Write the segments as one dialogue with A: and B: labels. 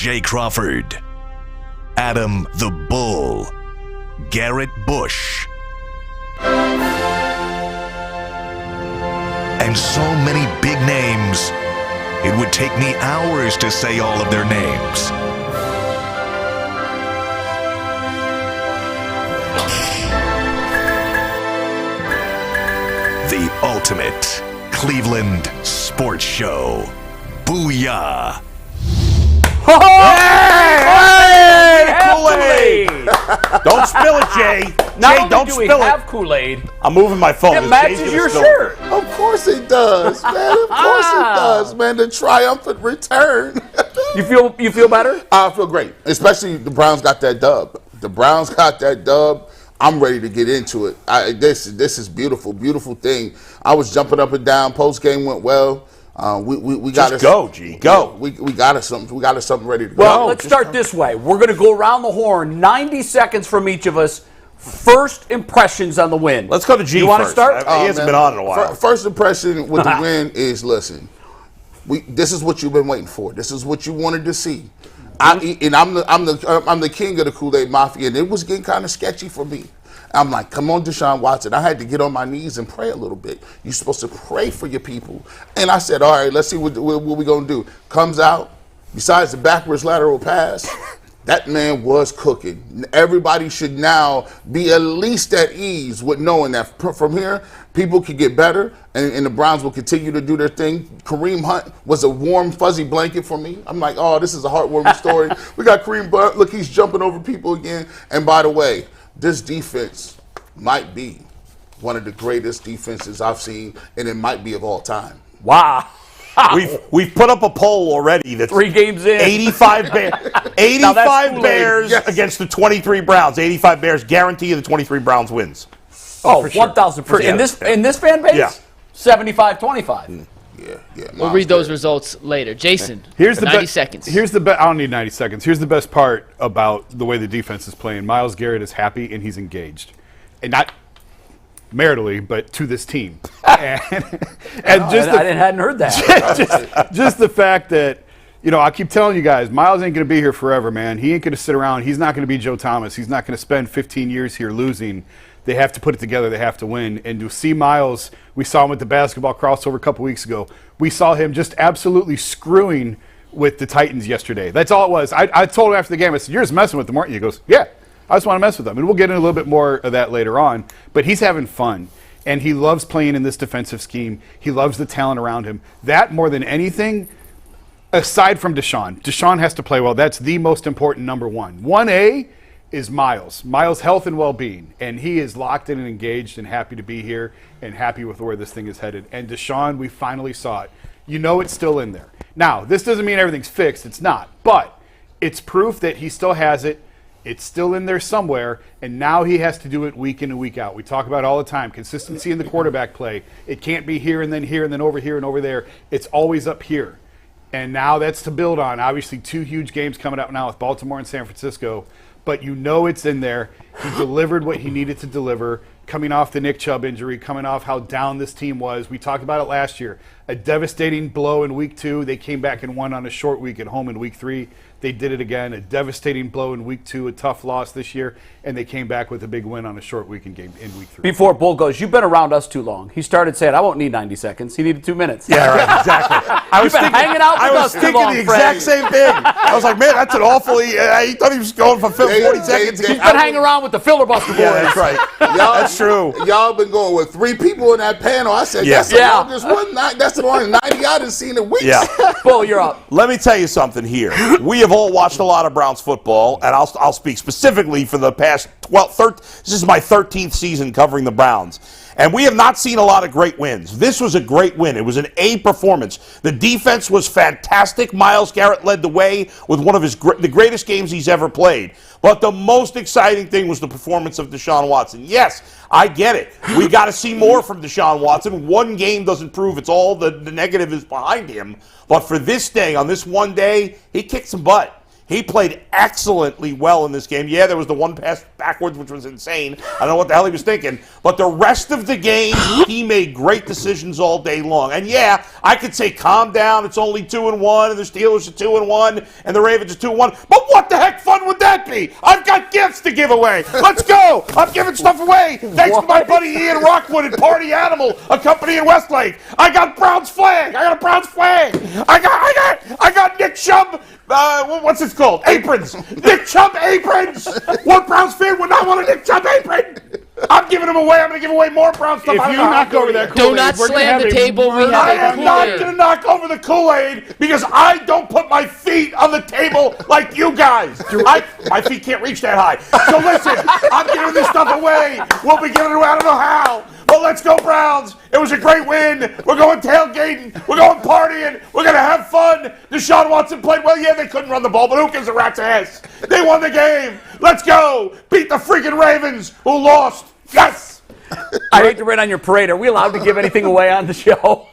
A: Jay Crawford, Adam the Bull, Garrett Bush, and so many big names, it would take me hours to say all of their names. The ultimate Cleveland sports show. Booyah!
B: Hey! Kool-Aid! Don't spill it, Jay. Jay, don't spill it.
C: Have Kool-Aid.
B: I'm moving my phone.
C: It matches your shirt.
D: Of course it does, man. Of course it does, man. The triumphant return.
C: You feel better?
D: I feel great, especially the Browns got that dub. The Browns got that dub. I'm ready to get into it. This is beautiful, beautiful thing. I was jumping up and down. Post game went well. We got
B: Just go, G. Go.
D: We got us something. We got us something ready to go.
C: Well, let's start this way. We're going to go around the horn. 90 seconds from each of us. First impressions on the win.
B: Let's go to G.
C: You want to start?
B: He hasn't been on in a while.
D: First impression with the win is, listen, this is what you've been waiting for. This is what you wanted to see. I'm the king of the Kool-Aid Mafia, and it was getting kind of sketchy for me. I'm like, come on, Deshaun Watson. I had to get on my knees and pray a little bit. You're supposed to pray for your people. And I said, all right, let's see what we're going to do. Comes out, besides the backwards lateral pass, that man was cooking. Everybody should now be at least at ease with knowing that from here, people can get better, and the Browns will continue to do their thing. Kareem Hunt was a warm, fuzzy blanket for me. I'm like, oh, this is a heartwarming story. We got Kareem Hunt. Look, he's jumping over people again. And by the way, this defense might be one of the greatest defenses I've seen, and it might be of all time.
C: Wow.
B: We've put up a poll already that's
C: 3 games in.
B: 85 Bears against the 23 Browns. 85 Bears guarantee the 23 Browns wins.
C: Oh, 1,000%. In this fan base?
B: Yeah.
C: 75-25.
D: Yeah.
E: We'll read those results later. Jason,
F: here's the
E: 90 seconds.
F: I don't need 90 seconds. Here's the best part about the way the defense is playing. Myles Garrett is happy and he's engaged. And not maritally, but to this team. I
C: hadn't heard that.
F: just the fact that, I keep telling you guys, Myles ain't going to be here forever, man. He ain't going to sit around. He's not going to be Joe Thomas. He's not going to spend 15 years here losing. They have to put it together. They have to win. And to see Myles, we saw him at the basketball crossover a couple weeks ago. We saw him just absolutely screwing with the Titans yesterday. That's all it was. I told him after the game, I said, you're just messing with them, aren't you? He goes, yeah, I just want to mess with them. And we'll get into a little bit more of that later on. But he's having fun. And he loves playing in this defensive scheme. He loves the talent around him. That more than anything, aside from Deshaun has to play well. That's the most important number one. 1A is Myles' health and well-being, and he is locked in and engaged and happy to be here and happy with where this thing is headed. And Deshaun, we finally saw it. It's still in there. Now, this doesn't mean everything's fixed. It's not. But it's proof that he still has it. It's still in there somewhere, and now he has to do it week in and week out. We talk about it all the time, consistency in the quarterback play. It can't be here and then over here and over there. It's always up here. And now that's to build on. Obviously, 2 huge games coming up now with Baltimore and San Francisco. But it's in there. He delivered what he needed to deliver, coming off the Nick Chubb injury, coming off how down this team was. We talked about it last year. A devastating blow in week 2. They came back and won on a short week at home in week 3. They did it again. A devastating blow in week 2, a tough loss this year, and they came back with a big win on a short week in week 3.
C: Before Bull goes, you've been around us too long. He started saying, I won't need 90 seconds. He needed 2 minutes.
B: Yeah, right, exactly.
C: You've been hanging out with us too long,
B: the exact same thing. I was like, man, that's an awful. He thought he was going for 40 seconds.
C: He's been hanging around with the filibuster boys.
B: Yeah, that's right. That's true.
D: Y'all been going with 3 people in that panel. I said, that's the longest one. That's the one 90 I done seen in weeks.
B: Yeah.
C: Bull, you're up.
B: Let me tell you something here. We have all watched a lot of Browns football, and I'll speak specifically for the past 13. This is my 13th season covering the Browns. And we have not seen a lot of great wins. This was a great win. It was an A performance. The defense was fantastic. Myles Garrett led the way with one of the greatest games he's ever played. But the most exciting thing was the performance of Deshaun Watson. Yes, I get it. We got to see more from Deshaun Watson. One game doesn't prove it's all the negative is behind him. But for this day, on this one day, he kicked some butt. He played excellently well in this game. Yeah, there was the one pass backwards, which was insane. I don't know what the hell he was thinking. But the rest of the game, he made great decisions all day long. And yeah, I could say, calm down, it's only 2-1, and the Steelers are 2-1, and the Ravens are 2-1. But what the heck fun would that be? I've got gifts to give away. Let's go. I'm giving stuff away. Thanks to my buddy Ian Rockwood and Party Animal, a company in Westlake. I got Browns flag. I got a Browns flag. I got Nick Chubb. What's it called? Aprons. Nick Chubb aprons. What Browns fan would not want a Nick Chubb apron? I'm giving them away. I'm going to give away more Browns stuff.
F: If you knock over that
E: Do not slam the table.
B: I am not going to knock over the Kool-Aid because I don't put my feet on the table like you guys. My feet can't reach that high. So listen, I'm giving this stuff away. We'll be giving it away. I don't know how. But let's go Browns. It was a great win. We're going tailgating. We're going partying. We're going to have fun. Deshaun Watson played well. Yeah, they couldn't run the ball, but who gives a rat's ass? They won the game. Let's go. Beat the freaking Ravens who lost. Yes.
C: I hate to rain on your parade. Are we allowed to give anything away on the show?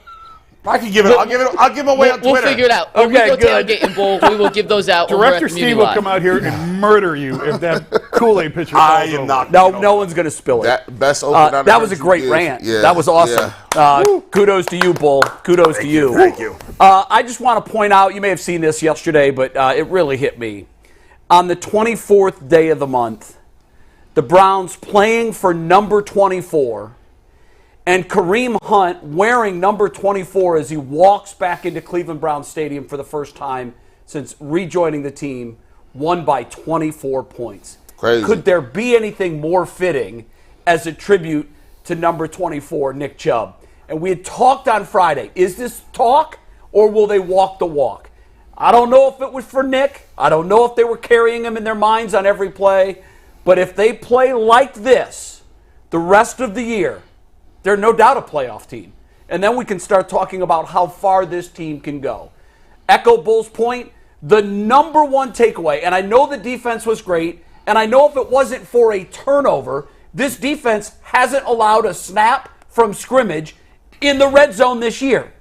B: I can give it. I'll give them away on Twitter.
E: We'll figure it out. When we
C: Okay,
E: go
C: good.
E: tailgating bowl, we will give those out.
F: Director Steve will come out here and murder you if that Kool-Aid pitcher falls
B: I am
F: over.
B: not.
C: No one's going to spill it.
D: That best open
C: That was a great rant.
D: Yeah,
C: that was awesome.
D: yeah.
C: Kudos to you, Bull. Kudos to you.
B: Thank you.
C: I just want to point out, you may have seen this yesterday, but it really hit me. On the 24th day of the month, the Browns playing for number 24, and Kareem Hunt wearing number 24 as he walks back into Cleveland Browns Stadium for the first time since rejoining the team, won by 24 points.
D: Crazy.
C: Could there be anything more fitting as a tribute to number 24, Nick Chubb? And we had talked on Friday. Is this talk or will they walk the walk? I don't know if it was for Nick. I don't know if they were carrying him in their minds on every play. But if they play like this the rest of the year, they're no doubt a playoff team. And then we can start talking about how far this team can go. Echo Bull's point, the number one takeaway, and I know the defense was great, and I know if it wasn't for a turnover, this defense hasn't allowed a snap from scrimmage in the red zone this year.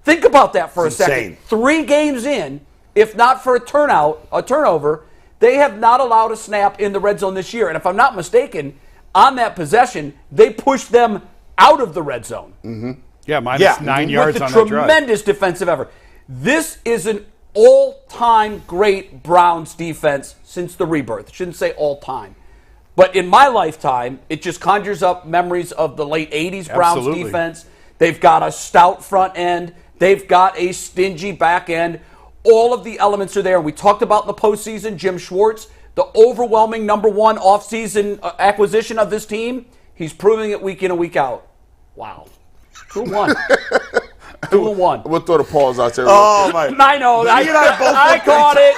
C: Think about that for a second. 3 games in, if not for a turnover, they have not allowed a snap in the red zone this year. And if I'm not mistaken, on that possession, they pushed them out of the red zone.
F: Mm-hmm. Yeah, minus 9 yards on that drive.
C: Tremendous defensive effort. This is an all-time great Browns defense since the rebirth. I shouldn't say all-time. But in my lifetime, it just conjures up memories of the late 80s Browns defense. They've got a stout front end. They've got a stingy back end. All of the elements are there. And we talked about in the postseason, Jim Schwartz, the overwhelming number one offseason acquisition of this team. He's proving it week in and week out. Wow. 2-1. 2-1.
D: We'll throw the pause out there.
B: Oh, my.
C: I know. I caught it.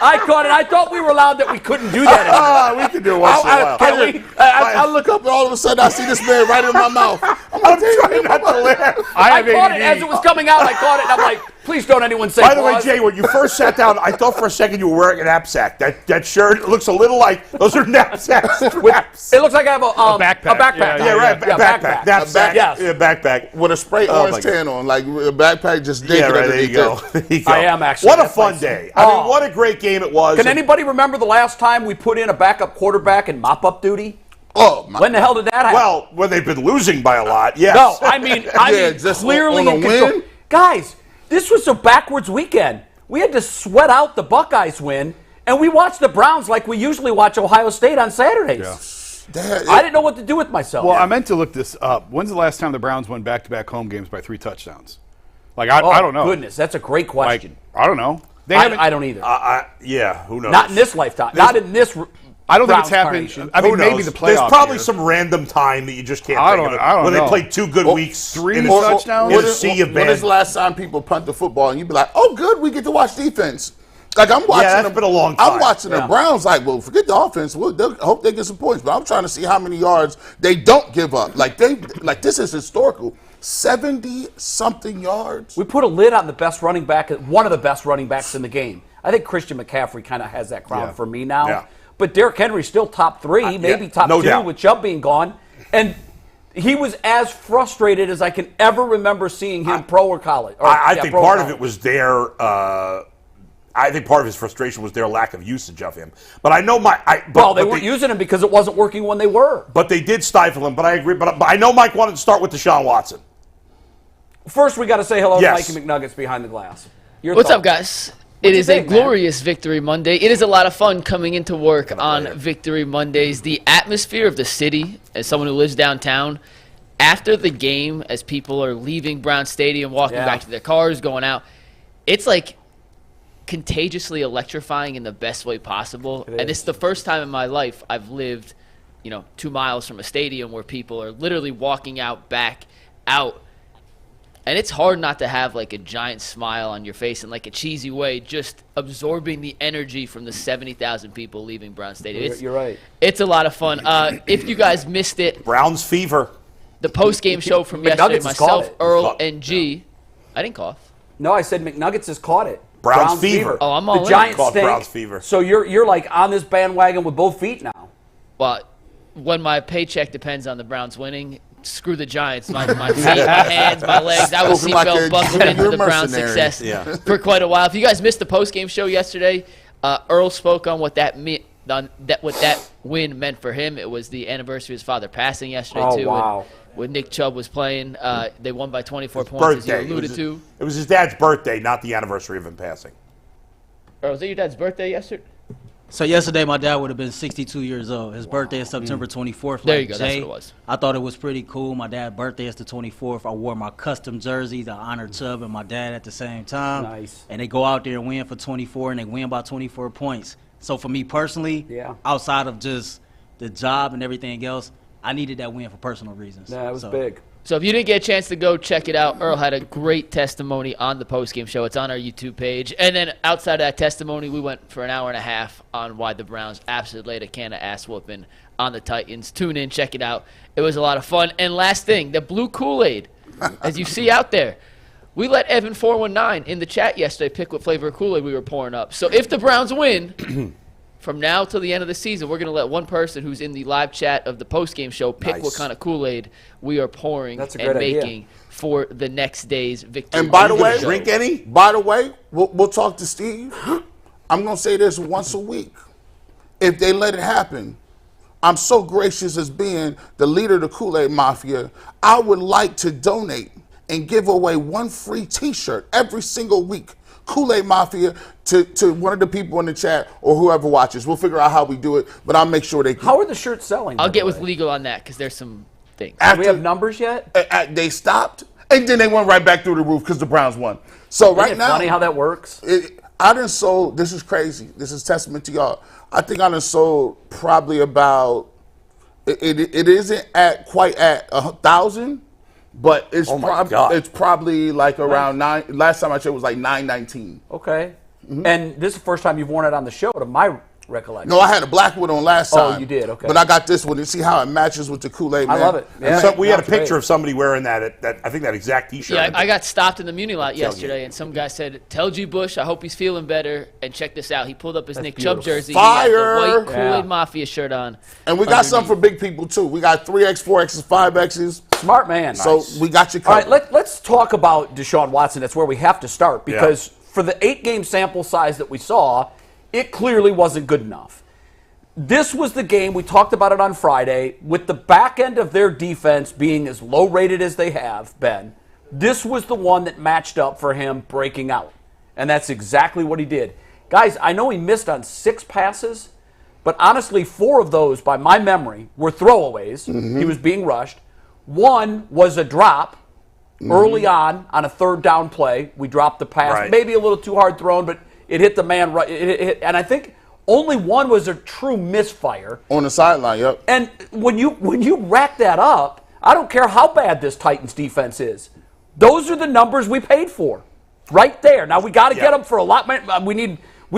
C: I caught it. I thought we were allowed that we couldn't do that anymore.
B: We can do it once in a while.
D: I look up and all of a sudden I see this man right in my mouth.
B: I'm trying not to laugh.
C: I caught it as it was coming out. I caught it, and I'm like, please don't anyone say
B: By the way,
C: pause.
B: Jay, when you first sat down, I thought for a second you were wearing a knapsack. That shirt looks a little like those are knapsacks.
C: It looks like I have a
F: backpack.
C: A backpack.
B: Yeah, right. Backpack. Knapsack.
C: Yes.
B: Yeah, backpack.
D: With a spray orange tan on, like a backpack just naked.
B: Yeah, right. There you go.
C: I am actually.
B: What a
C: That's
B: fun
C: nice.
B: day. I mean, what a great game it was.
C: Can anybody remember the last time we put in a backup quarterback in mop-up duty?
D: Oh, my.
C: When the hell did that happen?
B: Well, when they've been losing by a lot, yes.
C: No, I mean
D: just
C: clearly
D: on a
C: in control.
D: win?
C: Guys, this was a backwards weekend. We had to sweat out the Buckeyes win, and we watched the Browns like we usually watch Ohio State on Saturdays.
F: Yeah.
C: I didn't know what to do with myself.
F: Well, I meant to look this up. When's the last time the Browns won back-to-back home games by 3 touchdowns? Like, I don't know.
C: Goodness, that's a great question.
F: Like, I don't know. They
C: I don't either.
B: Yeah, who knows?
C: Not in this lifetime. Not in this.
F: I don't think
C: Browns
F: it's happened.
C: carnation.
F: I mean,
B: Who
F: maybe
B: knows?
F: the playoffs.
B: There's probably
F: year.
B: some random time that you just can't
F: I
B: think
F: don't-
B: of.
F: I don't
B: when
F: know.
B: they played 2 good weeks.
F: 3
B: in a-
F: touchdowns?
B: in a sea of
D: When is
B: bad.
D: the last time people punt the football and you be like, oh, good, we get to watch defense? Like, I'm watching.
B: that's been a long time.
D: I'm watching the
C: Yeah.
D: Browns like, well, forget the offense. I hope they get some points. But I'm trying to see how many yards they don't give up. Like, this is historical. 70-something yards.
C: We put a lid on the best running back, one of the best running backs in the game. I think Christian McCaffrey kind of has that crown for me now.
B: Yeah.
C: But Derrick Henry's still top 3, maybe top
B: no
C: 2
B: doubt.
C: with Chubb being gone. And he was as frustrated as I can ever remember seeing him pro or college.
B: I think part of it was their I think part of his frustration was their lack of usage of him. But I know
C: they weren't using him because it wasn't working when they were.
B: But they did stifle him. But I agree. But I know Mike wanted to start with Deshaun Watson.
C: First, we got to say hello
B: Yes.
C: to Mikey McNuggets behind the glass.
E: What's up, guys? It is a
C: think, man?
E: glorious Victory Monday. It is a lot of fun coming into work on Victory Mondays. The atmosphere of the city, as someone who lives downtown, after the game, as people are leaving Brown Stadium, walking back to their cars, going out, it's like contagiously electrifying in the best way possible. And it's the first time in my life I've lived, 2 miles from a stadium where people are literally walking back out. And it's hard not to have like a giant smile on your face in like a cheesy way, just absorbing the energy from the 70,000 people leaving Brown Stadium.
C: You're right.
E: It's a lot of fun. If you guys missed it,
B: Browns fever.
E: the post-game show from
C: McNuggets
E: yesterday,
C: has caught
E: myself,
C: it.
E: Earl, and G. I didn't cough.
C: No, I said McNuggets has caught it.
B: Browns fever.
E: Oh, I'm all
C: The
E: in.
C: Giants
B: Called
C: stink.
B: Browns fever.
C: So you're like on this bandwagon with both feet now.
E: But when my paycheck depends on the Browns winning, screw the Giants. My feet, my hands, my legs. I was
D: Spoken like
E: seatbelt
D: a
E: buckled into
D: junior
E: the Browns'
D: mercenary.
E: success for quite a while. If you guys missed the post-game show yesterday, Earl spoke on what that win meant for him. It was the anniversary of his father passing yesterday,
C: Oh,
E: too.
C: wow.
E: When Nick Chubb was playing, they won by 24
B: His
E: points,
B: birthday.
E: as you alluded to.
B: It was his dad's birthday, not the anniversary of him passing.
E: Earl, was it your dad's birthday yesterday?
G: So yesterday, my dad would have been 62 years old. His birthday is September 24th.
E: There
G: like
E: you go, that's
G: Jay.
E: what it was.
G: I thought it was pretty cool. My dad's birthday is the 24th. I wore my custom jersey to honor Chubb and my dad at the same time.
C: Nice.
G: And they go out there and win for 24, and they win by 24 points. So for me personally,
C: Yeah.
G: outside of just the job and everything else, I needed that win for personal reasons.
C: Yeah, it was
G: So,
C: big.
E: So if you didn't get a chance to go check it out, Earl had a great testimony on the postgame show. It's on our YouTube page. And then outside of that testimony, we went for an hour and a half on why the Browns absolutely laid a can of ass whooping on the Titans. Tune in, check it out. It was a lot of fun. And last thing, the blue Kool-Aid, as you see out there. We let Evan419 in the chat yesterday pick what flavor of Kool-Aid we were pouring up. So if the Browns win, from now till the end of the season, we're going to let one person who's in the live chat of the postgame show pick what kind of Kool-Aid we are pouring
C: That's a
E: and
C: great idea.
E: making for the next day's victory.
D: And by the
B: You gonna
D: way,
B: drink any?
D: By the way, we'll talk to Steve. I'm going to say this once a week. If they let it happen, I'm so gracious as being the leader of the Kool-Aid Mafia, I would like to donate and give away one free T-shirt every single week. Kool-Aid Mafia to one of the people in the chat or whoever watches. We'll figure out how we do it, but I'll make sure they can.
C: How are the shirts selling?
E: I'll
C: by
E: get
C: the
E: with
C: way?
E: legal on that because there's some things.
C: Do we have numbers yet?
D: They stopped, and then they went right back through the roof because the Browns won. So
C: Isn't
D: right
C: it
D: now,
C: funny how that works?
D: I done sold, this is crazy. This is testament to y'all. I think I done sold probably about, it isn't quite at 1,000, but it's,
B: Oh my God.
D: it's probably like around nine. Last time I checked it was like 919.
C: Okay. And this is the first time you've worn it on the show, to my recollection.
D: No, I had a black one on last
C: Oh,
D: time.
C: you did, okay.
D: But I got this one. You see how it matches with the Kool-Aid,
C: I
D: man?
C: love it. Yeah.
B: So we had a
C: That's great.
B: picture of somebody wearing that I think that exact T-shirt.
E: Yeah, I got stopped in the Muni lot yesterday, and some guy said, "Tell G. Bush, I hope he's feeling better." And check this out. He pulled up his Nick Chubb
C: beautiful.
E: jersey. He had
D: Fire!
E: the white Kool-Aid
C: Yeah.
E: Mafia shirt on.
D: And we got some for big people, too. We got 3X, 4Xs, 5Xs.
C: Smart man.
D: So we got you
C: All
D: covered.
C: right, let's talk about Deshaun Watson. That's where we have to start because for the 8-game sample size that we saw, it clearly wasn't good enough. This was the game, we talked about it on Friday, with the back end of their defense being as low rated as they have been. This was the one that matched up for him breaking out. And that's exactly what he did. Guys, I know he missed on 6 passes, but honestly, 4 of those, by my memory, were throwaways. He was being rushed. 1 was a drop early on a 3rd down play. We dropped the pass,
B: Right.
C: maybe a little too hard thrown, but it hit the man right. It hit, and I think only 1 was a true misfire.
D: On the sideline, yep.
C: And when you rack that up, I don't care how bad this Titans defense is. Those are the numbers we paid for, right there. Now we got to get them for a lot. We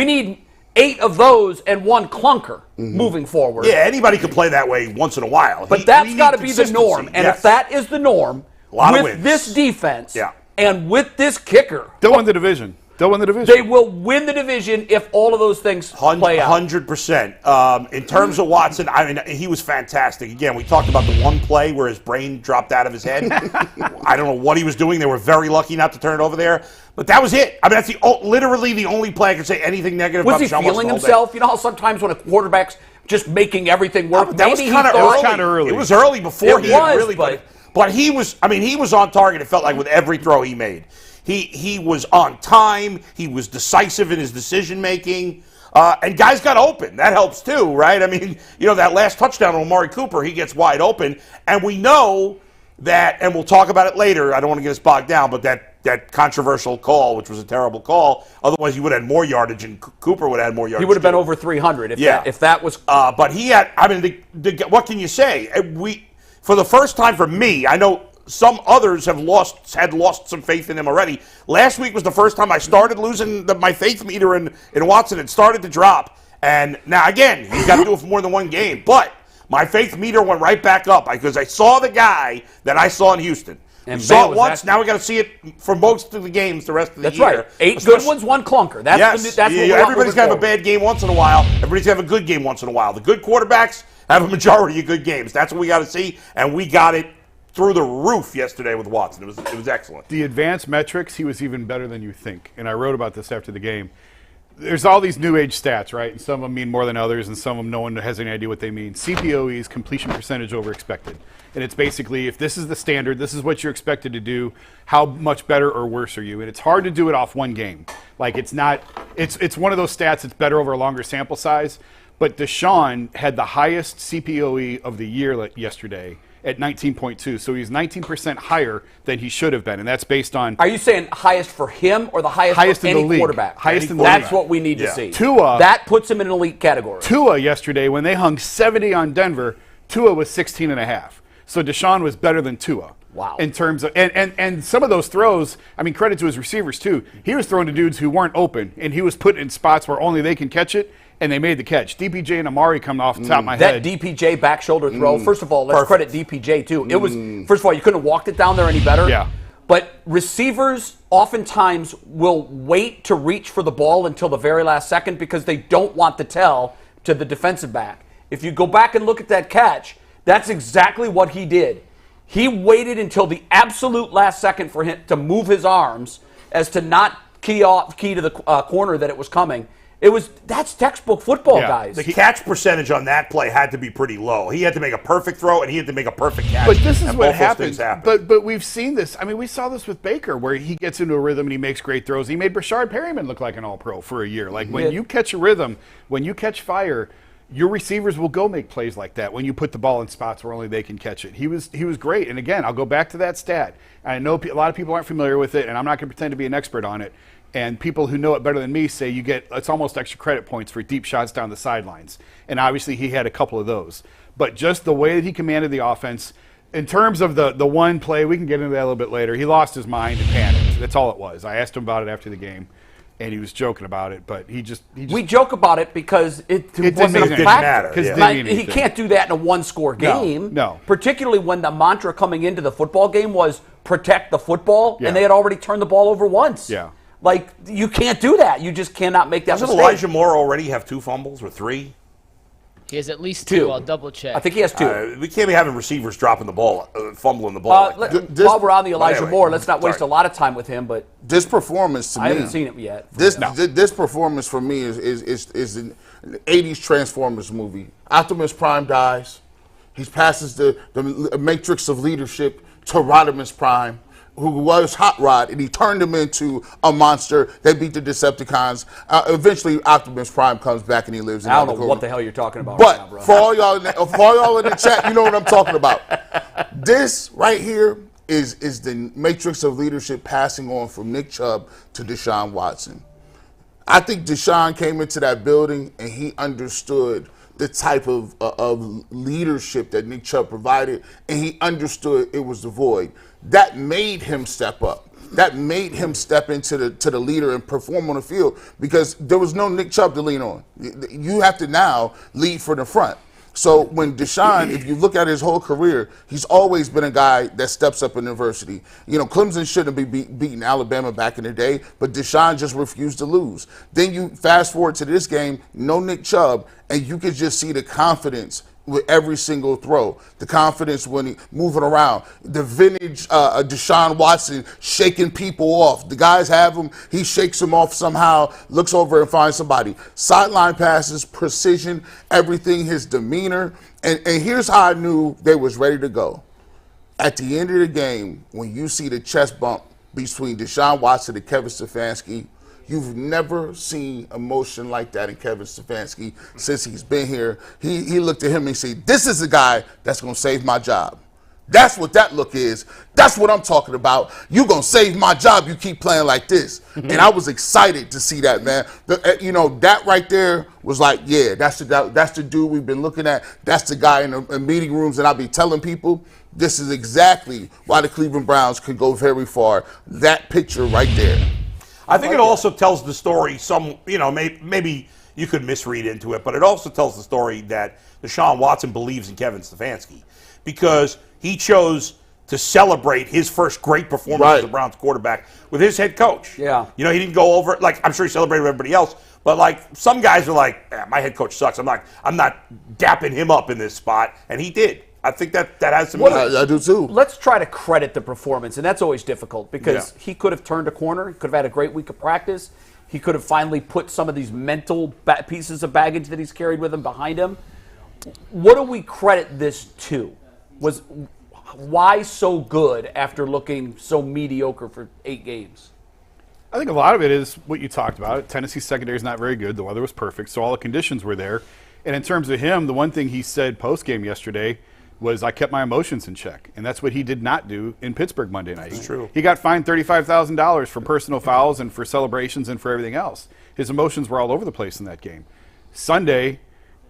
C: need 8 of those and 1 clunker moving forward.
B: Yeah, anybody could play that way once in a while.
C: But that's got to be the norm. And if that is the norm,
B: Lot of
C: with
B: wins.
C: this defense
B: Yeah.
C: and with this kicker,
F: They'll win the division. They'll win the division.
C: They will win the division if all of those things play out.
B: 100%. In terms of Watson, I mean, he was fantastic. Again, we talked about the one play where his brain dropped out of his head. I don't know what he was doing. They were very lucky not to turn it over there. But that was it. I mean, that's literally the only play I can say anything negative about.
C: Was he feeling himself? You know how sometimes when a quarterback's just making everything work,
B: that was kind of early. It was early before he really. But he was. I mean, he was on target. It felt like with every throw he made. He was on time. He was decisive in his decision making. And guys got open. That helps too, right? I mean, that last touchdown on Amari Cooper, he gets wide open. And we know that, and we'll talk about it later. I don't want to get us bogged down, but that controversial call, which was a terrible call. Otherwise, he would have had more yardage, and Cooper would have had more yardage.
C: He would have been over 300 if that was.
B: But he had. I mean, what can you say? For the first time for me, I know some others had lost some faith in him already. Last week was the first time I started losing my faith meter in Watson. It started to drop. And now, again, he's got to do it for more than one game. But my faith meter went right back up because I saw the guy that I saw in Houston.
C: And
B: we saw it once. Now we got to see it for most of the games the rest of the year.
C: That's right. 8 good ones, 1 clunker. That's what
B: everybody's got to have a bad game once in a while. Everybody's got to have a good game once in a while. The good quarterbacks have a majority of good games. That's what we got to see, and we got it through the roof yesterday with Watson. It was excellent.
F: The advanced metrics, he was even better than you think. And I wrote about this after the game. There's all these new age stats, right? And some of them mean more than others, and some of them no one has any idea what they mean. CPOE is completion percentage over expected. And it's basically, if this is the standard, this is what you're expected to do, how much better or worse are you? And it's hard to do it off one game. Like, it's one of those stats that's better over a longer sample size. But Deshaun had the highest CPOE of the year yesterday at 19.2. So he's 19% higher than he should have been. And that's based on...
C: Are you saying highest for him or the highest for any quarterback?
F: Highest in the league.
C: That's what we need to see.
F: Tua...
C: That puts him in an elite category.
F: Tua yesterday, when they hung 70 on Denver, Tua was 16.5. So Deshaun was better than Tua.
C: Wow.
F: In terms of... And some of those throws, I mean, credit to his receivers, too. He was throwing to dudes who weren't open, and he was put in spots where only they can catch it. And they made the catch. DPJ and Amari come off the top of my head.
C: That DPJ back shoulder throw, first of all, let's credit DPJ too. It was, first of all, you couldn't have walked it down there any better.
F: Yeah.
C: But receivers oftentimes will wait to reach for the ball until the very last second because they don't want to tell to the defensive back. If you go back and look at that catch, that's exactly what he did. He waited until the absolute last second for him to move his arms as to not key to the corner that it was coming. That's textbook football, guys.
B: The catch percentage on that play had to be pretty low. He had to make a perfect throw, and he had to make a perfect catch.
F: But this is what happens. But we've seen this. I mean, we saw this with Baker, where he gets into a rhythm and he makes great throws. He made Brashard Perryman look like an all-pro for a year. Like, when you catch a rhythm, when you catch fire, your receivers will go make plays like that when you put the ball in spots where only they can catch it. He was great. And again, I'll go back to that stat. I know a lot of people aren't familiar with it, and I'm not going to pretend to be an expert on it. And people who know it better than me say it's almost extra credit points for deep shots down the sidelines. And obviously he had a couple of those. But just the way that he commanded the offense, in terms of the one play, we can get into that a little bit later. He lost his mind and panicked. That's all it was. I asked him about it after the game, and he was joking about it. But he just
C: we joke about it because it
F: didn't
B: matter.
C: He can't do that in a one-score game.
F: No.
C: Particularly when the mantra coming into the football game was protect the football, and they had already turned the ball over once.
F: Yeah.
C: Like, you can't do that. You just cannot make that
B: mistake.
C: Doesn't
B: Elijah Moore already have 2 fumbles or 3?
E: He has at least 2. I'll double check.
C: I think he has 2.
B: We can't be having receivers dropping the ball, fumbling the ball.
C: While we're on the Elijah Moore, let's not waste a lot of time with him. But
D: this performance to me,
C: I haven't seen it yet.
D: This performance for me is an 80s Transformers movie. Optimus Prime dies. He passes the matrix of leadership to Rodimus Prime, who was Hot Rod, and he turned him into a monster. They beat the Decepticons. Eventually, Optimus Prime comes back and he lives in
C: I don't know what the hell you're talking about
D: but
C: right now, bro.
D: for all y'all in the chat, you know what I'm talking about. This right here is the matrix of leadership passing on from Nick Chubb to Deshaun Watson. I think Deshaun came into that building and he understood the type of leadership that Nick Chubb provided, and he understood it was the void. That made him step up. That made him step into the leader and perform on the field because there was no Nick Chubb to lean on. You have to now lead for the front. So when Deshaun, if you look at his whole career, he's always been a guy that steps up in adversity. You know, Clemson shouldn't be beating Alabama back in the day, but Deshaun just refused to lose. Then you fast forward to this game, no Nick Chubb, and you could just see the confidence with every single throw, the confidence when he moving around, the vintage Deshaun Watson shaking people off. The guys have him, he shakes them off somehow, looks over and finds somebody. Sideline passes, precision, everything, his demeanor. And here's how I knew they was ready to go. At the end of the game, when you see the chest bump between Deshaun Watson and Kevin Stefanski, you've never seen emotion like that in Kevin Stefanski since he's been here. He looked at him and said, this is a guy that's going to save my job. That's what that look is. That's what I'm talking about. You're going to save my job. You keep playing like this. And I was excited to see that, man. That right there was like, yeah, that's the dude we've been looking at. That's the guy in meeting rooms. And I'll be telling people, this is exactly why the Cleveland Browns can go very far. That picture right there.
B: I think it also tells the story, maybe you could misread into it, but it also tells the story that Deshaun Watson believes in Kevin Stefanski because he chose to celebrate his first great performance as a Browns quarterback with his head coach.
C: Yeah.
B: He didn't go over it. Like, I'm sure he celebrated with everybody else, but like some guys are like, my head coach sucks. I'm not dapping him up in this spot, and he did. I think that has some meaning.
D: I do too.
C: Let's try to credit the performance, and that's always difficult because he could have turned a corner. He could have had a great week of practice. He could have finally put some of these mental pieces of baggage that he's carried with him behind him. What do we credit this to? Why so good after looking so mediocre for 8 games?
F: I think a lot of it is what you talked about. Tennessee's secondary is not very good. The weather was perfect, so all the conditions were there. And in terms of him, the one thing he said post-game yesterday was, I kept my emotions in check. And that's what he did not do in Pittsburgh Monday night.
B: That's true.
F: He got fined $35,000 for personal fouls and for celebrations and for everything else. His emotions were all over the place in that game. Sunday,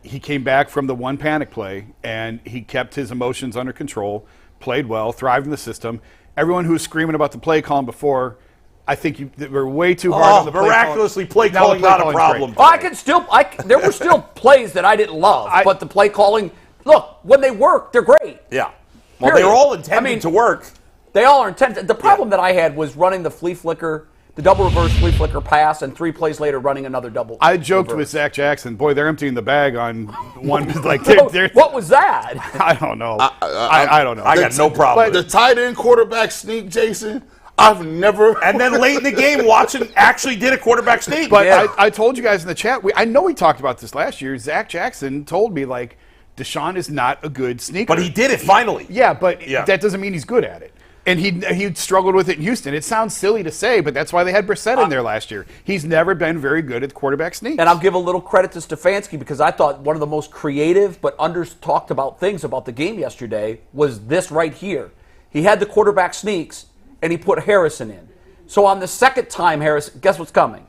F: he came back from the one panic play, and he kept his emotions under control, played well, thrived in the system. Everyone who was screaming about the play calling before, I think they were way too hard on the play
B: miraculously,
F: calling.
B: play calling not a problem.
C: There were still plays that I didn't love, but the play calling, look, when they work, they're great.
B: Yeah. Well, they were all intended to work.
C: They all are intended. The problem that I had was running the flea flicker, the double reverse flea flicker pass, and 3 plays later running another double.
F: I joked with Zach Jackson, boy, they're emptying the bag on one.
C: What was that?
F: I don't know. I don't know.
B: I got no problem.
D: The tight end quarterback sneak, Jason, I've never.
B: And then late in the game, Watson actually did a quarterback sneak.
F: But I told you guys in the chat, I know we talked about this last year. Zach Jackson told me, like, Deshaun is not a good sneaker.
B: But he did it finally.
F: Yeah, but that doesn't mean he's good at it. And he struggled with it in Houston. It sounds silly to say, but that's why they had Brissett in there last year. He's never been very good at quarterback sneaks.
C: And I'll give a little credit to Stefanski because I thought one of the most creative but talked about things about the game yesterday was this right here. He had the quarterback sneaks, and he put Harrison in. So on the second time, Harrison, guess what's coming?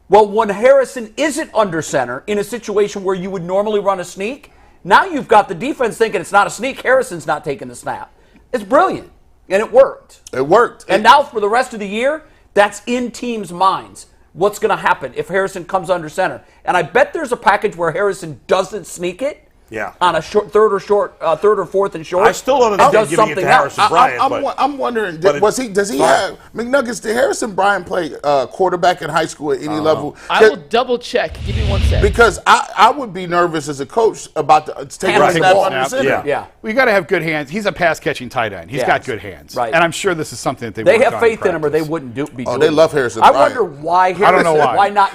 C: Well, when Harrison isn't under center in a situation where you would normally run a sneak, now you've got the defense thinking it's not a sneak. Harrison's not taking the snap. It's brilliant. And it worked.
D: It worked.
C: And now for the rest of the year, that's in teams' minds. What's going to happen if Harrison comes under center? And I bet there's a package where Harrison doesn't sneak it.
B: Yeah. On
C: a third or fourth and short.
B: I still don't understand giving it to Harrison Bryant.
D: I'm wondering, does he have McNuggets? Did Harrison Bryant play quarterback in high school at any level?
E: I will double check. Give me 1 second.
D: Because I would be nervous as a coach about taking a snap under center.
C: Yeah.
F: Well, you got to have good hands. He's a pass catching tight end. He's got good hands.
C: Right.
F: And I'm sure this is something that
C: they have faith in him, or they wouldn't be.
D: Oh, they love Harrison
C: I
D: Bryant.
C: wonder why Harrison.
F: I don't know why.
C: Why not?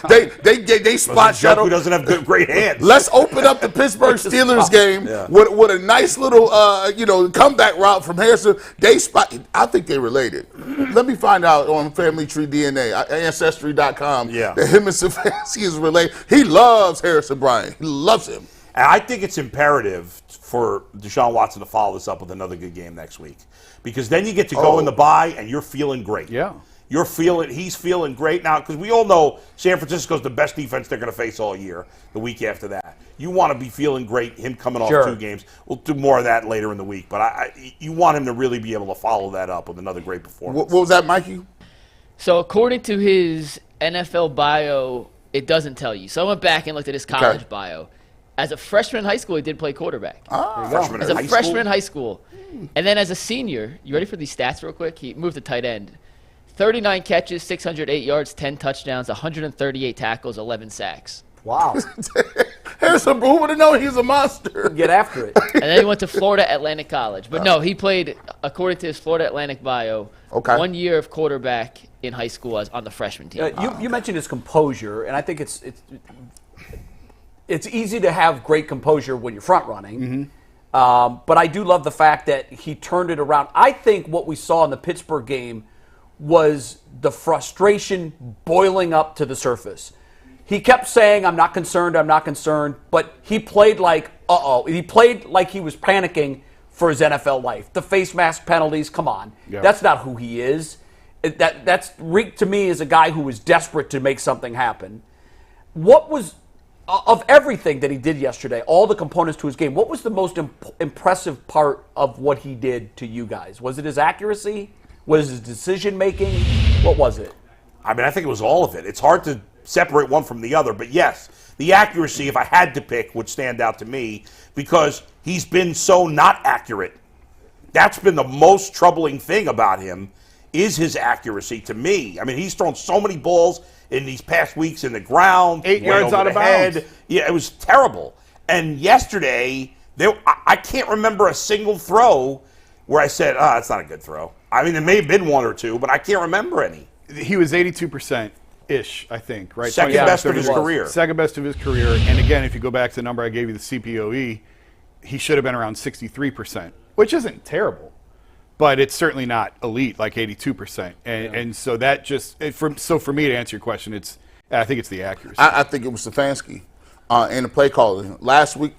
D: They spot shuttle.
B: Who doesn't have great hands?
D: Let's open up the Pittsburgh Steelers game with a nice little comeback route from Harrison. I think they related. Let me find out on Family Tree DNA, Ancestry.com. That him and Stefanski is related. He loves Harrison Bryant. He loves him.
B: And I think it's imperative for Deshaun Watson to follow this up with another good game next week, because then you get to go in the bye and you're feeling great.
F: Yeah.
B: He's feeling great now, because we all know San Francisco's the best defense they're going to face all year. The week after that, you want to be feeling great. Him coming off 2 games, we'll do more of that later in the week. But you want him to really be able to follow that up with another great performance.
D: What was that, Mikey?
E: So according to his NFL bio, it doesn't tell you. So I went back and looked at his college bio. As a freshman in high school, he did play quarterback.
B: Freshman
E: As
B: in
E: a
B: high
E: freshman in
B: school?
E: high school. And then as a senior, you ready for these stats real quick? He moved to tight end. 39 catches, 608 yards, 10 touchdowns, 138 tackles, 11 sacks.
C: Wow.
D: Harrison, who would have known he's a monster?
C: Get after it.
E: And then he went to Florida Atlantic College. But no, he played, according to his Florida Atlantic bio, 1 year of quarterback in high school as on the freshman team.
C: You mentioned his composure, and I think it's easy to have great composure when you're front running. But I do love the fact that he turned it around. I think what we saw in the Pittsburgh game was the frustration boiling up to the surface. He kept saying, I'm not concerned, but he played like, He played like he was panicking for his NFL life. The face mask penalties, come on.
F: Yeah.
C: That's not who he is. That's Reek to me is a guy who was desperate to make something happen. What was, of everything that he did yesterday, all the components to his game, what was the most impressive part of what he did to you guys? Was it his accuracy? Was it his decision making? What was it?
B: I mean, I think it was all of it. It's hard to separate one from the other, but yes, the accuracy, if I had to pick, would stand out to me because he's been so not accurate. That's been the most troubling thing about him is his accuracy to me. I mean, he's thrown so many balls in these past weeks in the ground.
F: 8 yards out of bounds.
B: Yeah, it was terrible. And yesterday, I can't remember a single throw where I said, that's not a good throw. I mean, there may have been one or two, but I can't remember any.
F: He was 82%-ish, I think, right?
B: Second best of his career.
F: Second best of his career. And again, if you go back to the number I gave you, the CPOE, he should have been around 63%, which isn't terrible. But it's certainly not elite like 82%. And so that just for me to answer your question, I think it's the accuracy.
D: I think it was Stefanski and the play calling. Last week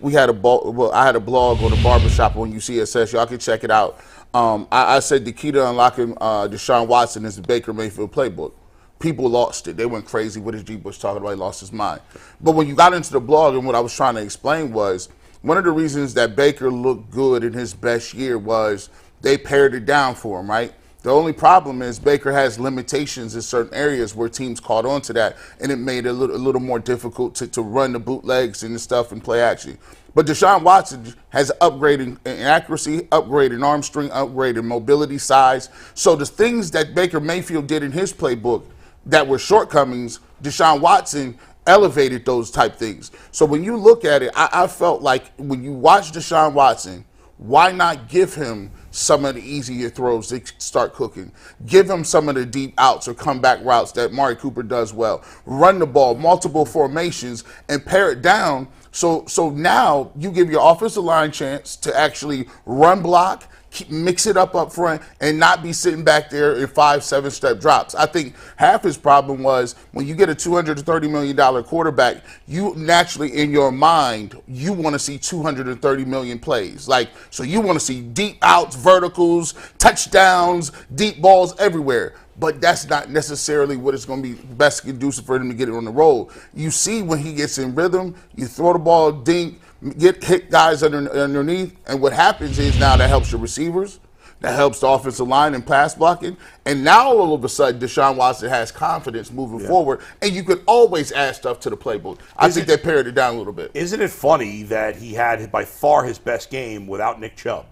D: we had I had a blog on the barbershop on UCSS. Y'all can check it out. I said the key to unlocking Deshaun Watson is the Baker Mayfield playbook. People lost it. They went crazy. What is G. Bush talking about? He lost his mind. But when you got into the blog and what I was trying to explain was one of the reasons that Baker looked good in his best year was they pared it down for him, right? The only problem is Baker has limitations in certain areas where teams caught on to that, and it made it a little more difficult to run the bootlegs and the stuff and play action. But Deshaun Watson has upgraded in accuracy, upgraded arm strength, upgraded mobility, size. So the things that Baker Mayfield did in his playbook that were shortcomings, Deshaun Watson elevated those type things. So when you look at it, I felt like when you watch Deshaun Watson, why not give him some of the easier throws to start cooking? Give him some of the deep outs or comeback routes that Mari Cooper does well. Run the ball, multiple formations, and pare it down. So now you give your offensive line chance to actually run block, mix it up front, and not be sitting back there in 5-7 step drops. I think half his problem was when you get a $230 million quarterback, you naturally in your mind, you want to see 230 million plays. So you want to see deep outs, verticals, touchdowns, deep balls everywhere. But that's not necessarily what it's going to be best conducive for him to get it on the roll. You see when he gets in rhythm, you throw the ball, dink, hit guys underneath, and what happens is now that helps your receivers, that helps the offensive line and pass blocking, and now all of a sudden Deshaun Watson has confidence moving forward, and you could always add stuff to the playbook. I think they pared it down a little bit.
B: Isn't it funny that he had by far his best game without Nick Chubb?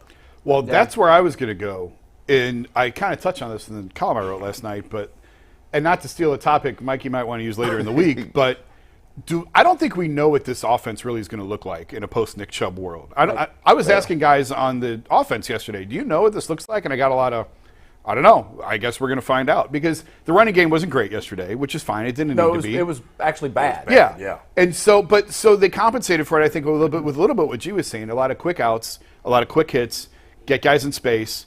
F: Well, that's where I was going to go. And I kind of touched on this in the column I wrote last night, and not to steal a topic Mikey might want to use later in the week, but I don't think we know what this offense really is going to look like in a post-Nick Chubb world. I was asking guys on the offense yesterday, do you know what this looks like? And I got a lot of, I don't know. I guess we're going to find out because the running game wasn't great yesterday, which is fine. It didn't need to be.
C: It was actually bad.
F: Yeah. And so they compensated for it, I think, a little bit what G was saying. A lot of quick outs, a lot of quick hits, get guys in space.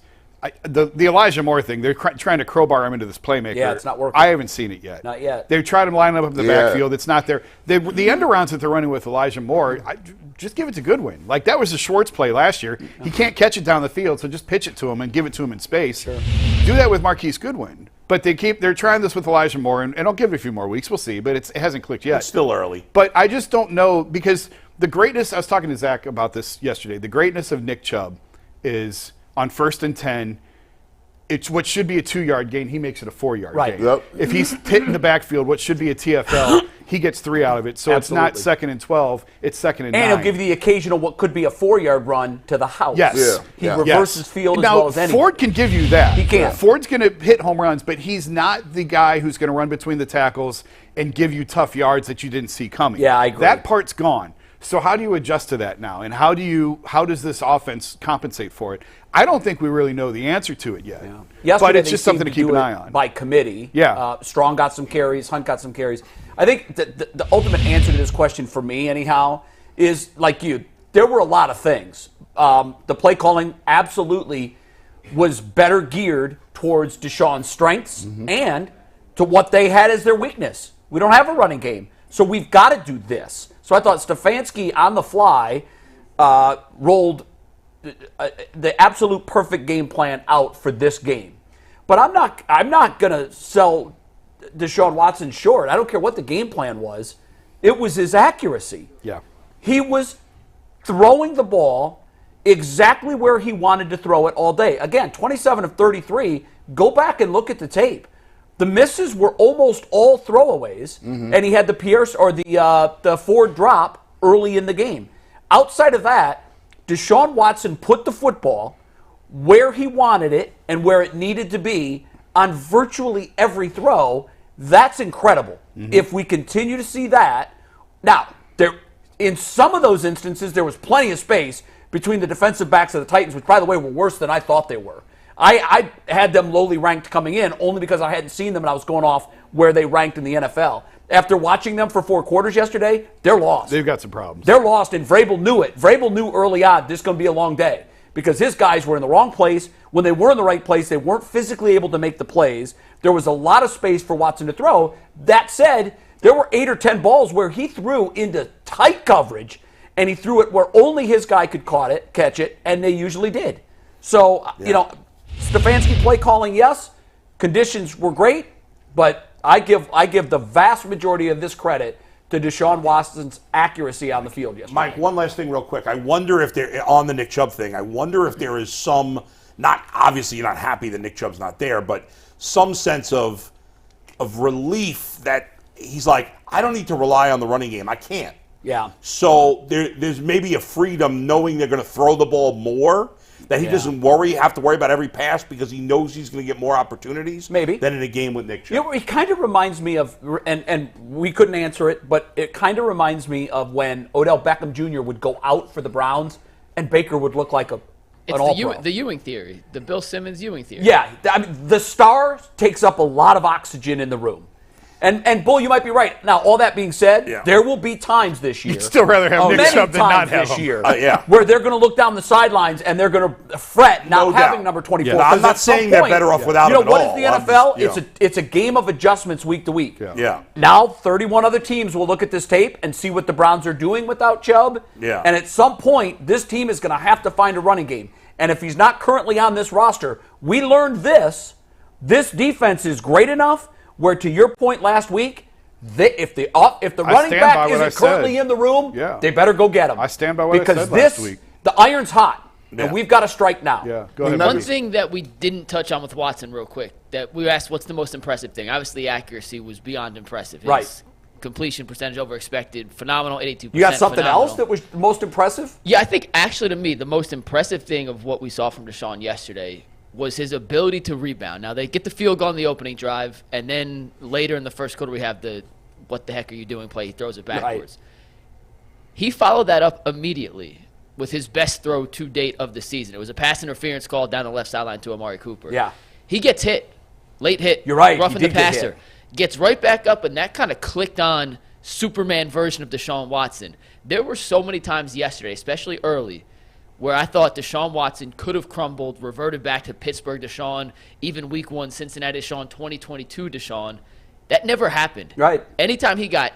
F: The Elijah Moore thing, they're trying to crowbar him into this playmaker.
C: Yeah, it's not working.
F: I haven't seen it yet.
C: Not yet.
F: They've tried to line him up in the backfield. It's not there. The end arounds that they're running with Elijah Moore, just give it to Goodwin. Like, that was a Schwartz play last year. He can't catch it down the field, so just pitch it to him and give it to him in space.
C: Sure.
F: Do that with Marquise Goodwin. But they're trying this with Elijah Moore, and I'll give it a few more weeks. We'll see, but it hasn't clicked yet.
B: It's still early.
F: But I just don't know, because the greatness, I was talking to Zach about this yesterday, the greatness of Nick Chubb is on 1st and 10, it's what should be a 2-yard gain. He makes it a 4-yard gain.
D: Yep.
F: If he's hitting the backfield, what should be a TFL, he gets 3 out of it. So it's not
C: Absolutely.
F: 2nd and 12, it's 2nd and 9.
C: And he'll give you the occasional what could be a 4-yard run to the house.
F: Yes.
D: Yeah.
C: He
D: Yeah.
C: reverses field as
F: now,
C: well as anyone.
F: Ford can give you that.
C: He can.
F: Ford's going to hit home runs, but he's not the guy who's going to run between the tackles and give you tough yards that you didn't see coming.
C: Yeah, I agree.
F: That part's gone. So how do you adjust to that now? And how does this offense compensate for it? I don't think we really know the answer to it yet.
C: Yesterday,
F: But it's
C: they
F: just something
C: seemed
F: to keep
C: do
F: an
C: it
F: eye on.
C: By committee.
F: Yeah.
C: Strong got some carries. Hunt got some carries. I think the ultimate answer to this question for me, anyhow, is like you. There were a lot of things. The play calling absolutely was better geared towards Deshaun's strengths and to what they had as their weakness. We don't have a running game, so we've got to do this. So I thought Stefanski on the fly rolled the absolute perfect game plan out for this game. But I'm not going to sell Deshaun Watson short. I don't care what the game plan was. It was his accuracy.
F: Yeah.
C: He was throwing the ball exactly where he wanted to throw it all day. Again, 27 of 33. Go back and look at the tape. The misses were almost all throwaways, and he had the Pierce or the Ford drop early in the game. Outside of that, Deshaun Watson put the football where he wanted it and where it needed to be on virtually every throw. That's incredible. If we continue to see that, now in some of those instances there was plenty of space between the defensive backs of the Titans, which by the way were worse than I thought they were. I had them lowly ranked coming in only because I hadn't seen them and I was going off where they ranked in the NFL. After watching them for 4 quarters yesterday, they're lost.
F: They've got some problems.
C: They're lost, and Vrabel knew it. Vrabel knew early on this is going to be a long day because his guys were in the wrong place. When they were in the right place, they weren't physically able to make the plays. There was a lot of space for Watson to throw. That said, there were 8 or 10 balls where he threw into tight coverage, and he threw it where only his guy could catch it, and they usually did. So, Stefanski play calling, yes. Conditions were great, but I give the vast majority of this credit to Deshaun Watson's accuracy on the field yesterday.
B: Mike, one last thing real quick. I wonder if there, on the Nick Chubb thing, I wonder if there is some, not obviously you're not happy that Nick Chubb's not there, but some sense of relief that he's like, I don't need to rely on the running game. I can't.
C: Yeah.
B: So there's maybe a freedom knowing they're going to throw the ball more, that he doesn't have to worry about every pass because he knows he's going to get more opportunities
C: Maybe.
B: than in a game with Nick Chubb.
C: It kind of reminds me of, and we couldn't answer it, but it kind of reminds me of when Odell Beckham Jr. would go out for the Browns and Baker would look like an all-pro.
E: The Ewing theory, the Bill Simmons Ewing theory.
C: Yeah, I mean, the star takes up a lot of oxygen in the room. And Bull, you might be right. Now, all that being said, there will be times this year.
F: You'd still rather have Nick
C: many
F: Chubb than not
C: times
F: have
C: this
F: him.
C: year,
B: Yeah.
C: where they're going to look down the sidelines and they're going to fret not
B: No
C: having
B: doubt.
C: number 24.
B: Yeah. I'm
C: 'Cause
B: not
C: at some
B: saying they're
C: point,
B: better off without
C: you know
B: him at
C: what
B: all.
C: is the
B: I'm
C: NFL?
B: just,
C: It's a game of adjustments week to week.
B: Yeah.
C: Now, 31 other teams will look at this tape and see what the Browns are doing without Chubb.
B: Yeah.
C: And at some point, this team is going to have to find a running game. And if he's not currently on this roster, we learned this. This defense is great enough where, to your point last week, if the running
F: stand by
C: back
F: what I
C: isn't currently
F: said.
C: in the room,
F: Yeah.
C: they better go get him.
F: I stand by what I
C: because
F: said last week.
C: The iron's hot,
B: Yeah.
C: and we've got to strike now.
F: Yeah, go ahead.
E: One
F: Bobby.
E: thing that we didn't touch on with Watson real quick, that we asked what's the most impressive thing. Obviously, accuracy was beyond impressive. His
C: Right.
E: completion percentage over expected, phenomenal, 82%.
C: You got something
E: phenomenal.
C: else that was most impressive?
E: Yeah, I think actually to me, the most impressive thing of what we saw from Deshaun yesterday was his ability to rebound. Now, they get the field goal on the opening drive, and then later in the first quarter, we have the what the heck are you doing play. He throws it backwards. Right. He followed that up immediately with his best throw to date of the season. It was a pass interference call down the left sideline to Amari Cooper.
C: Yeah.
E: He gets hit. Late hit.
C: You're right.
E: Roughing
C: He
E: the
C: did get
E: passer.
C: hit.
E: Gets right back up, and that kind of clicked on Superman version of Deshaun Watson. There were so many times yesterday, especially early, where I thought Deshaun Watson could have crumbled, reverted back to Pittsburgh Deshaun, even week 1 Cincinnati Deshaun, 2022 Deshaun. That never happened.
C: Right.
E: Anytime he got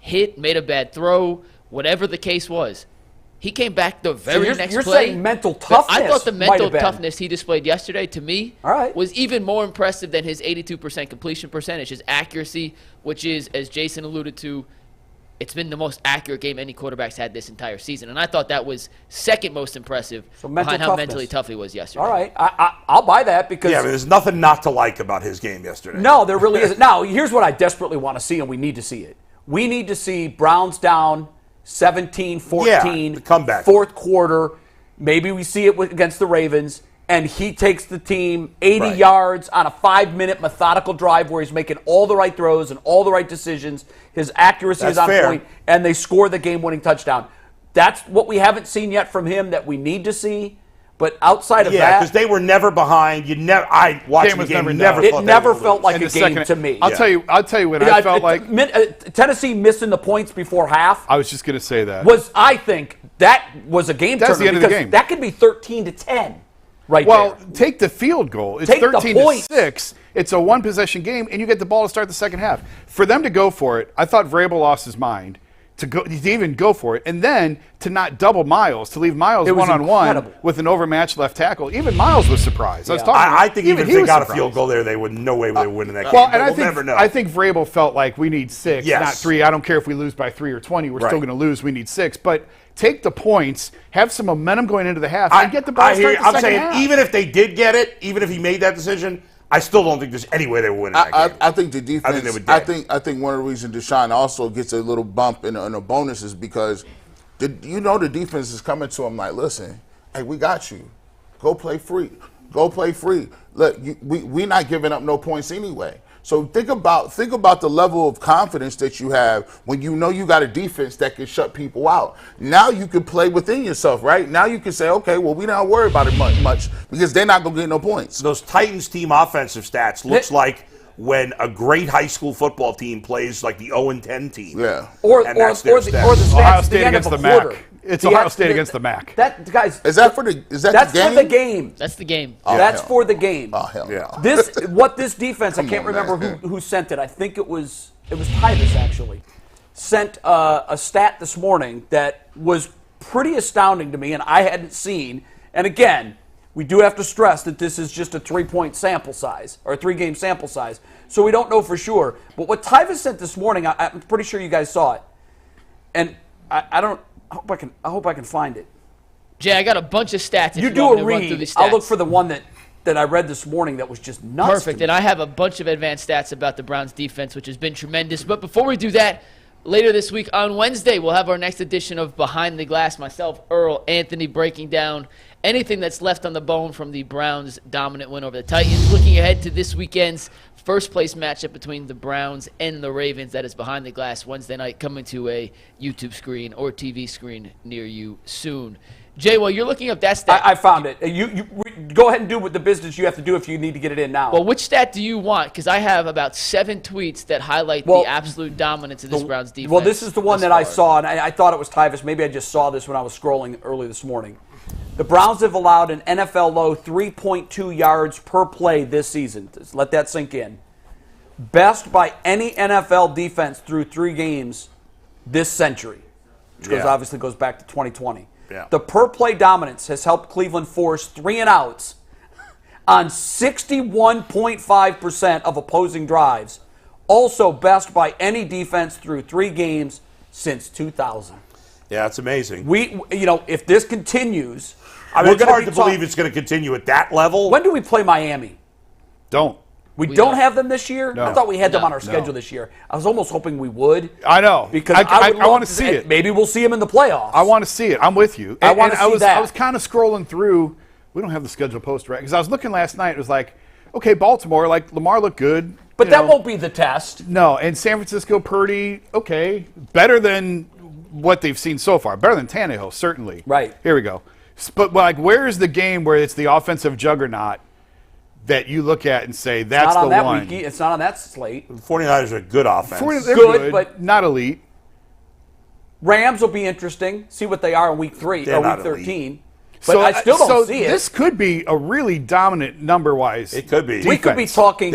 E: hit, made a bad throw, whatever the case was, he came back the very next
C: you're
E: play.
C: saying mental toughness.
E: I thought the
C: might
E: mental
C: have been.
E: toughness he displayed yesterday, to me, was even more impressive than his 82% completion percentage, his accuracy, which is, as Jason alluded to, it's been the most accurate game any quarterback's had this entire season. And I thought that was second most impressive behind how mentally tough he was yesterday.
C: All right. I'll buy that because...
B: Yeah, but there's nothing not to like about his game yesterday.
C: No, there really isn't. Now, here's what I desperately want to see, and we need to see it. We need to see Browns down 17-14,
B: Yeah, the comeback.
C: fourth quarter. Maybe we see it against the Ravens, and he takes the team 80 yards on a 5-minute methodical drive where he's making all the right throws and all the right decisions. His accuracy is on point, and they score the game-winning touchdown. That's what we haven't seen yet from him that we need to see. But outside of that,
B: yeah, because they were never behind. I watched the game.
C: It never felt like a game to me.
F: I'll tell you when I felt like
C: Tennessee missing the points before half.
F: I was just going to say that
C: I think that was a game turner.
F: That's the end of the game.
C: That could be 13-10, right
F: well,
C: there.
F: take the field goal. It's
C: Take the
F: 13-6. It's a one-possession game, and you get the ball to start the second half. For them to go for it, I thought Vrabel lost his mind. To even go for it, and then to not double Myles, to leave Myles one-on-one with an overmatched left tackle. Even Myles was surprised.
B: Yeah. I think even if they got a field goal there, they would no way they would win in that game.
F: Well, and
B: I
F: think Vrabel felt like we need 6, not 3. I don't care if we lose by 3 or 20. We're still going to lose. We need 6. But take the points, have some momentum going into the half, and get the ball started the second half.
B: Even if they did get it, even if he made that decision, I still don't think there's any way they would win that game.
D: I think the defense.
B: I think they would.
D: I think one of the reasons Deshaun also gets a little bump in a bonus is because the defense is coming to him like, listen, hey, we got you. Go play free. Go play free. Look, we're not giving up no points anyway. So think about the level of confidence that you have when you know you got a defense that can shut people out. Now you can play within yourself, right? Now you can say, okay, well, we don't worry about it much because they're not going to get no points.
B: Those Titans team offensive stats looks like when a great high school football team plays like the 0-10 team.
D: Yeah.
C: Or the stats
F: Ohio
C: at
F: State
C: the end
F: against
C: of a
F: the
C: quarter.
F: MAC. It's Ohio State against the MAC.
C: That guys,
D: is that for the game?
C: That's for the game.
E: That's the game.
C: That's for the game.
D: Oh hell yeah.
C: This defense, I can't remember who sent it. I think it was Titus actually sent a stat this morning that was pretty astounding to me, and I hadn't seen. And again, we do have to stress that this is just a 3-point sample size or a 3-game sample size, so we don't know for sure. But what Tyvus sent this morning, I'm pretty sure you guys saw it, and I hope I can find it.
E: Jay, I got a bunch of stats.
C: You do a read. I'll look for the one that I read this morning that was just nuts.
E: Perfect. And I have a bunch of advanced stats about the Browns defense, which has been tremendous. But before we do that, later this week on Wednesday, we'll have our next edition of Behind the Glass. Myself, Earl, Anthony breaking down anything that's left on the bone from the Browns' dominant win over the Titans. Looking ahead to this weekend's first-place matchup between the Browns and the Ravens. That is Behind the Glass Wednesday night, coming to a YouTube screen or TV screen near you soon. Jay, while you're looking up that stat.
C: I found it. You go ahead and do what the business you have to do if you need to get it in now.
E: Well, which stat do you want? Because I have about 7 tweets that highlight the absolute dominance of this Browns defense.
C: Well, this is the one that I saw, and I thought it was Tyvus. Maybe I just saw this when I was scrolling early this morning. The Browns have allowed an NFL low 3.2 yards per play this season. Just let that sink in. Best by any NFL defense through 3 games this century, which obviously goes back to 2020.
B: Yeah.
C: The per-play dominance has helped Cleveland force 3 and outs on 61.5% of opposing drives. Also best by any defense through 3 games since 2000.
B: Yeah, it's amazing.
C: If this continues,
B: it's hard to believe it's going to continue at that level.
C: When do we play Miami? We don't have them this year?
F: No.
C: I thought we had them on our schedule this year. I was almost hoping we would.
F: I know.
C: Because
F: I want to see it.
C: Maybe we'll see them in the playoffs.
F: I want to see it. I'm with you.
C: I want to see that.
F: I was kind of scrolling through. We don't have the schedule post, right? Because I was looking last night. It was like, okay, Baltimore, like Lamar looked good.
C: But that won't be the test.
F: No, and San Francisco, Purdy, okay. Better than what they've seen so far. Better than Tannehill, certainly.
C: Right.
F: Here we go. But like, where's the game where it's the offensive juggernaut that you look at and say, that's the one?
C: It's not on that slate.
B: The 49ers are a good offense.
F: They're
C: good, but
F: not elite.
C: Rams will be interesting. See what they are in week 3 or week 13.
B: Elite.
C: But I still don't see it.
F: This could be a really dominant number-wise.
B: It could be.
F: Defense.
C: We could be talking.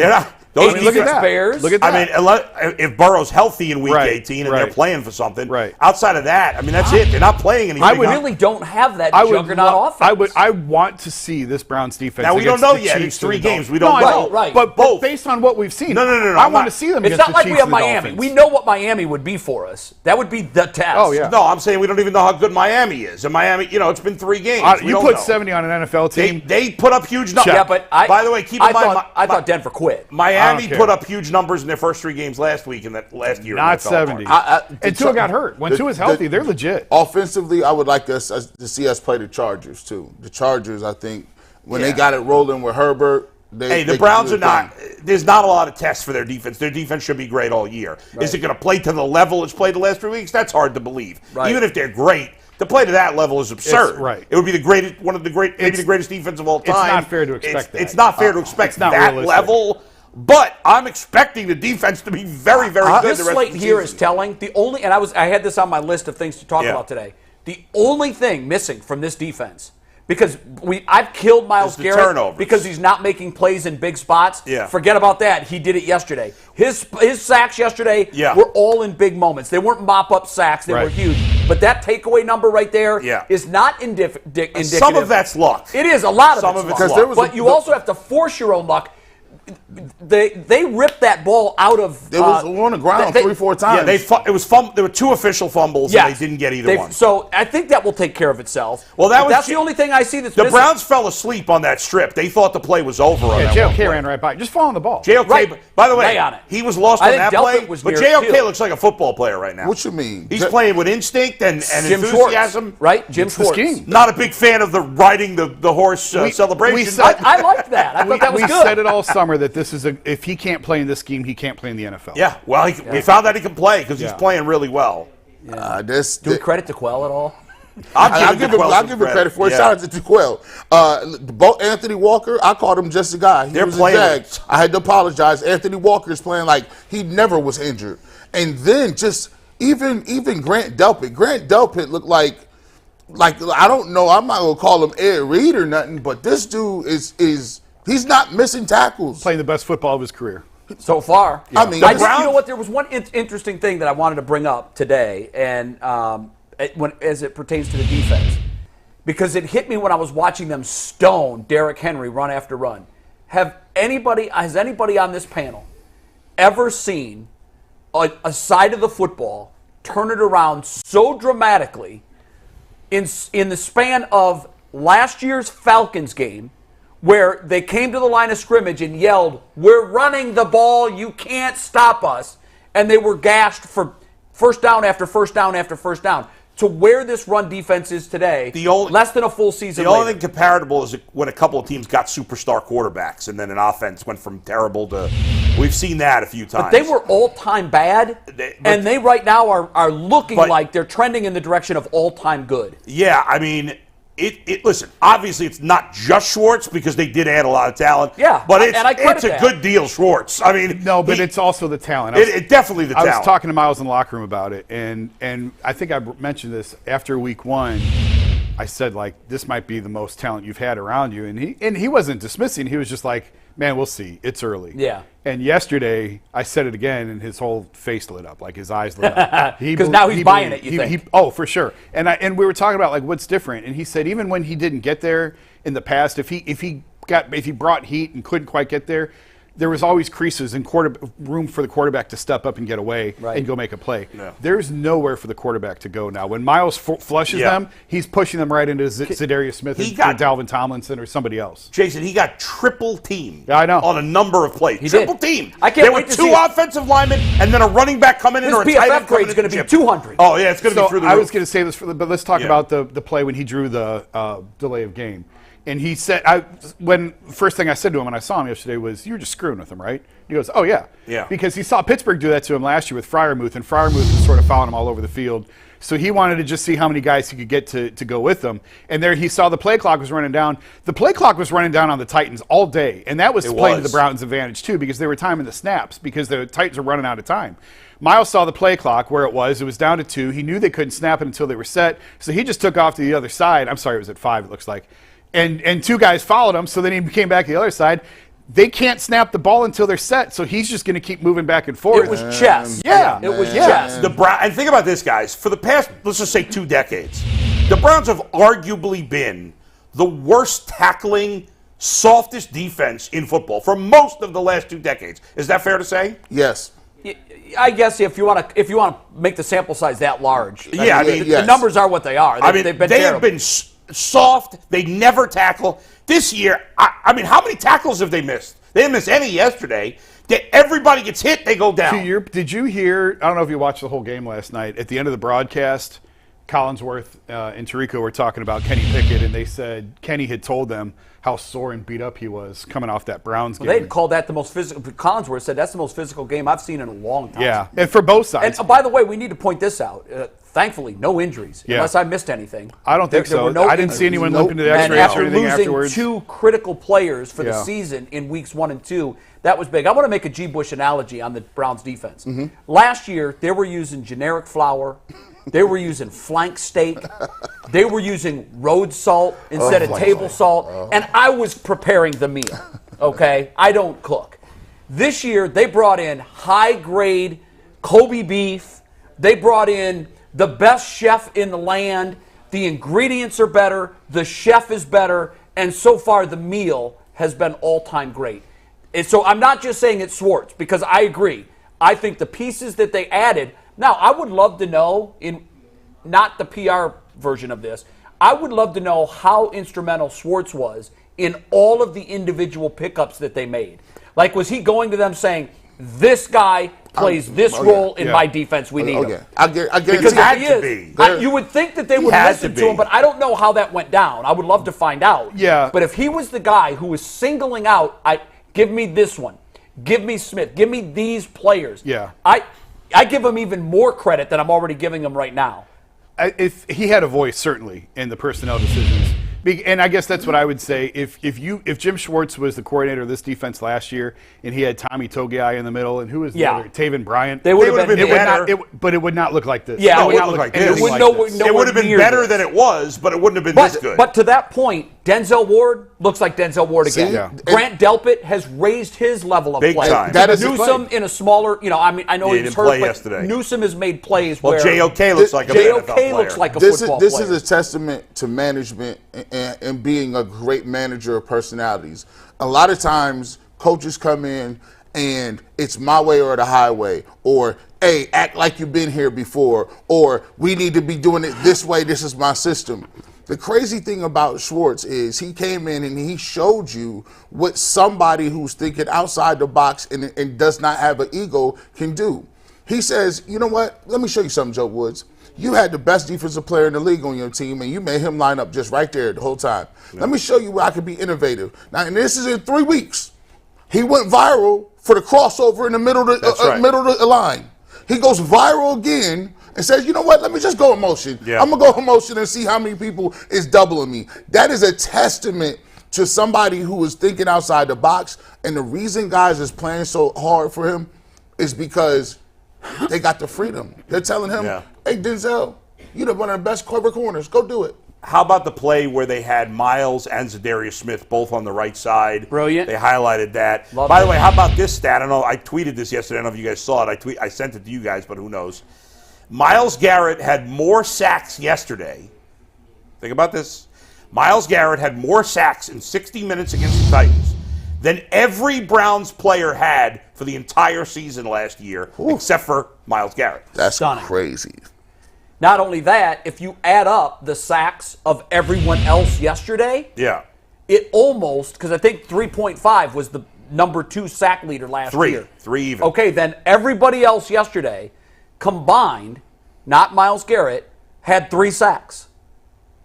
B: Those
F: look at that.
C: Bears.
F: Look at that.
B: I mean, if Burrow's healthy in Week 18 and they're playing for something, outside of that, that's it. They're not playing anything.
C: I really don't have that juggernaut offense.
F: I want to see this Browns defense.
B: Now, we don't know yet. It's 3 games. We don't know.
C: Right.
F: But based on what we've seen,
B: No.
F: I want to see them
C: It's
F: against
C: not like
F: the
C: we
F: Chiefs
C: have Miami.
F: Dolphins.
C: We know what Miami would be for us. That would be the test.
F: Oh, yeah.
B: No, I'm saying we don't even know how good Miami is. And Miami, it's been 3 games.
F: You put 70 on an NFL team.
B: They put up huge numbers.
C: Yeah, but
B: by the way, keep in mind,
C: I thought Denver quit.
B: Miami. Miami
F: care.
B: put up huge numbers in their first 3 games last week and that last year.
F: Not
B: that fell
F: 70.
B: apart.
F: And Tua got hurt. When Tua's healthy, they're legit.
D: Offensively, I would like us to see us play the Chargers, too. The Chargers, I think, when they got it rolling with Herbert,
B: the Browns are not – there's not a lot of tests for their defense. Their defense should be great all year. Right. Is it going to play to the level it's played the last 3 weeks? That's hard to believe. Right. Even if they're great, to play to that level is absurd.
F: Right.
B: It would be the greatest, maybe the greatest defense of all time.
F: It's not fair to expect that.
B: It's not fair to expect that
F: realistic.
B: level. But I'm expecting the defense to be very, very good.
C: This
B: the rest
C: slate
B: of the
C: here
B: season.
C: is telling. I had this on my list of things to talk about today. The only thing missing from this defense, because I've killed Myles Garrett
B: turnovers.
C: because he's not making plays in big spots.
B: Yeah.
C: Forget about that. He did it yesterday. His sacks yesterday were all in big moments. They weren't mop-up sacks. They were huge. But that takeaway number right there is not indicative.
B: Some of that's luck.
C: It is. A lot of
B: Some
C: it's
B: of it's
C: luck.
B: luck.
C: But you also have to force your own luck. They ripped that ball out of.
D: It was on the ground 3-4 times.
B: Yeah, there were 2 official fumbles, and they didn't get either one.
C: So I think that will take care of itself.
B: Well,
C: that's the only thing I see that's
B: the
C: missing.
B: Browns fell asleep on that strip. They thought the play was over. On that
F: JOK ran right by. Just following the ball.
B: JOK,
C: Right.
B: by the way,
C: Lay on it.
B: he was lost
C: I
B: on
C: think
B: that
C: Delpit
B: play,
C: was
B: but
C: near
B: JOK
C: too.
B: looks like a football player right now.
D: What you mean?
B: He's playing with instinct and
C: Jim
B: enthusiasm.
C: Schwartz, right? Jim
F: It's the
C: Schwartz.
F: scheme.
B: Not a big fan of the riding the horse celebration.
C: I liked that. I thought that was
F: we
C: good.
F: said it all summer that this is if he can't play in this scheme, he can't play in the NFL.
B: Yeah, well, we found out he can play because he's playing really well.
C: Do we credit to Quell at all?
D: I'll give him credit for it. Shout out to Quell. Both Anthony Walker, I called him just a guy. He was a Jag. I had to apologize. Anthony Walker is playing like he never was injured. And then just even Grant Delpit. Grant Delpit looked like I don't know. I'm not gonna call him Ed Reed or nothing, but this dude is he's not missing tackles.
F: Playing the best football of his career.
C: So far.
D: I mean,
C: you know what? There was one interesting thing that I wanted to bring up today, and as it pertains to the defense, because it hit me when I was watching them stone Derrick Henry run after run. Has anybody on this panel ever seen a side of the football turn it around so dramatically in the span of last year's Falcons game, where they came to the line of scrimmage and yelled, "We're running the ball, you can't stop us," and they were gashed for first down after first down after first down, to where this run defense is today, less than a full season later.
B: The only thing comparable is when a couple of teams got superstar quarterbacks and then an offense went from terrible to – we've seen that a few times.
C: But they were all-time bad, and they right now are looking like they're trending in the direction of all-time good.
B: Yeah, I mean – listen, obviously it's not just Schwartz because they did add a lot of talent.
C: Yeah,
B: but it's a good deal, Schwartz. I mean,
F: no, but it's also the talent.
B: Definitely the talent.
F: I was talking to Myles in the locker room about it, and I think I mentioned this after week 1. I said, like, this might be the most talent you've had around you, and he wasn't dismissing. He was just like, man, we'll see. It's early.
C: Yeah.
F: And yesterday, I said it again, and his whole face lit up, like his eyes lit up.
C: Because now he's buying it, you think?
F: Oh, for sure. And we were talking about, like, what's different. And he said even when he didn't get there in the past, if he brought heat and couldn't quite get there, there was always creases and room for the quarterback to step up and get away and go make a play. Yeah. There's nowhere for the quarterback to go now. When Myles flushes them, he's pushing them right into Zadarius Smith or Dalvin Tomlinson or somebody else.
B: Jason, he got triple teamed
F: I know.
B: on a number of plays. Triple teamed.
C: I can't wait to see
B: There were 2 offensive linemen and then a running back coming in or a tight end
C: grade is going to be 200.
B: Oh, yeah, it's going to be through the roof.
F: I was going to say this, but let's talk about the play when he drew the delay of game. And he said, first thing I said to him when I saw him yesterday was, "You were just screwing with him, right?" He goes, "Oh, yeah."
B: Yeah.
F: Because he saw Pittsburgh do that to him last year with Freiermuth, and Freiermuth was sort of following him all over the field. So he wanted to just see how many guys he could get to go with him. And there he saw the play clock was running down. The play clock was running down on the Titans all day, and that was playing to the Browns' advantage, too, because they were timing the snaps because the Titans were running out of time. Myles saw the play clock where it was. It was down to 2. He knew they couldn't snap it until they were set, so he just took off to the other side. I'm sorry, it was at 5, it looks like. And 2 guys followed him, so then he came back to the other side. They can't snap the ball until they're set, so he's just going to keep moving back and forth.
C: It was chess.
F: Yeah.
C: It was chess.
B: And think about this, guys. For the past, let's just say 2 decades, the Browns have arguably been the worst tackling, softest defense in football for most of the last 2 decades. Is that fair to say?
D: Yes.
C: I guess if you want to make the sample size that large.
B: Yeah,
C: the numbers are what they are. They've been terrible.
B: soft. They never tackle. This year, I mean, how many tackles have they missed? They didn't miss any yesterday. Everybody gets hit, they go down.
F: Did you hear, I don't know if you watched the whole game last night, at the end of the broadcast, Collinsworth and Tirico were talking about Kenny Pickett, and they said Kenny had told them how sore and beat up he was coming off that Browns game.
C: They called that the most physical. Collinsworth said that's the most physical game I've seen in a long time.
F: Yeah, and for both sides.
C: And by the way, we need to point this out. Thankfully, no injuries, unless I missed anything.
F: I don't think so.
C: No
F: I didn't see anyone limping to the
C: and
F: X-rays
C: after
F: or anything
C: losing
F: afterwards.
C: 2 critical players for the season in weeks 1 and 2, that was big. I want to make a G. Bush analogy on the Browns defense. Last year, they were using generic flour. They were using flank steak. They were using road salt instead of table salt. And I was preparing the meal, okay? I don't cook. This year, they brought in high-grade Kobe beef. They brought in the best chef in the land. The ingredients are better. The chef is better. And so far, the meal has been all-time great. And so I'm not just saying it's Schwartz, because I agree. I think the pieces that they added. Now, I would love to know, in not the PR version of this, I would love to know how instrumental Schwartz was in all of the individual pickups that they made. Like, was he going to them saying, this guy plays this role in my defense, we need him?
D: I guarantee
C: Because
B: had
C: he
B: to
C: is.
B: be.
C: You would think that they would
B: had
C: listen
B: to
C: to him,
B: be.
C: but I don't know how that went down. I would love to find out.
F: Yeah.
C: But if he was the guy who was singling out, give me this one, give me Smith, give me these players.
F: Yeah.
C: I give him even more credit than I'm already giving him right now.
F: If he had a voice, certainly, in the personnel decisions. And I guess that's what I would say. If Jim Schwartz was the coordinator of this defense last year, and he had Tommy Togiai in the middle, and who was the other? Taven Bryant.
C: They would have been
B: better.
F: But it would not look like this.
C: Yeah,
B: No, it wouldn't look like this.
C: It would
B: It would have been better than it was, but it wouldn't have been this good.
C: But to that point, Denzel Ward looks like Denzel Ward again.
F: Yeah.
C: Grant Delpit has raised his level of
B: Big
C: play.
B: time.
D: That is
C: Newsome in a smaller, I mean, I know
B: Yeah,
C: he
B: he
C: was
B: didn't
C: hurt,
B: play
C: but
B: yesterday.
C: Newsome has made plays
B: Well,
C: where
B: JOK looks like a NFL
C: JOK
B: player.
C: looks like a
D: this
C: football
D: is
C: player.
D: a testament to management and being a great manager of personalities. A lot of times, coaches come in and it's my way or the highway, or hey, act like you've been here before, or we need to be doing it this way. This is my system. The crazy thing about Schwartz is he came in and he showed you what somebody who's thinking outside the box and does not have an ego can do. He says, you know what? Let me show you something, Joe Woods. You had the best defensive player in the league on your team, and you made him line up just right there the whole time. Yeah. Let me show you where I could be innovative. Now, and this is in 3 weeks. He went viral for the crossover in the middle of the line. He goes viral again and says, you know what, let me just go in motion.
B: Yeah.
D: I'm going to go in motion and see how many people is doubling me. That is a testament to somebody who is thinking outside the box. And the reason guys is playing so hard for him is because they got the freedom. They're telling him, hey, Denzel, you're one of the best cover corners. Go do it.
B: How about the play where they had Myles and Zadarius Smith both on the right side?
C: Brilliant.
B: They highlighted that.
C: Love
B: By
C: it.
B: the way, how about this stat? I don't know. I tweeted this yesterday. I don't know if you guys saw it. I sent it to you guys, but who knows? Myles Garrett had more sacks yesterday. Think about this. Myles Garrett had more sacks in 60 minutes against the Titans than every Browns player had for the entire season last year, except for Myles Garrett.
D: That's
C: Stunning.
D: crazy.
C: Not only that, if you add up the sacks of everyone else yesterday, it almost, because I think 3.5 was the number 2 sack leader last year.
B: 3 even.
C: Okay, then everybody else yesterday combined, not Myles Garrett, had 3 sacks.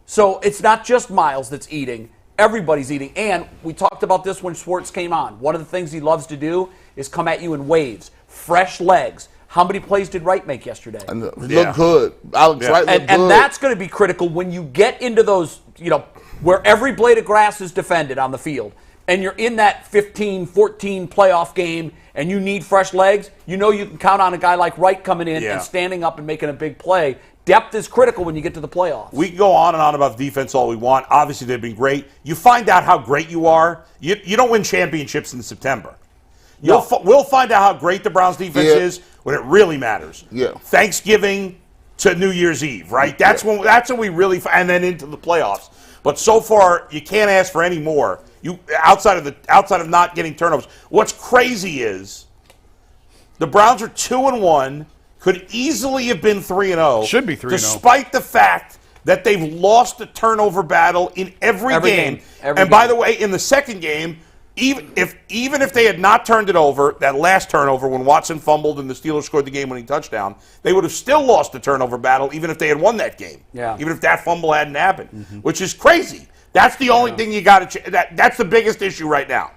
C: So it's not just Myles that's eating. Everybody's eating. And we talked about this when Schwartz came on. One of the things he loves to do is come at you in waves. Fresh legs. How many plays did Wright make yesterday?
D: And look good. Alex Wright looked good.
C: And that's going to be critical when you get into those, where every blade of grass is defended on the field. And you're in that 15-14 playoff game and you need fresh legs, you can count on a guy like Wright coming in and standing up and making a big play. Depth is critical when you get to the playoffs.
B: We can go on and on about the defense all we want. Obviously, they've been great. You find out how great you are. You don't win championships in September. We'll find out how great the Browns defense is when it really matters.
D: Yeah.
B: Thanksgiving to New Year's Eve, right? That's when we really and then into the playoffs. But so far, you can't ask for any more. You outside of not getting turnovers. What's crazy is the Browns are 2-1. Could easily have been 3-0.
F: Should be 3-0.
B: Despite the fact that they've lost the turnover battle in every game. And by the way, in the second game, even if they had not turned it over, that last turnover when Watson fumbled and the Steelers scored the game-winning touchdown, they would have still lost the turnover battle even if they had won that game.
C: Yeah.
B: Even if that fumble hadn't happened, which is crazy. That's the only thing you got to that's the biggest issue right now,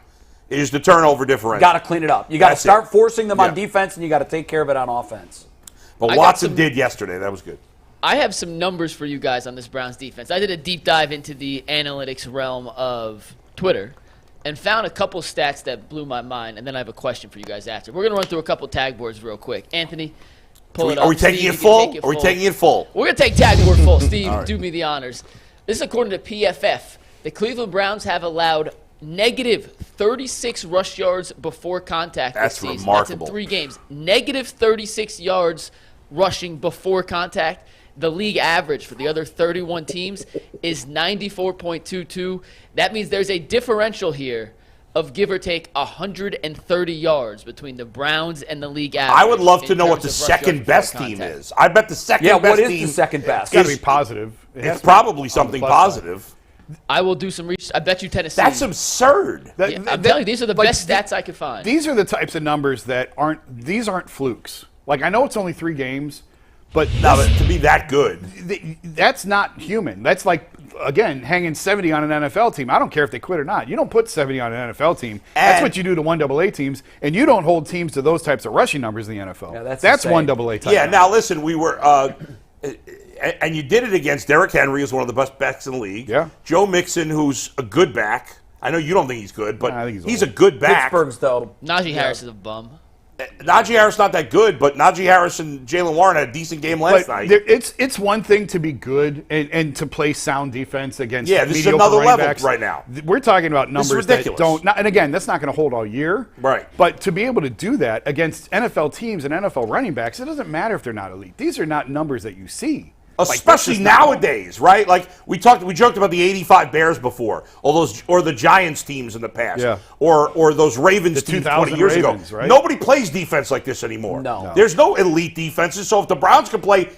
B: is the turnover differential.
C: Got to clean it up. You got to start forcing them on defense, and you got to take care of it on offense.
B: But Watson did yesterday. That was good.
E: I have some numbers for you guys on this Browns defense. I did a deep dive into the analytics realm of Twitter and found a couple stats that blew my mind, and then I have a question for you guys after. We're going to run through a couple tag boards real quick. Anthony, pull it up.
B: Are we taking it full? Are we taking it full?
E: We're going to take tag board full. Steve, do me the honors. This is according to PFF. The Cleveland Browns have allowed negative 36 rush yards before contact this season.
B: That's remarkable.
E: That's in 3 games. Negative 36 yards rushing before contact. The league average for the other 31 teams is 94.22. That means there's a differential here of give or take 130 yards between the Browns and the league average.
B: I would love to know what the second best team is. I bet the second best team.
C: Yeah, what is the second best?
F: It's got to be positive.
B: It's probably something positive.
E: I will do some research. I bet you Tennessee.
B: That's absurd.
E: I'm telling you, these are the best stats I could find.
F: These are the types of numbers that aren't flukes. Like, I know it's only 3 games, but
B: to be that good,
F: that's not human. That's like, again, hanging 70 on an NFL team. I don't care if they quit or not. You don't put 70 on an NFL team. That's what you do to 1AA teams, and you don't hold teams to those types of rushing numbers in the NFL.
C: Yeah,
F: that's 1AA type.
B: Yeah, now listen, we were and you did it against Derrick Henry, who's one of the best backs in the league.
F: Yeah.
B: Joe Mixon, who's a good back. I know you don't think he's good, but
F: I think
B: he's a good back.
C: Pittsburgh's, though.
E: Najee Harris is a bum.
B: Najee Harris not that good, but Najee Harris and Jalen Warren had a decent game last night.
F: It's one thing to be good and to play sound defense against
B: this is
F: mediocre
B: another
F: running
B: level
F: backs.
B: right now.
F: We're talking about numbers that don't. And again, that's not going to hold all year.
B: Right.
F: But to be able to do that against NFL teams and NFL running backs, it doesn't matter if they're not elite. These are not numbers that you see.
B: Especially nowadays, right? Like we joked about the '85 Bears before, or the Giants teams in the past, or those Ravens teams 20 years ago.
F: Right?
B: Nobody plays defense like this anymore.
C: No.
B: There's no elite defenses. So if the Browns can play,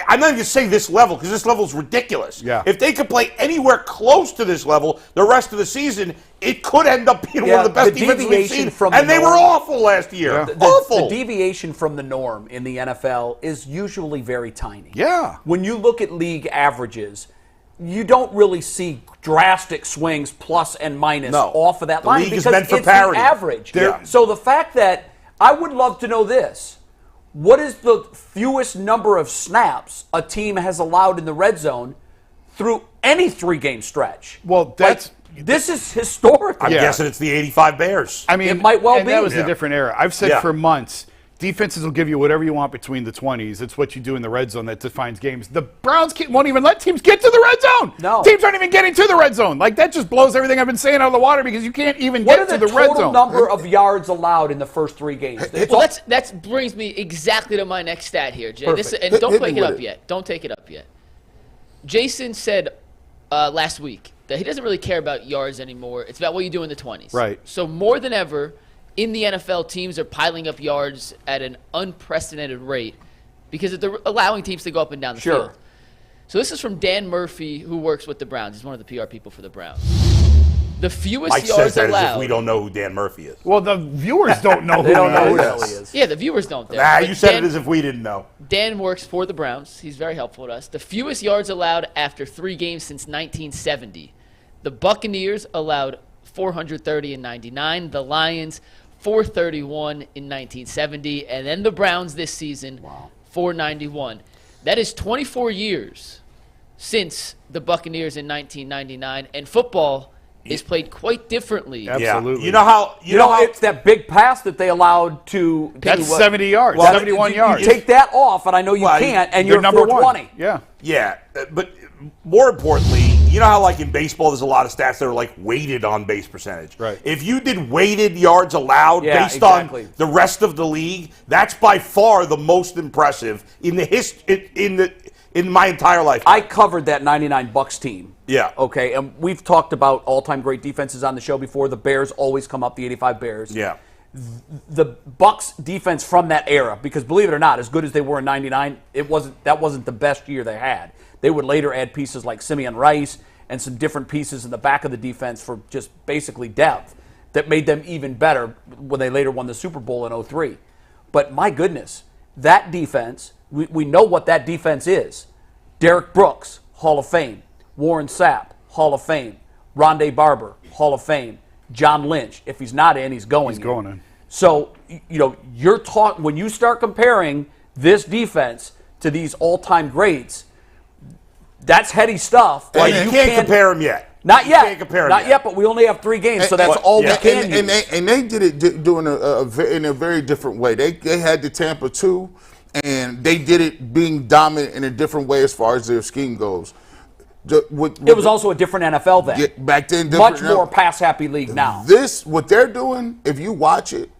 B: I'm not even going to say this level because this level is ridiculous.
F: Yeah.
B: If they could play anywhere close to this level the rest of the season, it could end up being one of the best defenses we've seen. And they were awful last year. Awful.
C: The deviation from the norm in the NFL is usually very tiny.
F: Yeah.
C: When you look at league averages, you don't really see drastic swings plus and minus off of that line
B: league is
C: because
B: meant for
C: it's
B: parity.
C: the average.
B: Yeah.
C: So the fact that I would love to know this. What is the fewest number of snaps a team has allowed in the red zone through any 3-game stretch?
F: Well, that's
C: this is historic.
B: I'm guessing it's the '85 Bears.
F: I mean,
C: it might well be.
F: That was a different era. I've said for months, defenses will give you whatever you want between the 20s. It's what you do in the red zone that defines games. The Browns won't even let teams get to the red zone.
C: No.
F: Teams aren't even getting to the red zone. Like, that just blows everything I've been saying out of the water because you can't even get to the red zone.
C: What are the total number of yards allowed in the first 3 games?
E: Well, that brings me exactly to my next stat here, Jay. And don't take it up yet. Don't take it up yet. Jason said last week that he doesn't really care about yards anymore. It's about what you do in the 20s.
F: Right.
E: So more than ever, in the NFL, teams are piling up yards at an unprecedented rate because they're allowing teams to go up and down the field. So this is from Dan Murphy, who works with the Browns. He's one of the PR people for the Browns. The fewest
B: Mike
E: yards
B: says that
E: allowed.
B: as if we don't know who Dan Murphy is.
F: Well, the viewers don't know
C: They don't know who
F: that
C: the hell he is.
E: Yeah, the viewers don't.
B: Nah, you said it as if we didn't know.
E: Dan works for the Browns. He's very helpful to us. The fewest yards allowed after 3 games since 1970. The Buccaneers allowed 430 in 99. The Lions, 431 in 1970. And then the Browns this season, 491. That is 24 years since the Buccaneers in 1999. And football is played quite differently.
F: Absolutely.
B: Yeah. You know how
C: it's that big pass that they allowed to.
F: That's 70 yards,
C: Well,
F: 71 yards.
C: You take that off, and I know you can't, and you're
F: number
C: 420.
F: 1. Yeah.
B: Yeah, but more importantly, you know how like in baseball there's a lot of stats that are like weighted on base percentage.
F: Right.
B: If you did weighted yards allowed based on the rest of the league, that's by far the most impressive in the in my entire life.
C: I covered that 99 Bucks team.
B: Yeah.
C: Okay, and we've talked about all-time great defenses on the show before. The Bears always come up, the 85 Bears.
B: Yeah.
C: The Bucks defense from that era, because believe it or not, as good as they were in 99, that wasn't the best year they had. They would later add pieces like Simeon Rice and some different pieces in the back of the defense for just basically depth that made them even better when they later won the Super Bowl in 2003. But my goodness, that defense, we know what that defense is. Derek Brooks, Hall of Fame. Warren Sapp, Hall of Fame. Rondé Barber, Hall of Fame. John Lynch, if he's not in, he's going in.
F: He's going in.
C: So, you're talking, when you start comparing this defense to these all-time greats, that's heady stuff.
B: Well, you can't compare them yet.
C: Not yet.
B: You can't compare them
C: Not yet, but we only have 3 games, so that's
B: But-
C: all
B: yeah.
C: we can use.
D: And they did it doing in a very different way. They had the Tampa 2, and they did it being dominant in a different way as far as their scheme goes.
C: It was also a different NFL then.
D: Back then,
C: Much more pass-happy league now.
D: This, what they're doing, if you watch it,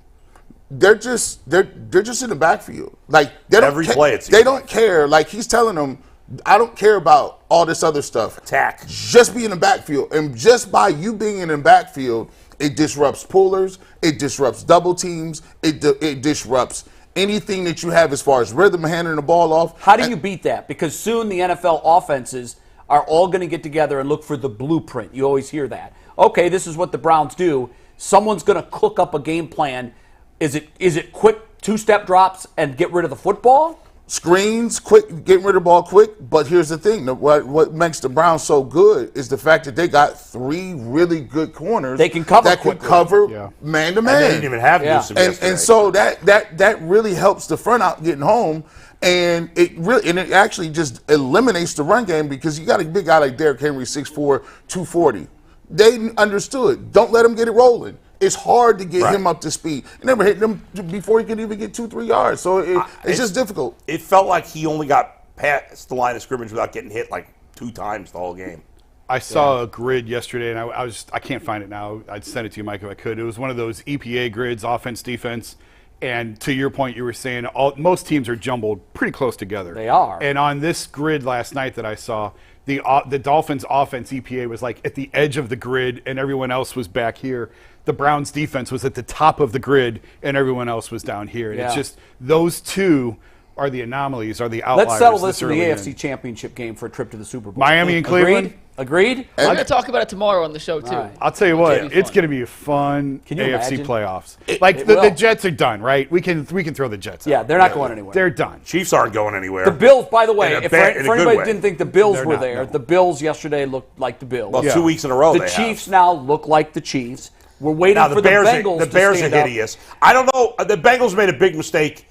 D: they're just in the backfield. Like they don't
B: Every play, it seems
D: they don't care. Like he's telling them, I don't care about all this other stuff.
B: Attack.
D: Just be in the backfield, and just by you being in the backfield, it disrupts pullers, it disrupts double teams, it disrupts anything that you have as far as rhythm, handing the ball off.
C: How do you beat that? Because soon the NFL offenses are all going to get together and look for the blueprint. You always hear that. Okay, this is what the Browns do. Someone's going to cook up a game plan. Is it quick 2-step drops and get rid of the football?
D: Screens, quick, getting rid of the ball quick. But here's the thing: what makes the Browns so good is the fact that they got 3 really good corners.
C: They can cover
D: that can
C: quickly.
D: cover
F: Yeah.
D: man to
B: And they
D: man.
B: didn't even have Newsom yesterday.
D: And so that really helps the front out getting home, and it actually just eliminates the run game because you got a big guy like Derrick Henry, 6'4", 240. They understood. Don't let him get it rolling. It's hard to get him up to speed. You never hit him before he could even get 2-3 yards. So it's just difficult.
B: It felt like he only got past the line of scrimmage without getting hit like 2 times the whole game.
F: I saw a grid yesterday, and I can't find it now. I'd send it to you, Mike, if I could. It was one of those EPA grids, offense, defense. And to your point, you were saying most teams are jumbled pretty close together.
C: They are.
F: And on this grid last night that I saw, the Dolphins' offense EPA was like at the edge of the grid, and everyone else was back here. The Browns' defense was at the top of the grid, and everyone else was down here. And it's just those two are the anomalies, are the outliers.
C: Let's settle this in the
F: early
C: AFC Championship game for a trip to the Super Bowl.
F: Miami and Cleveland?
C: Agreed?
E: We're going to talk about it tomorrow on the show, too.
C: All right.
F: I'll tell you what,
E: be
F: it's
E: fun.
F: going to be a fun
C: Can you
F: AFC
C: imagine?
F: playoffs.
C: It
F: The
C: will.
F: Jets are done, right? We can throw the Jets out.
C: Yeah, they're not going anywhere.
F: They're done.
B: Chiefs aren't going anywhere.
C: The Bills, by the way,
B: In a
C: if
B: bad-
C: for
B: in a good
C: anybody
B: way.
C: didn't think the Bills
F: They're
C: were
F: not,
C: there,
F: no.
C: the Bills yesterday looked like the Bills.
B: Well,
F: Yeah.
B: 2 weeks in a row
C: The
B: they
C: Chiefs
B: have.
C: now look like the Chiefs. We're waiting
B: Now
C: for
B: the Bears,
C: Bengals
B: the
C: to
B: Bears are
C: stand up.
B: hideous. I don't know. The Bengals made a big mistake.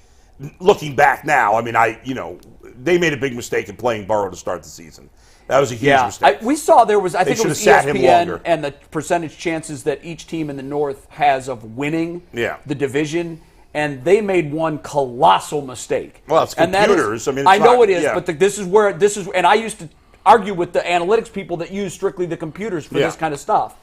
B: Looking back now, I mean, they made a big mistake in playing Burrow to start the season. That was a huge
C: Yeah,
B: mistake.
C: we saw there was, I think it
B: should
C: was
B: have sat him
C: ESPN
B: longer.
C: and the percentage chances that each team in the North has of winning the division, and they made one colossal mistake.
B: Well, it's
C: And that
B: computers.
C: is-
B: I mean, it's
C: I know
B: not-
C: it is,
B: yeah.
C: but this is where and I used to argue with the analytics people that use strictly the computers for this kind of stuff.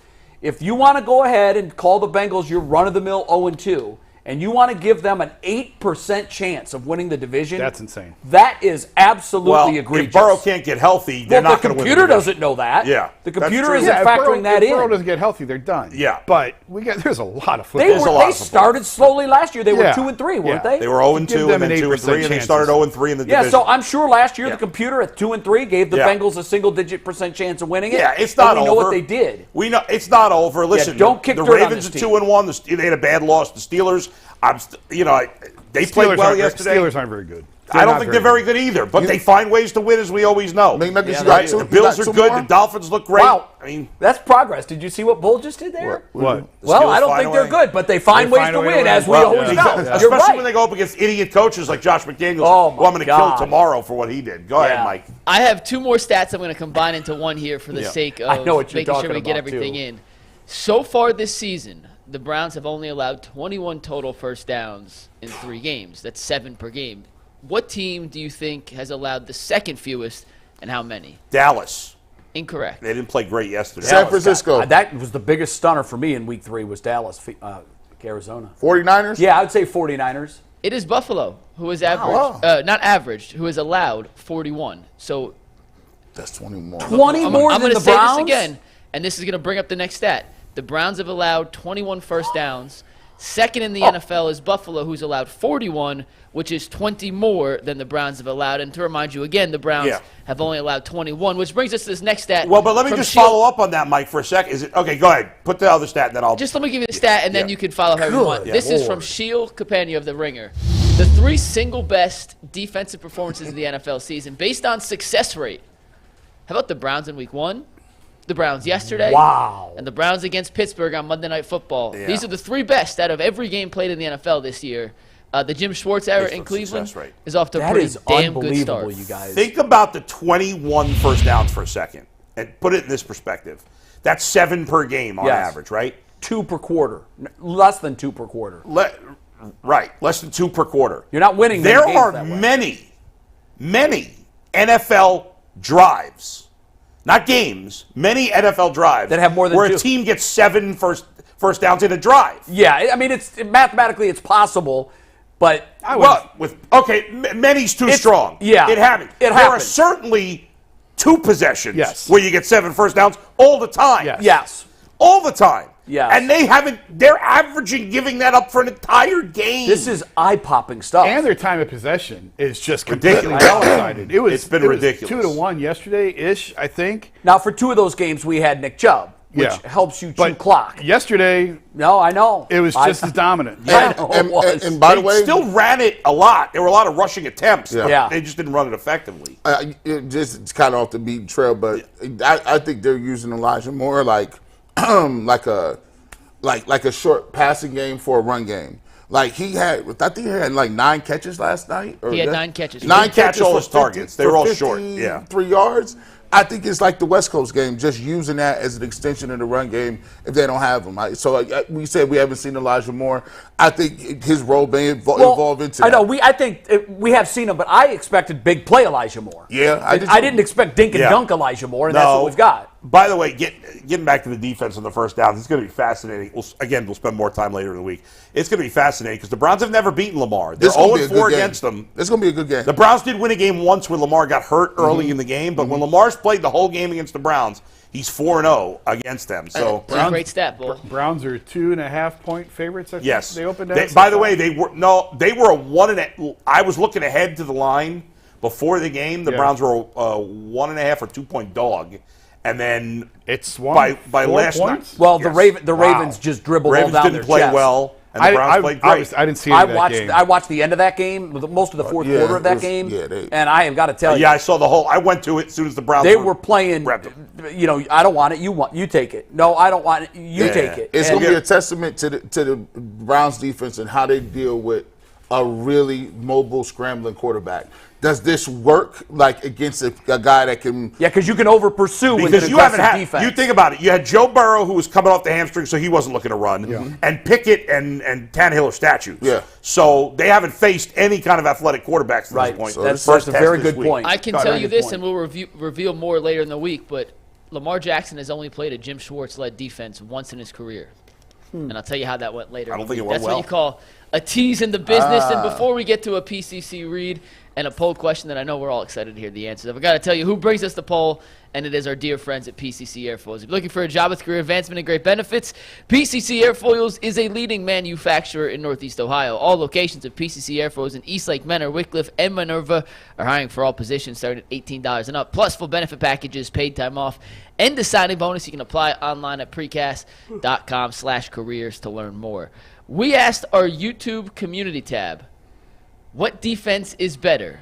C: If you want to go ahead and call the Bengals your run-of-the-mill 0-2, and you want to give them an 8% chance of winning the division,
F: That's insane.
C: That is absolutely
B: well,
C: egregious.
B: if Burrow can't get healthy, they're
C: Well,
B: not
C: the
B: going to win.
C: computer
B: the division.
C: doesn't know that.
B: Yeah,
C: The
B: that's
C: computer
B: true.
C: isn't
F: if
C: factoring that
F: if Burrow
C: in.
F: doesn't get healthy, they're done.
B: Yeah.
F: But there's a lot of football.
C: They
B: There's a lot
C: they
B: of football.
C: started slowly last year. They were
F: Yeah.
C: 2-3, weren't
F: Yeah.
C: they?
B: They were 0-2
F: Give them
B: and then
F: an
B: 2-3, and they
F: 8%
B: started
F: chances.
B: 0-3 in the division.
C: Yeah, so I'm sure last year
B: Yeah.
C: the computer at 2-3 gave the
B: Yeah.
C: Bengals a single-digit % chance of winning it.
B: Yeah, it's not
C: and we
B: over.
C: know what they did.
B: We know it's not over. Listen,
C: don't kick
B: the
C: dirt on
B: Ravens
C: this
B: are
C: team.
B: 2-1. They had a bad loss. The Steelers, they played well yesterday.
F: Steelers aren't very good.
B: I don't think they're very good either, but they find ways to win, as we always know.
D: Make nuggets,
C: Yeah,
D: you
C: they
D: got
C: do.
D: two-
B: The
D: you
B: Bills
D: got
B: are
D: two
B: good.
D: more?
B: The Dolphins look great.
C: Wow.
B: I mean,
C: That's progress. Did you see what Bull just did there?
F: What?
C: Well,
B: Steelers
C: I don't
B: find
C: think
B: a
C: they're
B: way.
C: good, but they find
F: They
C: ways
F: find
C: to
F: a way
C: win,
F: to
C: as we
F: win.
C: always
F: Yeah.
C: know.
B: especially
C: You're right.
B: when they go up against idiot coaches like Josh McDaniels,
C: Oh,
B: who I'm going to kill
C: my God.
B: tomorrow for what he did. Go
C: Yeah.
B: ahead, Mike.
E: I have 2 more stats I'm going to combine into one here for the
B: Yeah.
E: sake
C: I
E: of
C: know what you're
E: making sure
C: talking
E: we get
C: about,
E: everything
C: too.
E: in. So far this season, the Browns have only allowed 21 total first downs in 3 games. That's 7 per game. What team do you think has allowed the second fewest, and how many?
B: Dallas.
E: Incorrect.
B: They didn't play great yesterday.
D: San Francisco.
C: That was the biggest stunner for me in Week 3 was Dallas, Arizona.
D: 49ers?
C: Yeah, I would say 49ers.
E: It is Buffalo, who is average,
D: Wow.
E: not averaged, who is allowed 41. So
D: That's 20 more.
C: 20 more
E: I'm
C: than
E: going
C: the
E: to say
C: Browns?
E: this again, and this is going to bring up the next stat. The Browns have allowed 21 first downs. Second in the NFL is Buffalo, who's allowed 41, which is 20 more than the Browns have allowed. And to remind you again, the Browns have only allowed 21, which brings us to this next stat.
B: Well, but let me just follow up on that, Mike, for a sec. Is it okay? Go ahead. Put the other stat, and then I'll
E: Just let me give you the stat, and then you can follow however you want. This is from Shield Campagna of the Ringer. The 3 single best defensive performances of the NFL season based on success rate. How about the Browns in Week 1? The Browns yesterday.
C: Wow.
E: And the Browns against Pittsburgh on Monday Night Football.
B: Yeah.
E: These are the 3 best out of every game played in the NFL this year. The Jim Schwartz era in Cleveland is off to a pretty damn good start.
C: You guys.
B: think about the 21 first downs for a second and put it in this perspective. That's 7 per game on average, right?
C: 2 per quarter. Less than 2 per quarter.
B: Right, less than 2 per quarter.
C: You're not winning many
B: There
C: games
B: are
C: that way.
B: many NFL drives, not games, many NFL drives
C: that have more than
B: where
C: 2.
B: a team gets 7 first downs in a drive.
C: Yeah, I mean, mathematically it's possible, but
B: many's too strong.
C: Yeah,
B: it happens. There are certainly 2 possessions where you get 7 first downs all the time.
C: Yes.
B: All the time.
C: Yes.
B: And they're averaging giving that up for an entire game.
C: This is eye-popping stuff.
F: And their time of possession is just completely
B: ridiculous.
F: lopsided.
B: It's been ridiculous.
F: 2-1 yesterday-ish, I think.
C: Now, for 2 of those games, we had Nick Chubb, which helps you chew clock.
F: Yesterday,
C: no, I know.
F: It was just as dominant.
D: And by the way,
B: they still ran it a lot. There were a lot of rushing attempts.
C: Yeah.
B: They just didn't run it effectively.
D: It's kind of off the beaten trail, but I think they're using Elijah Moore like a short passing game for a run game. Like I think he had like 9 catches last night.
E: He had 9 catches.
D: 9 catches
B: all
D: for
B: his targets. They were all short.
D: 3 yards. I think it's like the West Coast game, just using that as an extension of the run game if they don't have him. We said we haven't seen Elijah Moore. I think his role may evolve into that.
C: I know. I think we have seen him, but I expected big play Elijah Moore.
D: Yeah,
C: I didn't expect dink and dunk Elijah Moore, and that's what we've got.
B: By the way, getting back to the defense on the first down, it's going to be fascinating. We'll spend more time later in the week. It's going to be fascinating because the Browns have never beaten Lamar. They're 0-4 against them.
D: It's going to be a good game.
B: The Browns did win a game once when Lamar got hurt early in the game, but when Lamar's played the whole game against the Browns, he's 4-0 against them. So
E: That's a great stat, Bull.
F: Browns are 2.5-point favorites. I think
B: yes,
F: they opened out.
B: By the way, they were a 1. I was looking ahead to the line before the game. The Browns were a 1.5 or 2-point dog. And then
F: it's
B: by last night.
C: Well, the Ravens just dribbled all down their chest.
B: Ravens didn't play well, and the Browns played great.
F: I didn't see any of that game.
C: I watched the end of that game, most of the fourth quarter of that game, and I have got to tell you.
B: Yeah, I saw the whole. I went to it as soon as the Browns.
C: They were playing. I don't want it. You take it. No, I don't want it. You take it.
D: It's going to be a testament to the Browns defense and how they deal with a really mobile, scrambling quarterback. Does this work like against a guy that can?
C: Yeah, because you can over pursue with an
B: you haven't
C: aggressive defense.
B: You think about it. You had Joe Burrow who was coming off the hamstring, so he wasn't looking to run, and Pickett and Tannehill are statues.
D: Yeah.
B: So they haven't faced any kind of athletic quarterbacks to this point.
C: So that's a very good point.
E: I can tell you this, and we'll reveal more later in the week. But Lamar Jackson has only played a Jim Schwartz-led defense once in his career. And I'll tell you how that went later.
B: I don't think it went
E: well.
B: well.
E: That's what you call a tease in the business. And before we get to a PCC read and a poll question that I know we're all excited to hear the answers of, I've got to tell you who brings us the poll, and it is our dear friends at PCC Airfoils. If you're looking for a job with career advancement and great benefits, PCC Airfoils is a leading manufacturer in Northeast Ohio. All locations of PCC Airfoils in Eastlake, Menor, Wickliffe, and Minerva are hiring for all positions starting at $18 and up, plus full benefit packages, paid time off, and a signing bonus. You can apply online at precast.com/careers to learn more. We asked our YouTube community tab, what defense is better?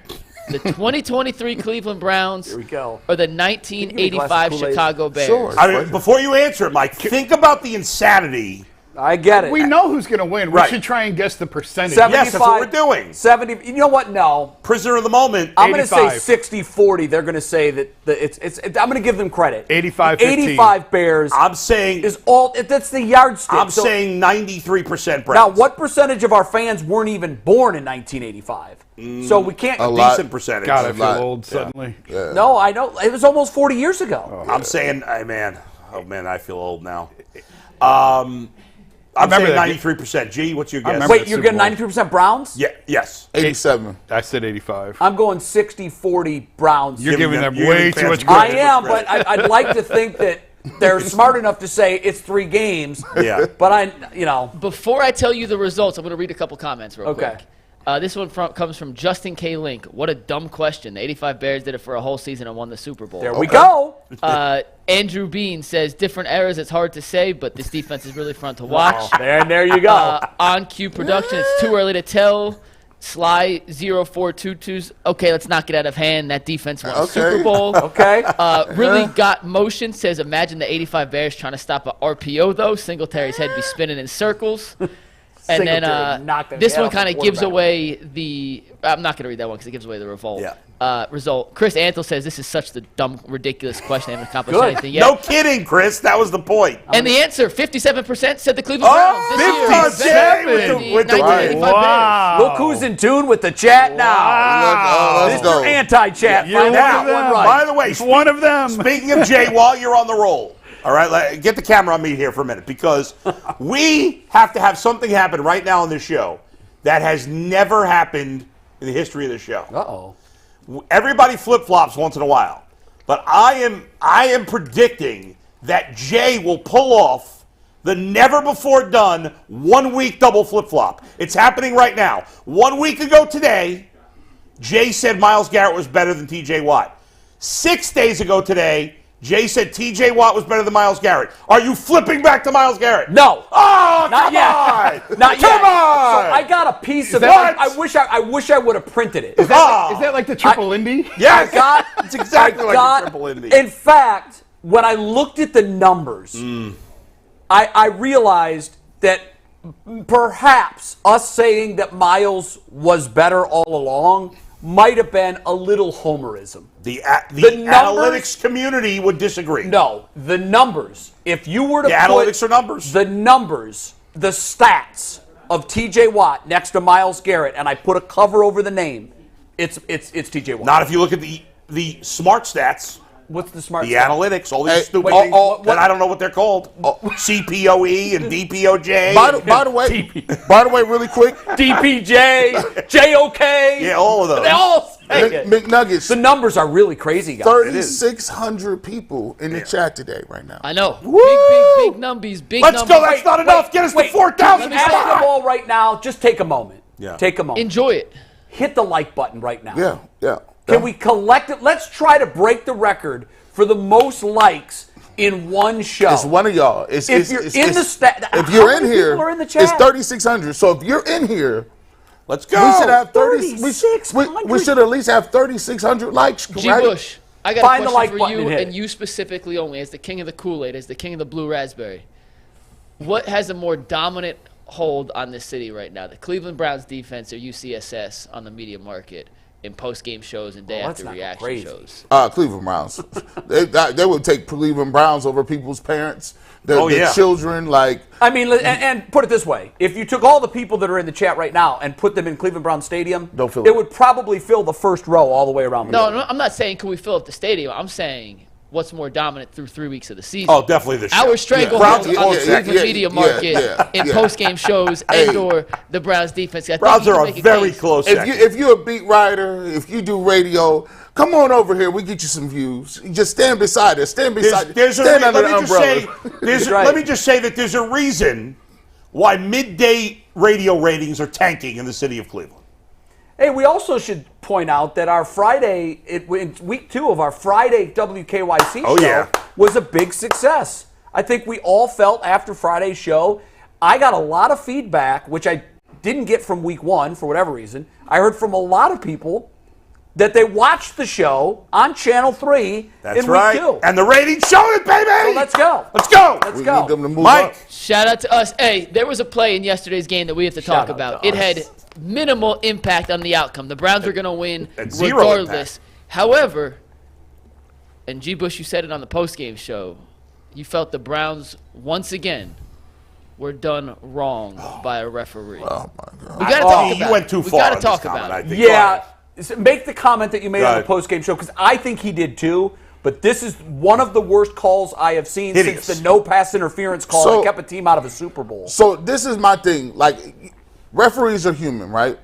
E: The 2023 Cleveland Browns
C: Here we go.
E: or the 1985 Chicago Bears?
D: Sure.
B: I mean, before you answer it, Mike, think about the insanity.
C: I get it.
F: We know who's going to win. We
B: Right.
F: should try and guess the percentage.
B: Yes, that's what we're doing.
C: 70. You know what? No.
B: Prisoner of the moment.
C: I'm going to say
F: 85.
C: 60-40. They're going to say that I'm going to give them credit.
F: 85-15.
C: 85 Bears.
B: I'm saying
C: That's the yardstick.
B: I'm saying 93% Browns.
C: Now, what percentage of our fans weren't even born in 1985? So we can't.
D: A lot.
B: decent percentage.
F: God, I feel
D: lot.
F: old suddenly.
C: No, I know. It was almost 40 years ago.
B: I'm saying, I feel old now. I'm
F: remember
B: saying
F: that.
B: 93%. G, what's your guess?
F: remember
C: Wait,
F: that
C: you're
F: Super
C: getting
F: Bowl.
C: 93% Browns?
B: Yeah, yes.
D: 87.
F: I said 85.
C: I'm going 60-40 Browns.
F: You're giving them
B: you're
F: way
B: giving
F: too much
B: fans
F: credit.
C: I am, but I'd like to think that they're smart enough to say it's 3 games.
B: Yeah.
C: But
E: Before I tell you the results, I'm going to read a couple comments real
C: Okay.
E: quick. This one comes from Justin K. Link. What a dumb question. The 85 Bears did it for a whole season and won the Super Bowl.
C: there we go.
E: Andrew Bean says, different eras, it's hard to say, but this defense is really fun to watch.
C: There you go.
E: On cue production, it's too early to tell. Sly 0422s. Okay, let's not get out of hand. That defense won a Super Bowl.
C: Okay.
E: Really got motion says, imagine the 85 Bears trying to stop a RPO, though. Singletary's head be spinning in circles. And then this one kind of gives away the – I'm not going to read that one because it gives away the revolt. Result. Chris Antle says this is such the dumb, ridiculous question. They haven't accomplished anything yet.
B: No kidding, Chris. That was the point.
E: And the answer, 57% said the Cleveland Browns this year.
B: 57 with the
E: 1985
F: Wow.
C: Look who's in tune with the chat now.
D: Let's go.
C: Mr. Anti-chat.
F: You're
C: Finally
F: one
C: got
F: of them.
C: one right.
B: By the way,
F: One of them.
B: speaking of Jay, while you're on the roll, all right, get the camera on me here for a minute because we have to have something happen right now on this show that has never happened in the history of the show.
C: Uh-oh.
B: Everybody flip-flops once in a while, but I am predicting that Jay will pull off the never-before-done one-week double flip-flop. It's happening right now. 1 week ago today, Jay said Myles Garrett was better than T.J. Watt. 6 days ago today, Jay said T.J. Watt was better than Myles Garrett. Are you flipping back to Myles Garrett?
C: No.
B: Oh,
C: Not
B: come
C: yet.
B: on.
C: Not yet.
B: Come on.
C: So I got a piece of
B: that-
C: it. I wish I would have printed it.
F: Is that like the triple Indy?
B: Yes.
C: got-
B: It's exactly
C: I
B: like
C: got-
B: a triple Indy.
C: In fact, when I looked at the numbers, I realized that perhaps us saying that Myles was better all along might have been a little homerism.
B: The
C: numbers-
B: analytics community would disagree.
C: No, the numbers. If you were to
B: The
C: put
B: analytics are numbers.
C: the numbers, the stats of T.J. Watt next to Myles Garrett, and I put a cover over the name, it's T.J. Watt.
B: Not if you look at the smart stats.
C: What's the smart?
B: The
C: stat?
B: analytics, all these
D: Hey,
B: stupid
D: wait,
B: things
D: what-
B: that I don't know what they're called. CPOE and DPOJ.
D: By the way, really quick,
C: DPJ, JOK.
B: Yeah, all of those.
C: They all say it.
D: McNuggets.
C: The numbers are really crazy, guys.
D: 3,600 people in the chat today right now.
E: I know. Big numbies. Big
B: Let's
E: numbers.
B: go. That's not enough. Get us to 4,000.
C: Basketball right now. Just take a moment.
B: Yeah.
C: Take a moment.
E: Enjoy it.
C: Hit the like button right now.
D: Yeah.
C: Can we collect it? Let's try to break the record for the most likes in one show.
D: It's one of y'all.
C: If you're in the stat,
D: if you're
C: how
D: in
C: many
D: here,
C: people are in the chat?
D: it's 3,600. So if you're in here,
B: Let's go.
D: we should have
C: 3,600.
D: we should at least have 3,600 likes.
E: G.
D: Right?
E: Bush, I got
C: Find
E: a
C: the
E: question
C: like
E: for
C: button
E: you
C: and hit
E: and
C: it.
E: you specifically only, as the king of the Kool-Aid, as the king of the blue raspberry. What has a more dominant hold on this city right now? The Cleveland Browns defense or UCSS on the media market in post-game shows and day
C: let's
E: after
C: not go
E: reaction
C: crazy.
E: shows?
D: Cleveland Browns. they would take Cleveland Browns over people's parents, their children. Like,
C: I mean, and put it this way: if you took all the people that are in the chat right now and put them in Cleveland Brown Stadium,
D: Don't fill
C: it
D: it.
C: would probably fill the first row all the way around.
E: No, I'm not saying can we fill up the stadium. I'm saying what's more dominant through 3 weeks of the season.
B: Oh, definitely the show.
E: Our stranglehold
B: Browns-
E: on the Cleveland media market in post-game shows and/or the Browns defense. I think
B: Browns
E: you can
B: are a
E: make
B: very
E: case.
B: close
D: if
B: second.
D: you're a beat writer, if you do radio, come on over here. We get you some views. Just stand beside us. Stand beside. Stand under the umbrella.
B: Let me just say that there's a reason why midday radio ratings are tanking in the city of Cleveland.
C: Hey, we also should point out that our Friday, in week 2 of our Friday WKYC show was a big success. I think we all felt after Friday's show, I got a lot of feedback, which I didn't get from week 1 for whatever reason. I heard from a lot of people that they watched the show on Channel 3
B: That's
C: in
B: right.
C: week 2.
B: And the ratings showed it, baby!
C: So let's go.
B: Let's go!
C: Let's
D: We
C: go.
D: need them to move
B: Mike.
D: up.
E: Shout out to us. Hey, there was a play in yesterday's game that we have to
C: Shout
E: talk
C: out
E: about.
C: to
E: It
C: us.
E: had minimal impact on the outcome. The Browns were going to win
B: And zero
E: regardless. However, and G. Bush, you said it on the postgame show, you felt the Browns once again were done wrong by a referee.
D: Oh my God.
E: We got to talk about
B: You went too
E: it. We
B: far.
E: got to
B: on
E: talk
B: this comment,
E: about
B: I
E: it.
B: think. Go
C: Yeah.
B: ahead.
C: Make the comment that you made
B: Go
C: on the
B: ahead.
C: post-game show, because I think he did too. But this is one of the worst calls I have seen
B: Hideous.
C: since the no pass interference call
D: So-
C: that kept a team out of a Super Bowl.
D: So this is my thing. Like, referees are human, right?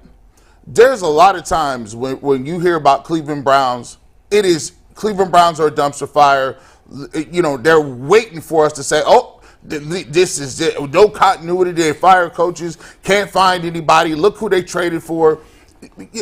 D: There's a lot of times when you hear about Cleveland Browns, it is Cleveland Browns are a dumpster fire. they're waiting for us to say, oh, this is it. No continuity. They fire coaches, can't find anybody. Look who they traded for.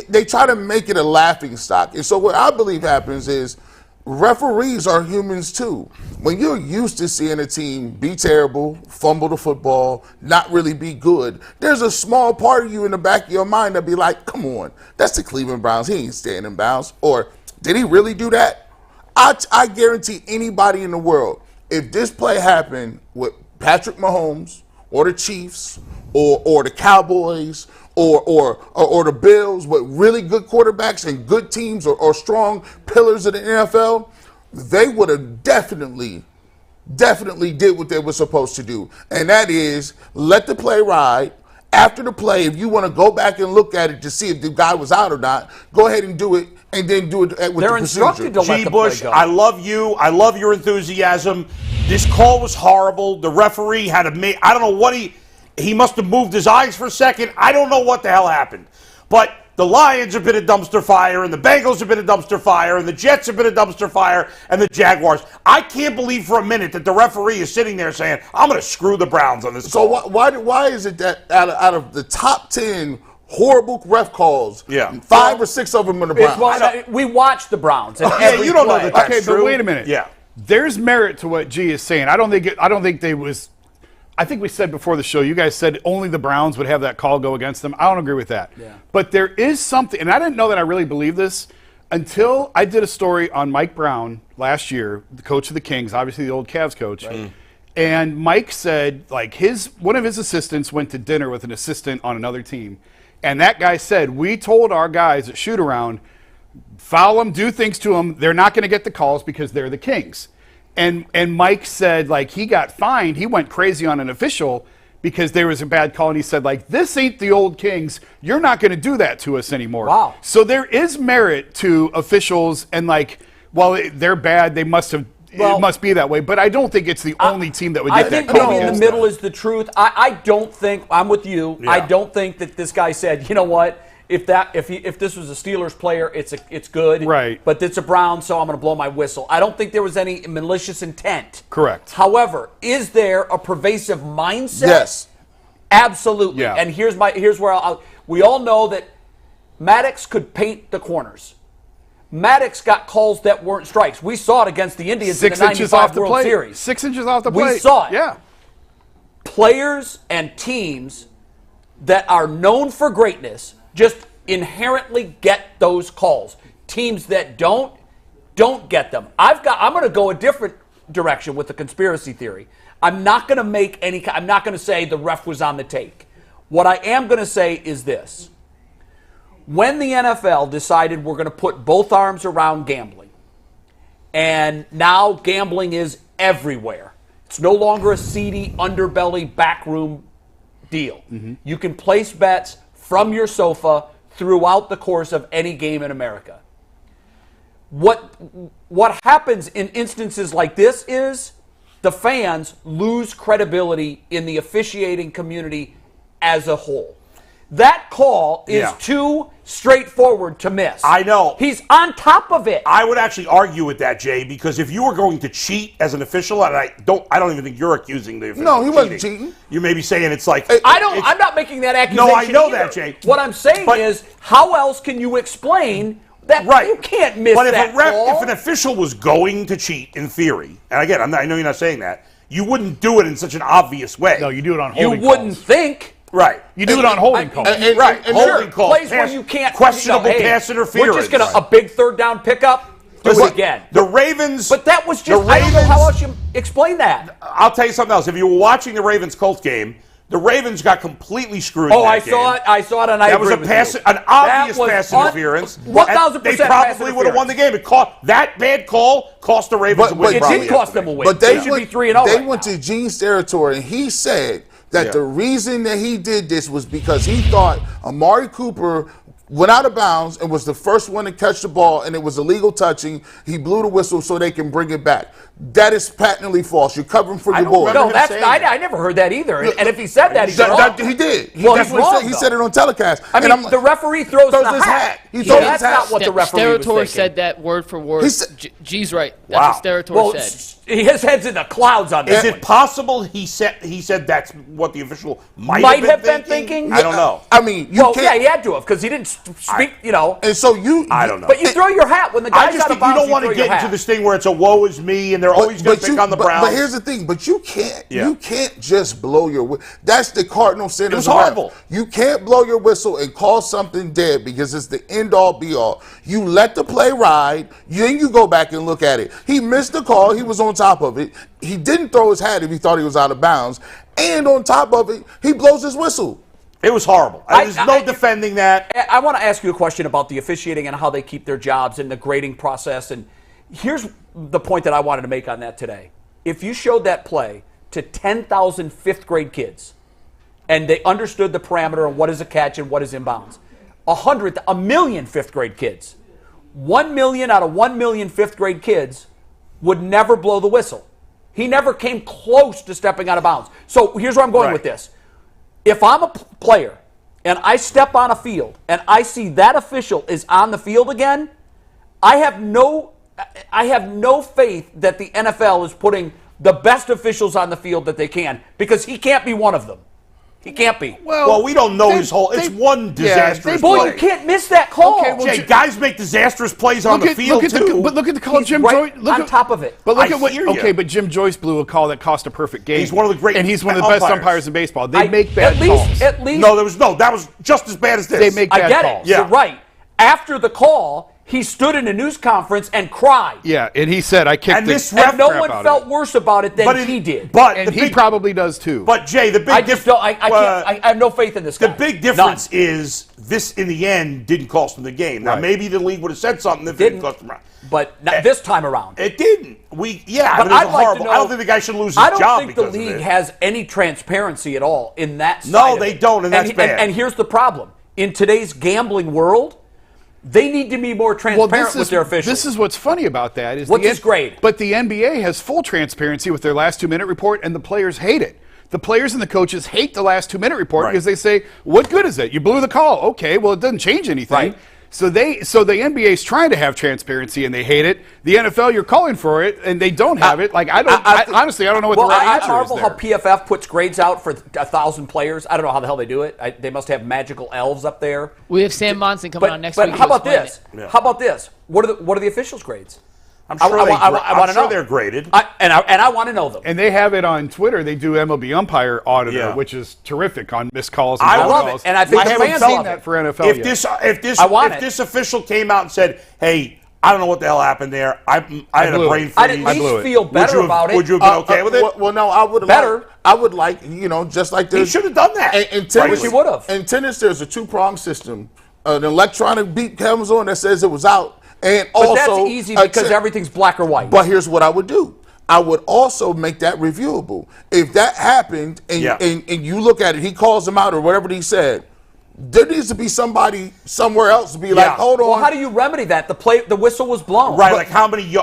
D: They try to make it a laughing stock. And so what I believe happens is referees are humans too. When you're used to seeing a team be terrible, fumble the football, not really be good, there's a small part of you in the back of your mind that be like, come on, that's the Cleveland Browns. He ain't staying in bounds. Or did he really do that? I guarantee anybody in the world, if this play happened with Patrick Mahomes or the Chiefs or the Cowboys or the Bills with really good quarterbacks and good teams or strong pillars of the NFL, they would have definitely did what they were supposed to do. And that is let the play ride. After the play, if you want to go back and look at it to see if the guy was out or not, go ahead and do it, and then do it with
C: They're
D: the procedure.
C: instructed to let
B: G.
C: the
B: Bush,
C: play go.
B: I love you. I love your enthusiasm. This call was horrible. The referee had to make, I don't know what he must have moved his eyes for a second. I don't know what the hell happened. But the Lions have been a dumpster fire, and the Bengals have been a dumpster fire, and the Jets have been a dumpster fire, and the Jaguars. I can't believe for a minute that the referee is sitting there saying, I'm going to screw the Browns on this
D: So
B: call.
D: why is it that out of the top 10 horrible ref calls, 5 or 6 of them are the Browns?
C: We watched the Browns. And
B: Yeah, you don't know that that's
F: Okay,
B: true.
F: but wait a minute.
B: Yeah.
F: There's merit to what G is saying. I think we said before the show, you guys said only the Browns would have that call go against them. I don't agree with that.
C: Yeah.
F: But there is something, and I didn't know that I really believe this until I did a story on Mike Brown last year, the coach of the Kings, obviously the old Cavs coach. Right. And Mike said, like, one of his assistants went to dinner with an assistant on another team. And that guy said, we told our guys at shoot around, foul them, do things to them. They're not going to get the calls because they're the Kings. And Mike said, like, he got fined. He went crazy on an official because there was a bad call. And he said, like, this ain't the old Kings. You're not going to do that to us anymore.
C: Wow.
F: So there is merit to officials. And, like, while they're bad, it must be that way. But I don't think it's the only team that would get that call.
C: I think maybe in the middle is the truth. I don't think, I'm with you. Yeah. I don't think that this guy said, you know what? If this was a Steelers player, it's good.
F: Right.
C: But it's a Brown, so I'm going to blow my whistle. I don't think there was any malicious intent.
F: Correct.
C: However, is there a pervasive mindset?
D: Yes.
C: Absolutely.
F: Yeah.
C: And here's where we all know that Maddox could paint the corners. Maddox got calls that weren't strikes. We saw it against the Indians in the 95 World Series.
F: 6 inches off the plate.
C: We saw it.
F: Yeah.
C: Players and teams that are known for greatness just inherently get those calls. Teams that don't get them. I'm going to go a different direction with the conspiracy theory. I'm not going to say the ref was on the take. What I am going to say is this. When the NFL decided we're going to put both arms around gambling, and now gambling is everywhere. It's no longer a seedy underbelly backroom deal. Mm-hmm. You can place bets from your sofa throughout the course of any game in America. What happens in instances like this is the fans lose credibility in the officiating community as a whole. That call is too straightforward to miss.
B: I know.
C: He's on top of it.
B: I would actually argue with that, Jay, because if you were going to cheat as an official, and I don't even think you're accusing the official.
D: No, he wasn't cheating.
B: You may be saying it's like
C: I'm not making that accusation.
B: No, I know
C: either.
B: that, Jay.
C: What I'm saying is, how else can you explain that?
B: Right.
C: You can't miss
B: but
C: that call.
B: If an official was going to cheat, in theory, and again, I know you're not saying that, you wouldn't do it in such an obvious way.
F: No, you do it on
C: You
F: holding
C: wouldn't
F: calls.
C: think.
B: Right.
F: You do it on holding calls.
B: Right. Holding calls.
C: Plays where you can't.
B: Questionable pass interference.
C: We're just going to a big third down pickup. Do it again.
B: The Ravens.
C: But that was just. I don't know how else you explain that.
B: I'll tell you something else. If you were watching the Ravens-Colts game, the Ravens got completely screwed.
C: Oh,
B: in that
C: I saw it. I saw it, and I
B: That was
C: agree with you.
B: an obvious pass interference.
C: 1,000%
B: They probably would have won the game. That bad call cost the Ravens a win.
C: It did cost them a win.
D: But
C: they should be 3-0.
D: They went to Gene's territory, and he said that the reason that he did this was because he thought Amari Cooper went out of bounds and was the first one to catch the ball, and it was illegal touching. He blew the whistle so they can bring it back. That is patently false. You're covering for your boy.
C: No, I never heard that either. And if he said that, he's wrong.
D: He did.
C: Well,
D: that's
C: he's
D: what
C: wrong,
D: he said it on telecast.
C: I mean, the referee throws the
D: his hat.
C: He throws his hat. That's not what the referee was thinking.
E: said that word for word. G's right. That's what Steratore said.
C: his head's in the clouds on
B: Is
C: that.
B: it possible he said that's what the official might
C: have been thinking?
B: I don't know.
D: I mean, you
C: Well,
D: can't.
C: yeah, he had to have because he didn't speak.
D: And so
B: I don't know.
C: But you throw your hat when the
B: I
C: guy's
B: just
C: out of
B: think you
C: bounds.
B: don't want to
C: throw your
B: get into
C: hat.
B: this thing where it's a woe is me and they're always going to pick on the Browns.
D: But here's the thing. But you can't.
B: Yeah.
D: You can't just blow your whistle. That's the cardinal sin.
B: It was
D: as a ref.
B: horrible.
D: You can't blow your whistle and call something dead because it's the end all be all. You let the play ride. Then you go back and look at it. He missed the call. He was on top of it. He didn't throw his hat if he thought he was out of bounds. And on top of it, he blows his whistle.
B: It was horrible. There's no defending that.
C: I want to ask you a question about the officiating and how they keep their jobs and the grading process. And here's the point that I wanted to make on that today. If you showed that play to 10,000 fifth grade kids and they understood the parameter and what is a catch and what is inbounds, a million fifth grade kids, 1 million out of 1 million fifth grade kids would never blow the whistle. He never came close to stepping out of bounds. So here's where I'm going with this. If I'm a player and I step on a field and I see that official is on the field again, I have no faith that the NFL is putting the best officials on the field that they can, because he can't be one of them. He can't be.
B: Well, we don't know his whole. It's one disastrous
C: Boy,
B: play.
C: you can't miss that call.
F: Okay, well,
B: Jay, guys make disastrous plays on the field too.
F: But look at the call
C: He's
F: Jim
C: right
F: Joyce.
C: on top of it.
F: But look
B: I
F: at what.
B: hear you.
F: Okay, but Jim Joyce blew a call that cost a perfect game.
B: He's one of the great
F: and he's one of the best umpires in baseball. They make bad calls.
C: At least.
B: No, that was just as bad as this.
F: They make bad
C: I get
F: calls.
C: it. You're right. After the call, he stood in a news conference and cried.
F: Yeah, and he said, "I kicked
B: And
F: the
B: this ref
C: And no
F: crap
C: one
F: out
C: felt
F: of it."
C: worse about it than
B: But
C: he did.
B: But
F: And
B: the
F: he
B: big,
F: probably does too.
B: But Jay, the big
C: I just don't. I can't. I have no faith in this guy.
B: The big difference is this, in the end, didn't cost him the game. Now,
F: Right.
B: maybe the league would have said something if it didn't cost him.
C: But not this time around.
B: It didn't.
C: But
B: I mean, it was
C: I'd like to
B: horrible.
C: know,
B: I don't think the guy should lose his
C: I don't
B: job
C: think the
B: because of
C: league
B: it.
C: has any transparency at all in that side
B: No,
C: of
B: they
C: it.
B: don't, and that's bad.
C: And here's the problem. In today's gambling world, they need to be more transparent with their officials.
F: This is what's funny about that.
C: What's his grade?
F: But the NBA has full transparency with their last 2-minute report, and the players hate it. The players and the coaches hate the last 2-minute report because they say, "What good is it? You blew the call." Okay, well, it doesn't change anything.
C: Right.
F: So the NBA is trying to have transparency, and they hate it. The NFL, you're calling for it, and they don't have it. Like honestly, I don't know what the right
C: I
F: answer
C: marvel
F: is
C: how
F: there.
C: PFF puts grades out for 1,000 players. I don't know how the hell they do it. They must have magical elves up there.
E: We have Sam Monson coming on next
C: but
E: week.
C: how
E: to
C: about
E: explain
C: this?
E: it.
B: Yeah.
C: How about this? What are the officials' grades?
B: I'm sure,
C: I want to know.
B: they're graded.
C: I want to know them.
F: And they have it on Twitter. They do MLB umpire auditor,
B: Yeah.
F: which is terrific on missed calls. And
B: I
F: foul
B: love
F: calls.
C: it, and I think the
F: haven't
C: fans
F: seen
C: love
F: that
C: it.
F: for NFL
B: if
F: yet.
B: this official came out and said, "Hey, I don't know what the hell happened there. I had a
F: blew
B: brain
F: it.
B: freeze."
C: I'd at least feel better about it.
B: Would you have been okay with it?
D: Well, no, I would have.
C: Better.
D: I would like, just like
B: He
D: this.
B: should have done that.
D: In tennis,
C: I wish he would've.
D: In tennis, there's a two-prong system. An electronic beep comes on that says it was out, and
C: But
D: also
C: that's easy because everything's black or white.
D: But here's what I would do. I would also make that reviewable. If that happened and you look at it, he calls him out or whatever he said, there needs to be somebody somewhere else to be like, hold on.
C: Well, how do you remedy that? The whistle was blown.
B: Right, like how many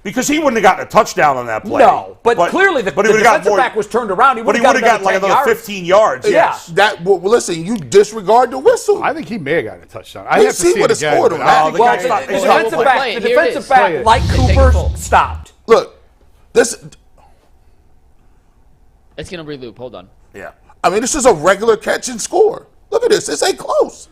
B: because he wouldn't have gotten a touchdown on that play.
C: No, but clearly the
B: he would've got
C: defensive back was turned around. He
B: But he
C: would
B: would
C: have
B: have gotten like another 15 yards.
C: Yeah.
B: Yes.
D: Listen, you disregard the whistle.
F: I think he may have gotten a touchdown. I
D: We
F: have to
D: see
F: see
D: what
F: it
D: it's
F: again.
D: scored
F: but
D: on.
F: I-
B: Oh, the
C: Well,
B: guy's
C: the
B: not- he's not-
C: defensive
E: play
C: back,
E: it. Here it is.
F: Play it.
C: like
E: They take
C: Cooper,
E: it full.
C: stopped.
D: Look, this.
E: It's going to reloop. Hold on.
B: Yeah.
D: I mean, this is a regular catch and score. Look at this. This ain't close.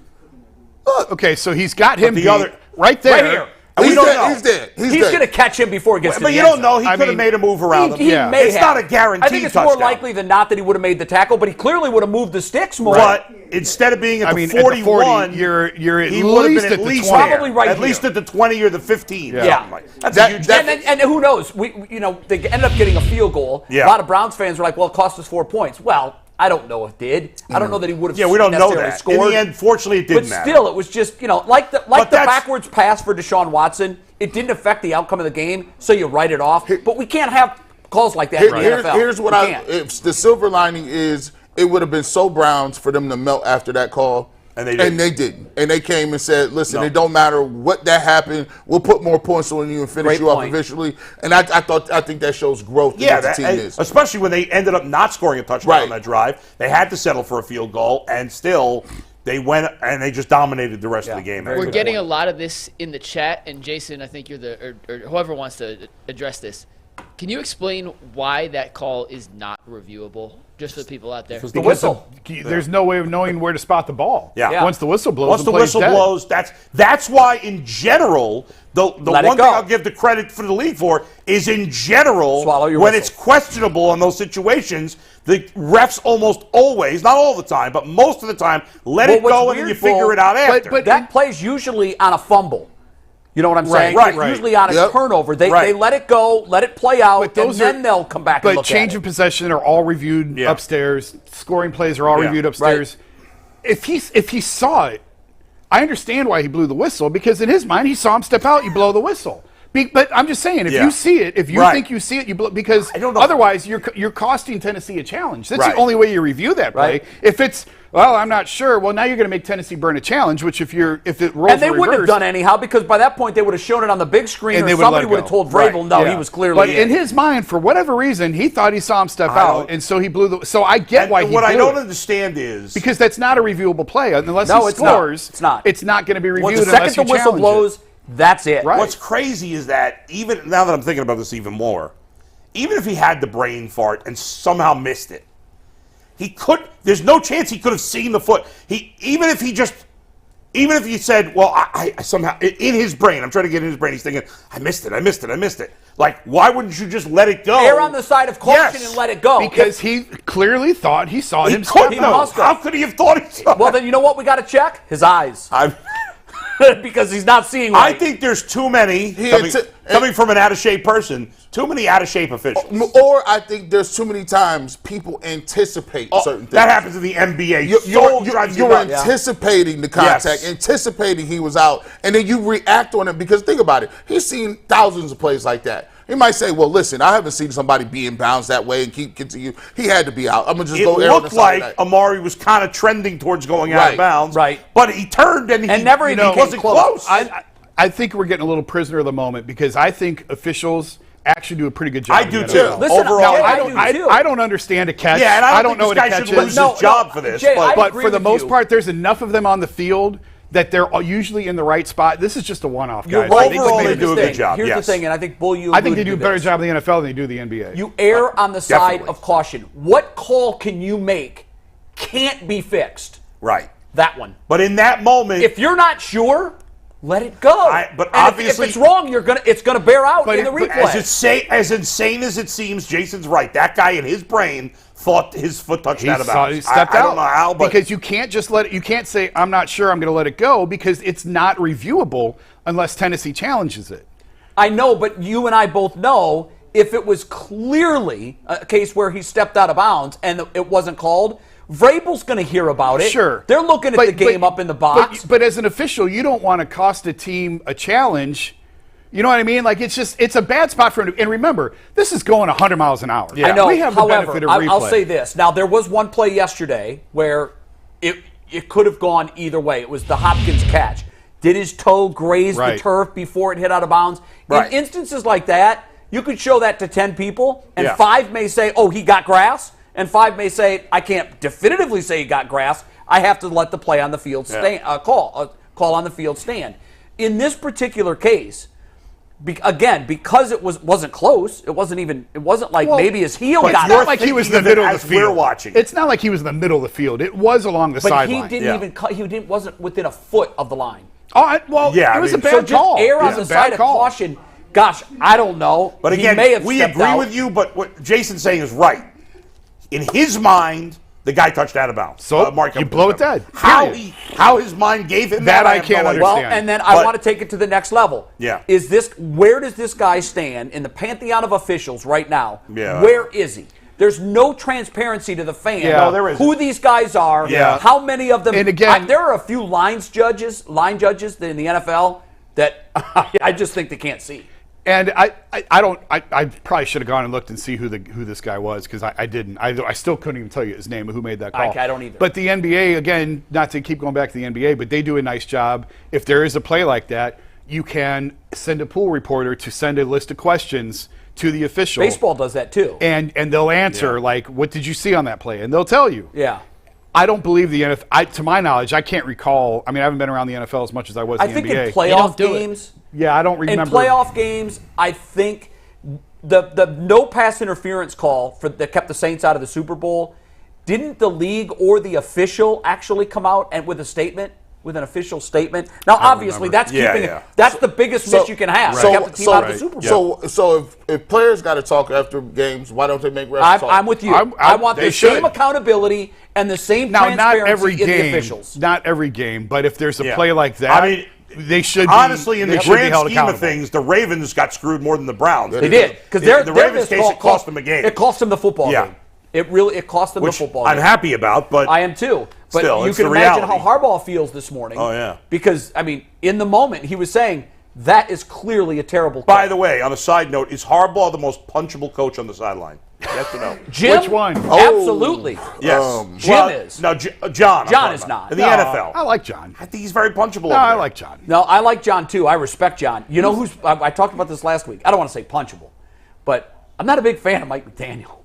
D: Look.
F: Okay, so he's got him
B: the
F: beat
B: other-
F: right there.
C: Right here.
B: And we
D: He's
B: don't
D: dead.
B: know.
D: He's dead.
C: He's
D: dead.
C: going to catch him before he gets to
B: But
C: the
B: you
C: end
B: don't
C: zone.
B: know. He
F: I
B: could have
F: mean,
B: made a move around him.
C: He
F: Yeah.
C: may
B: It's
C: have.
B: not a guaranteed
C: I think it's more
B: touchdown.
C: likely than not that he would have made the tackle, but he clearly would have moved the sticks more.
B: But instead of being at
F: I
B: the
F: mean, at the
B: 41,
F: 40, you're at
B: he would have
F: least
B: been
F: at
B: at
F: the
B: least
F: 20.
C: Probably right
B: at
C: here.
B: least at the 20 or the 15.
F: Yeah.
C: Yeah.
B: something like That's
D: That-
B: a huge
D: that-
B: difference.
C: And who knows? They ended up getting a field goal.
B: Yeah.
C: A lot of Browns fans were like, "Well, it cost us 4 points." Well, I don't know if it did. I don't know that he would have.
B: Yeah, we don't know
C: necessarily
B: that.
C: Scored.
B: In the end, fortunately, it didn't
C: But
B: matter.
C: still, it was just like the
B: that's-
C: backwards pass for Deshaun Watson. It didn't affect the outcome of the game, so you write it off. But we can't have calls like that in the NFL.
D: Here's what
C: We can't.
D: if the silver lining is it would have been so Browns for them to melt after that call.
B: And they didn't.
D: And they came and said, listen,
B: No.
D: it don't matter what that happened. We'll put more points on you and finish
C: Great
D: you off
C: point.
D: eventually. And I think that shows growth in
B: Yeah,
D: what the team is.
B: especially when they ended up not scoring a touchdown
D: Right.
B: on that drive. They had to settle for a field goal, and still they went and they just dominated the rest of the game.
C: very
E: We're
C: good
E: getting
C: point.
E: a lot of this in the chat, and Jason, I think you're or whoever wants to address this. Can you explain why that call is not reviewable? Just for the people out there.
C: The whistle.
F: There's no way of knowing where to spot the ball.
B: Yeah.
F: Once the whistle blows,
B: Once the
F: play's
B: whistle
F: dead.
B: blows, that's why in general the
C: Let it
B: one
C: go.
B: thing I'll give the credit for the league for is in general
C: Swallow your
B: when
C: whistle.
B: it's questionable in those situations, the refs almost always, not all the time, but most of the time, let it
C: what's
B: go and then you
C: weird,
B: figure
C: Bull,
B: it out after.
F: but
C: That play's usually on a fumble. You know what I'm saying?
B: right,
C: It's
B: right.
C: usually on a
D: Yep.
C: turnover. They
B: Right.
C: let it go, let it play out,
F: But those
C: and then
F: are-
C: they'll come back and
F: But
C: look
F: change
C: at
F: of
C: it.
F: possession are all reviewed
B: Yeah.
F: upstairs. Scoring plays are all
B: Yeah.
F: reviewed upstairs. If he saw it, I understand why he blew the whistle, because in his mind he saw him step out. You blow the whistle. But I'm just saying, if
B: Yeah.
F: you see it, if you
B: Right.
F: think you see it, you blow, because
B: I don't know.
F: otherwise you're costing Tennessee a challenge. That's
B: Right.
F: the only way you review that play.
C: Right.
F: If it's I'm not sure. Well, now you're going to make Tennessee burn a challenge, which if it rolls
C: And they wouldn't have
F: reverse,
C: done anyhow, because by that point they would have shown it on the big screen,
F: and
C: or
F: they would
C: somebody
F: let it
C: would
F: go.
C: have told
B: Right.
C: Vrabel, no,
F: Yeah.
C: he was clearly
F: But
C: in.
F: in his mind, for whatever reason, he thought he saw him step
B: I
F: out,
B: don't-
F: and so he blew the. So I get
B: And
F: why he
B: what I
F: blew
B: don't
F: it.
B: understand is
F: Because that's not a reviewable play unless
C: No,
F: he
C: it's not.
F: scores.
C: It's not.
F: It's not going to be
C: Well,
F: reviewed
C: the second
F: unless
C: the
F: you
C: whistle
F: challenge
C: blows, that's it.
F: Right.
B: what's crazy is that even now that I'm thinking about this even more, even if he had the brain fart and somehow missed it, there's no chance he could have seen the foot. Even if he said, well, I somehow, in his brain, I'm trying to get in his brain, he's thinking, I missed it. Like, why wouldn't you just let it go?
C: Err on the side of caution
B: Yes.
C: and let it go.
F: it. Because he clearly thought he saw
B: He
F: him step
B: couldn't
F: out.
B: have. How could he have thought he saw
C: Well, then you know what we got to check? His eyes. Because he's not seeing
B: I
C: right.
B: think there's too many,
D: had
B: coming from an out-of-shape person, too many out-of-shape officials.
D: Or I think there's too many times people anticipate certain things.
B: That happens in the NBA.
D: You're anticipating the contact,
B: Yes.
D: anticipating he was out, and then you react on it because think about it. He's seen thousands of plays like that. He might say, well, listen, I haven't seen somebody be in bounds that way and keep continue. He had to be out. I'm going to just
B: It
D: go err on the
B: looked
D: side of
B: like
D: that.
B: Amari was kind of trending towards going out
D: Right.
B: of bounds.
C: Right.
B: But he turned and he
C: never even came
B: wasn't
C: close.
B: close.
F: I think we're getting a little prisoner of the moment because I think officials actually do a pretty good job.
B: I
F: in
B: do
F: the
B: too.
F: NFL.
C: Listen,
B: Overall,
C: Jay,
F: I
C: do
F: don't.
C: too.
F: I don't understand a catch.
B: Yeah, and I don't
F: know
B: think
F: what a
B: this guy
F: catch
B: should lose
F: is.
B: his job for this.
C: Jay, I
F: But
C: agree
F: for the
C: with
F: most
C: you.
F: part, there's enough of them on the field that they're usually in the right spot. This is just a one-off,
C: You're
F: guys.
C: right.
F: They
B: Overall,
F: just
B: they
F: made
B: do a
F: a
B: good
F: mistake.
B: job.
C: Here's
B: yes.
C: the thing, and I think, Bull, you
F: I think they
C: alluded
F: do a
C: to
F: better
C: this.
F: job in the NFL than they do the NBA.
C: You err on the side
B: Definitely.
C: of caution. What call can you make can't be fixed?
B: Right.
C: That one.
B: But in that moment,
C: If you're not sure, let it go.
B: But
C: And
B: obviously-
C: if it's wrong, it's gonna bear out
F: But
C: in the
F: it- but
C: replay.
B: as insane as it seems, Jason's right. That guy in his brain thought his foot touched
F: He
B: out of bounds.
F: he stepped
B: I
F: out.
B: don't know how, but
F: because you can't just let it. You can't say I'm not sure. I'm going to let it go because it's not reviewable unless Tennessee challenges it.
C: I know, but you and I both know if it was clearly a case where he stepped out of bounds and it wasn't called, Vrabel's going to hear about it.
F: Sure,
C: They're looking at the game up in the box.
F: But as an official, you don't want to cost a team a challenge. You know what I mean? Like it's a bad spot for him. And remember, this is going 100 miles an hour.
C: I know.
F: We have the
C: However,
F: benefit of
C: I'll
F: replay.
C: say this. Now, there was one play yesterday where it could have gone either way. It was the Hopkins catch. Did his toe graze the
F: Right.
C: turf before it hit out of bounds?
B: Right.
C: In instances like that, you could show that to 10 people, and
B: Yeah.
C: 5 may say, oh, he got grass, and 5 may say, I can't definitively say he got grass. I have to let the play on the field stand, call on the field stand. In this particular case, because it wasn't close, it wasn't like maybe his heel
F: But
C: got
F: it's
C: it.
F: not like he was in the
B: thinking of it
F: middle of the
B: as we're
F: field.
B: watching.
F: It's not like he was in the middle of the field. It was along the
C: But
F: sideline.
C: he didn't
B: Yeah.
C: even cut. wasn't within a foot of the line.
F: Well,
B: Yeah,
F: it was
B: I
F: a
B: mean-
F: bad
C: So just
F: call.
C: err
F: It
C: on
F: was
C: the
F: a bad
C: side of
F: call.
C: caution. Gosh, I don't know.
B: But
C: He
B: again,
C: may have
B: we
C: stepped
B: agree
C: out.
B: with you, but what Jason's saying is right. In his mind, the guy touched out of bounds.
F: So,
B: Mark
F: you blow it dead.
B: How
F: Period.
B: how his mind gave him
F: That
B: that,
F: I
B: have
F: can't
B: no idea.
C: Well,
F: understand.
C: and then I
B: But-
C: want to take it to the next level.
B: Yeah.
C: Where does this guy stand in the pantheon of officials right now?
B: Yeah.
C: Where is he? There's no transparency to the fan.
F: Yeah. No, there
B: isn't.
C: Who these guys are?
B: Yeah.
C: How many of them?
F: And again-
C: there are a few line judges in the NFL that I just think they can't see.
F: And I probably should have gone and looked and see who this guy was because I didn't. I still couldn't even tell you his name or who made that call.
C: I don't either.
F: But the NBA, again, not to keep going back to the NBA, but they do a nice job. If there is a play like that, you can send a pool reporter to send a list of questions to the official.
C: Baseball does that too.
F: And they'll answer, like, what did you see on that play? And they'll tell you.
C: Yeah.
F: I don't believe the NFL. To my knowledge, I can't recall. I mean, I haven't been around the NFL as much as I was
C: I
F: in the
C: think
F: NBA.
C: in playoff
E: do it.
C: games.
F: Yeah, I don't remember.
C: In playoff games, I think the no pass interference call that kept the Saints out of the Super Bowl, didn't the league or the official actually come out and with an official statement? Now, obviously, that's that's the biggest miss you can have.
D: So,
C: kept the team out of the Super Bowl.
D: So if players got to talk after games, why don't they make refs talk?
C: I'm with you. I want the same accountability and the same transparency in the officials.
F: Not every game, but if there's a play like that,
B: I mean,
F: they should be,
B: honestly, in the grand scheme
F: accountable.
B: of things, the Ravens got screwed more than the Browns.
C: They did, because
B: the Ravens case it cost them a game.
C: It cost them the football game. It cost them the football game.
B: I'm happy about, but
C: I am too. But
B: still,
C: you can imagine how Harbaugh feels this morning.
B: Oh yeah,
C: because I mean, in the moment, he was saying that is clearly a terrible.
B: By the way, on a side note, is Harbaugh the most punchable coach on the sideline? Yes or no?
C: Jim?
F: Which one?
C: Absolutely.
B: Yes.
C: Jim is.
B: No, John.
C: John is not.
B: In the NFL.
F: I like John.
B: I think he's very punchable.
F: No, I like John.
C: No, I like John too. I respect John. You know who's? I talked about this last week. I don't want to say punchable, but I'm not a big fan of Mike McDaniel.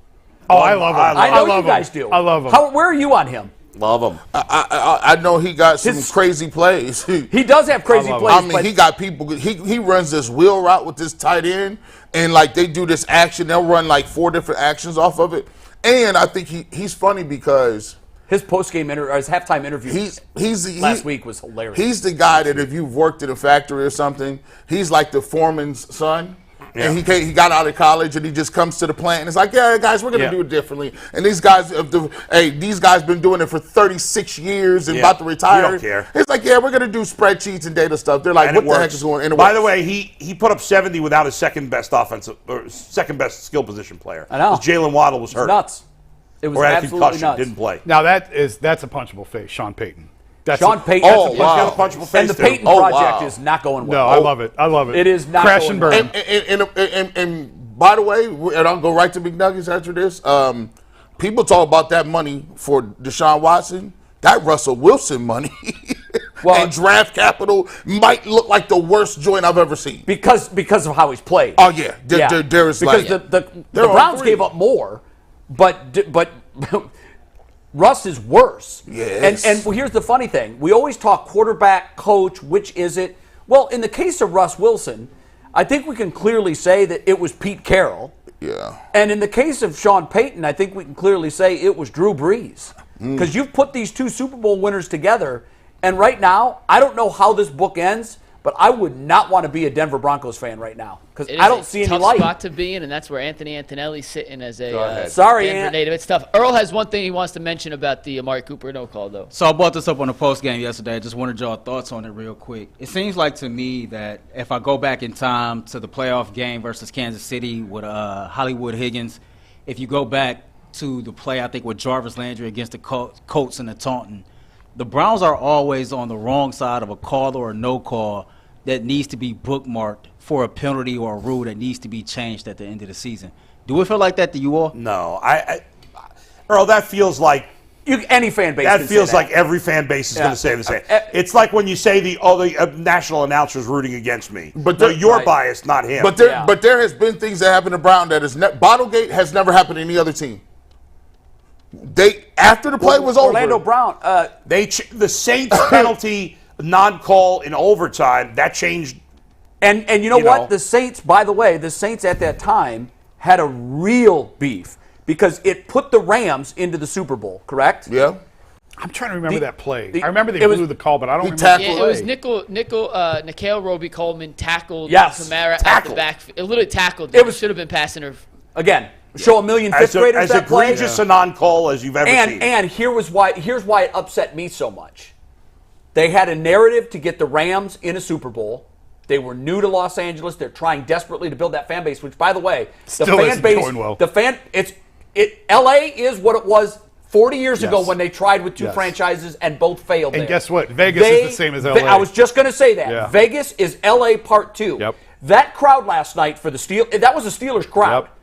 F: Oh, I love him.
C: I know you guys do.
F: I love him.
C: Where are you on him?
B: Love him.
D: I know he got some crazy plays.
C: He does have crazy plays.
D: I mean, he got people. He runs this wheel route with this tight end, and like they do this action. They'll run like 4 different actions off of it. And I think he's funny because
C: his post-game his halftime interview last week was hilarious.
D: He's the guy that if you've worked in a factory or something, he's like the foreman's son. Yeah. And he got out of college and he just comes to the plant and it's like, yeah, guys, we're gonna do it differently. And these guys, these guys been doing it for 36 years and about to retire.
B: We don't care.
D: It's like, yeah, we're gonna do spreadsheets and data stuff. They're like,
B: and
D: what the heck is going on?
B: By the way, he put up 70 without his second best skill position player.
C: I know.
B: Jalen Waddle was hurt.
C: Nuts. It was absolutely nuts.
B: Didn't play.
F: Now that's a punchable face, Sean Payton.
C: Sean Payton.
B: Punchable face.
C: And the Payton project is not going well.
F: No, I love it. I love it.
C: It is not
F: crash
C: going
F: and burn.
C: well.
D: And by the way, and I'll go right to McNuggets after this. People talk about that money for Deshaun Watson. That Russell Wilson money and draft capital might look like the worst joint I've ever seen.
C: Because of how he's played.
D: Oh yeah, there is
C: because the Browns gave up more, but Russ is worse.
D: Yes.
C: And well, here's the funny thing. We always talk quarterback, coach, which is it? Well, in the case of Russ Wilson, I think we can clearly say that it was Pete Carroll.
D: Yeah.
C: And in the case of Sean Payton, I think we can clearly say it was Drew Brees. Because you've put these 2 Super Bowl winners together, and right now, I don't know how this book ends, but I would not want to be a Denver Broncos fan right now because I don't see any light.
E: It's a tough spot to be in, and that's where Anthony Antonelli's sitting as a
C: Denver
E: native. It's tough. Earl has one thing he wants to mention about the Amari Cooper no call, though.
G: So I brought this up on the post game yesterday. I just wanted your thoughts on it real quick. It seems like to me that if I go back in time to the playoff game versus Kansas City with Hollywood Higgins, if you go back to the play, I think, with Jarvis Landry against the Colts and the Taunton, the Browns are always on the wrong side of a call or a no call that needs to be bookmarked for a penalty or a rule that needs to be changed at the end of the season. Do it feel like that to you all?
B: No. Earl, that feels like
C: any fan base.
B: That feels like every fan base is going to say the same. It's like when you say the national announcer's rooting against me. But you're biased, not him.
D: But there has been things that happen to Brown that is Bottlegate has never happened to any other team. After the play was over,
C: Orlando Brown.
B: The Saints penalty non-call in overtime that changed.
C: And you know what? The Saints, by the way, the Saints at that time had a real beef because it put the Rams into the Super Bowl. Correct?
D: Yeah.
F: I'm trying to remember that play. I remember they blew the call, but I don't remember.
E: Yeah, it was Nikhil Roby-Coleman tackled Kamara at the back. It literally tackled. It should have been passing her.
C: Again, show a million fifth graders that play.
B: As egregious a non-call as you've ever seen.
C: And here's why it upset me so much. They had a narrative to get the Rams in a Super Bowl. They were new to Los Angeles. They're trying desperately to build that fan base, which, by the way, the fan base, going well. LA is what it was 40 years ago when they tried with 2 franchises and both failed.
F: And guess what? Vegas is the same as LA.
C: I was just going to say that. Yeah. Vegas is LA Part 2.
F: Yep.
C: That crowd last night for the Steelers, that was a Steelers crowd. Yep.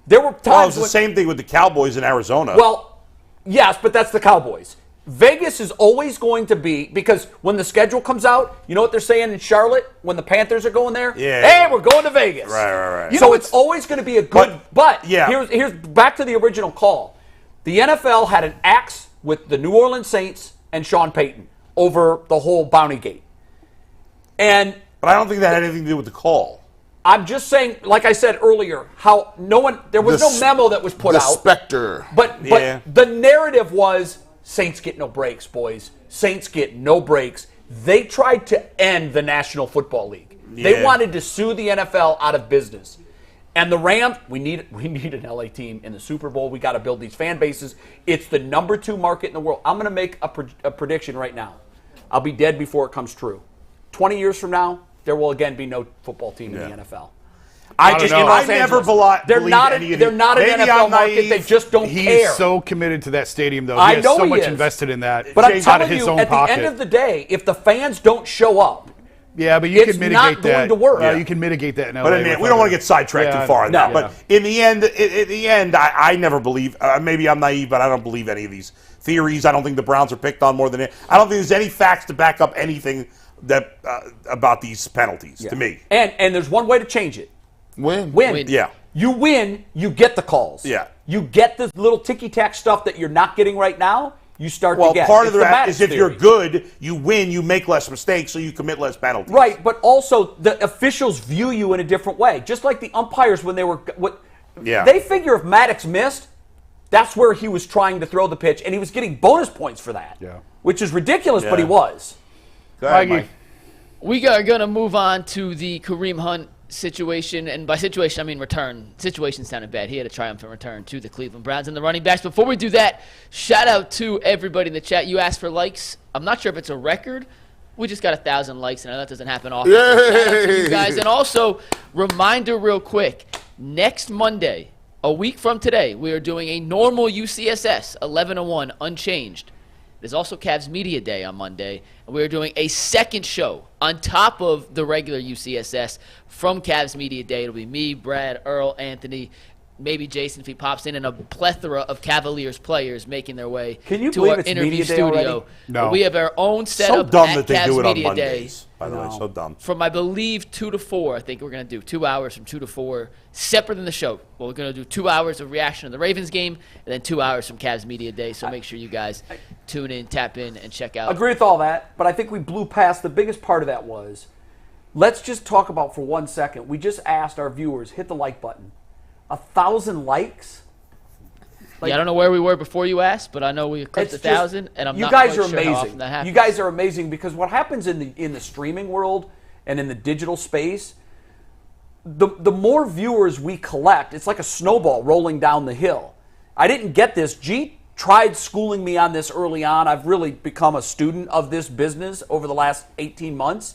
C: There were times
B: it was the same thing with the Cowboys in Arizona.
C: Well, yes, but that's the Cowboys. Vegas is always going to be, because when the schedule comes out, you know what they're saying in Charlotte when the Panthers are going there?
B: Yeah.
C: Hey, we're going to Vegas.
B: Right.
C: So it's always going to be a good, but here's back to the original call. The NFL had an axe with the New Orleans Saints and Sean Payton over the whole bounty gate.
B: But I don't think that had anything to do with the call.
C: I'm just saying, like I said earlier, how there was no memo that was put out.
D: The specter.
C: But the narrative was Saints get no breaks, boys. Saints get no breaks. They tried to end the National Football League. They wanted to sue the NFL out of business. And the Rams, we need an LA team in the Super Bowl. We got to build these fan bases. It's the number 2 market in the world. I'm going to make a prediction right now. I'll be dead before it comes true. 20 years from now, there will again be no football team in the NFL.
B: I never believe
C: they're not an NFL market. They just don't care.
F: He's so committed to that stadium, though. He has so much invested in that.
C: But I'm telling
F: you,
C: at the end of the day, if the fans don't show up,
F: yeah, but you can mitigate that.
C: It's not going to work.
F: Yeah, you can mitigate that in LA.
B: But we don't want to get sidetracked too far on that. But in the end, I never believe. Maybe I'm naive, but I don't believe any of these theories. I don't think the Browns are picked on more than it. I don't think there's any facts to back up anything that about these penalties to me.
C: And there's one way to change it.
D: Win.
B: Yeah.
C: You win, you get the calls.
B: Yeah.
C: You get the little ticky-tack stuff that you're not getting right now, you start to get.
B: Part of that is if you're good, you win, you make less mistakes, so you commit less penalties.
C: Right, but also the officials view you in a different way. Just like the umpires when they were they figure if Maddox missed, that's where he was trying to throw the pitch, and he was getting bonus points for that.
F: Yeah.
C: Which is ridiculous, but he was.
B: Go ahead, Mike.
E: We are going to move on to the Kareem Hunt situation, and by situation I mean return. Situation sounded bad. He had a triumphant return to the Cleveland Browns and the running backs. Before we do that, shout out to everybody in the chat. You asked for likes. I'm not sure if it's a record. We just got 1,000 likes, and I know that doesn't happen often. So shout out to you guys. And also, reminder real quick, next Monday, a week from today, we are doing a normal UCSS 11-1 unchanged. There's also Cavs Media Day on Monday, and we're doing a second show on top of the regular UCSS from Cavs Media Day. It'll be me, Brad, Earl, Anthony, maybe Jason if he pops in, and a plethora of Cavaliers players making their way to our interview studio.
F: No.
E: We have our own setup
B: So dumb
E: at
B: that they
E: Cavs
B: do it on
E: Media
B: Mondays,
E: Day.
B: by the way. So dumb.
E: From, I believe, 2 to 4, I think we're going to do 2 hours from 2 to 4, separate than the show. Well, we're going to do 2 hours of reaction to the Ravens game, and then 2 hours from Cavs Media Day. So make sure you guys tune in, tap in, and check out.
C: Agree with all that, but I think we blew past the biggest part of that was, let's just talk about for 1 second. We just asked our viewers, hit the like button. 1,000 likes?
E: I don't know where we were before you asked, but I know we clipped 1,000, and I'm not quite sure how often that happens.
C: You guys are amazing because what happens in the streaming world and in the digital space, the more viewers we collect, it's like a snowball rolling down the hill. I didn't get this. G tried schooling me on this early on. I've really become a student of this business over the last 18 months.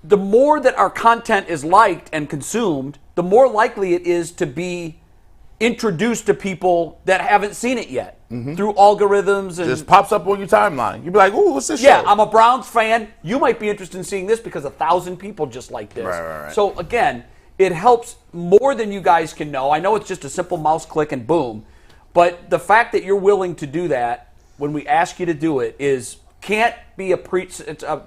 C: The more that our content is liked and consumed, the more likely it is to be introduced to people that haven't seen it yet through algorithms. And
D: just pops up on your timeline. You'd be like, ooh, what's this show?
C: Yeah, I'm a Browns fan. You might be interested in seeing this because 1,000 people just like this.
D: Right.
C: So, again, it helps more than you guys can know. I know it's just a simple mouse click and boom. But the fact that you're willing to do that when we ask you to do it can't be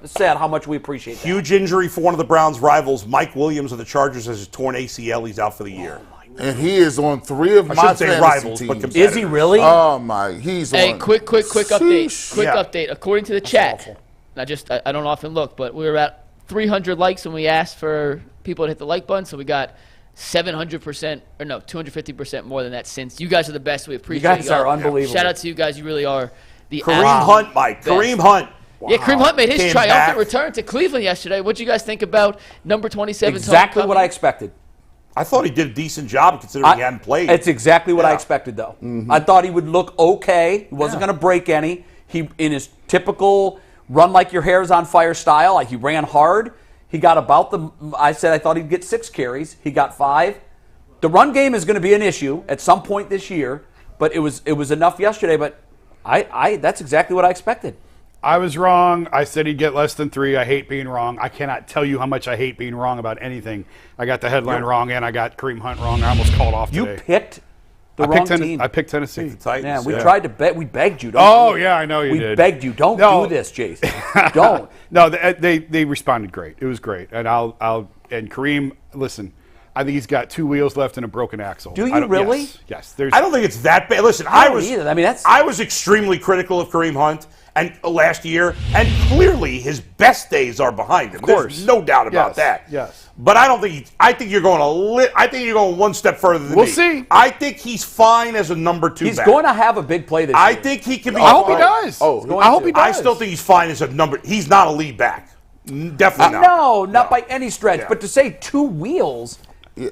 C: said how much we appreciate that.
B: Huge injury for one of the Browns' rivals. Mike Williams of the Chargers has a torn ACL. He's out for the year.
D: And he is on 3 of my fantasy
B: rivals,
D: teams.
B: but competitors.
C: Is he really?
D: Oh my, he's on.
E: Hey, quick update.
D: Sheesh.
E: Update. According to the chat, I don't often look, but we were at 300 likes when we asked for people to hit the like button, so we got 700%, or no, 250% more than that since. You guys are the best. We appreciate you.
C: You guys are unbelievable.
E: Shout out to you guys. You really are the
B: Kareem Hunt, Mike.
E: best.
B: Kareem Hunt.
E: Wow. Yeah, Kareem Hunt made his
B: Came
E: triumphant
B: back.
E: return to Cleveland yesterday. What do you guys think about number 27?
C: Exactly what I expected.
B: I thought he did a decent job considering he hadn't played.
C: It's exactly what I expected, though. I thought he would look okay. He wasn't going to break any. He, in his typical run like your hair's on fire style, like he ran hard. He got I thought he'd get 6 carries. He got 5. The run game is going to be an issue at some point this year, but it was enough yesterday. But that's exactly what I expected.
F: I was wrong. I said he'd get less than 3. I hate being wrong. I cannot tell you how much I hate being wrong about anything. I got the headline wrong, and I got Kareem Hunt wrong. I almost called off today.
C: You picked the wrong team.
F: I picked Tennessee.
B: Titans,
C: Yeah, we tried to bet. We begged you.
F: Yeah, I know you did.
C: We begged you. Don't do this, Jason. Don't.
F: No, they responded great. It was great. And and Kareem, listen, I think he's got 2 wheels left and a broken axle.
C: Do you really?
F: Yes.
B: I don't think it's that bad. Listen,
C: I don't either. I mean,
B: I was extremely critical of Kareem Hunt and last year, and clearly his best days are behind him.
F: Of course.
B: There's no doubt about that.
F: Yes.
B: But I don't think I think you're going I think you're going one step further than me.
F: We'll see.
B: I think he's fine as a number 2
C: He's
B: back.
C: going to have a big play this year.
B: I think he can be.
F: I hope he does.
C: going
F: I hope
C: to.
F: he does.
B: I still think he's fine as a number. He's not a lead back. Definitely not.
C: No, not by any stretch.
B: Yeah.
C: But to say 2 wheels.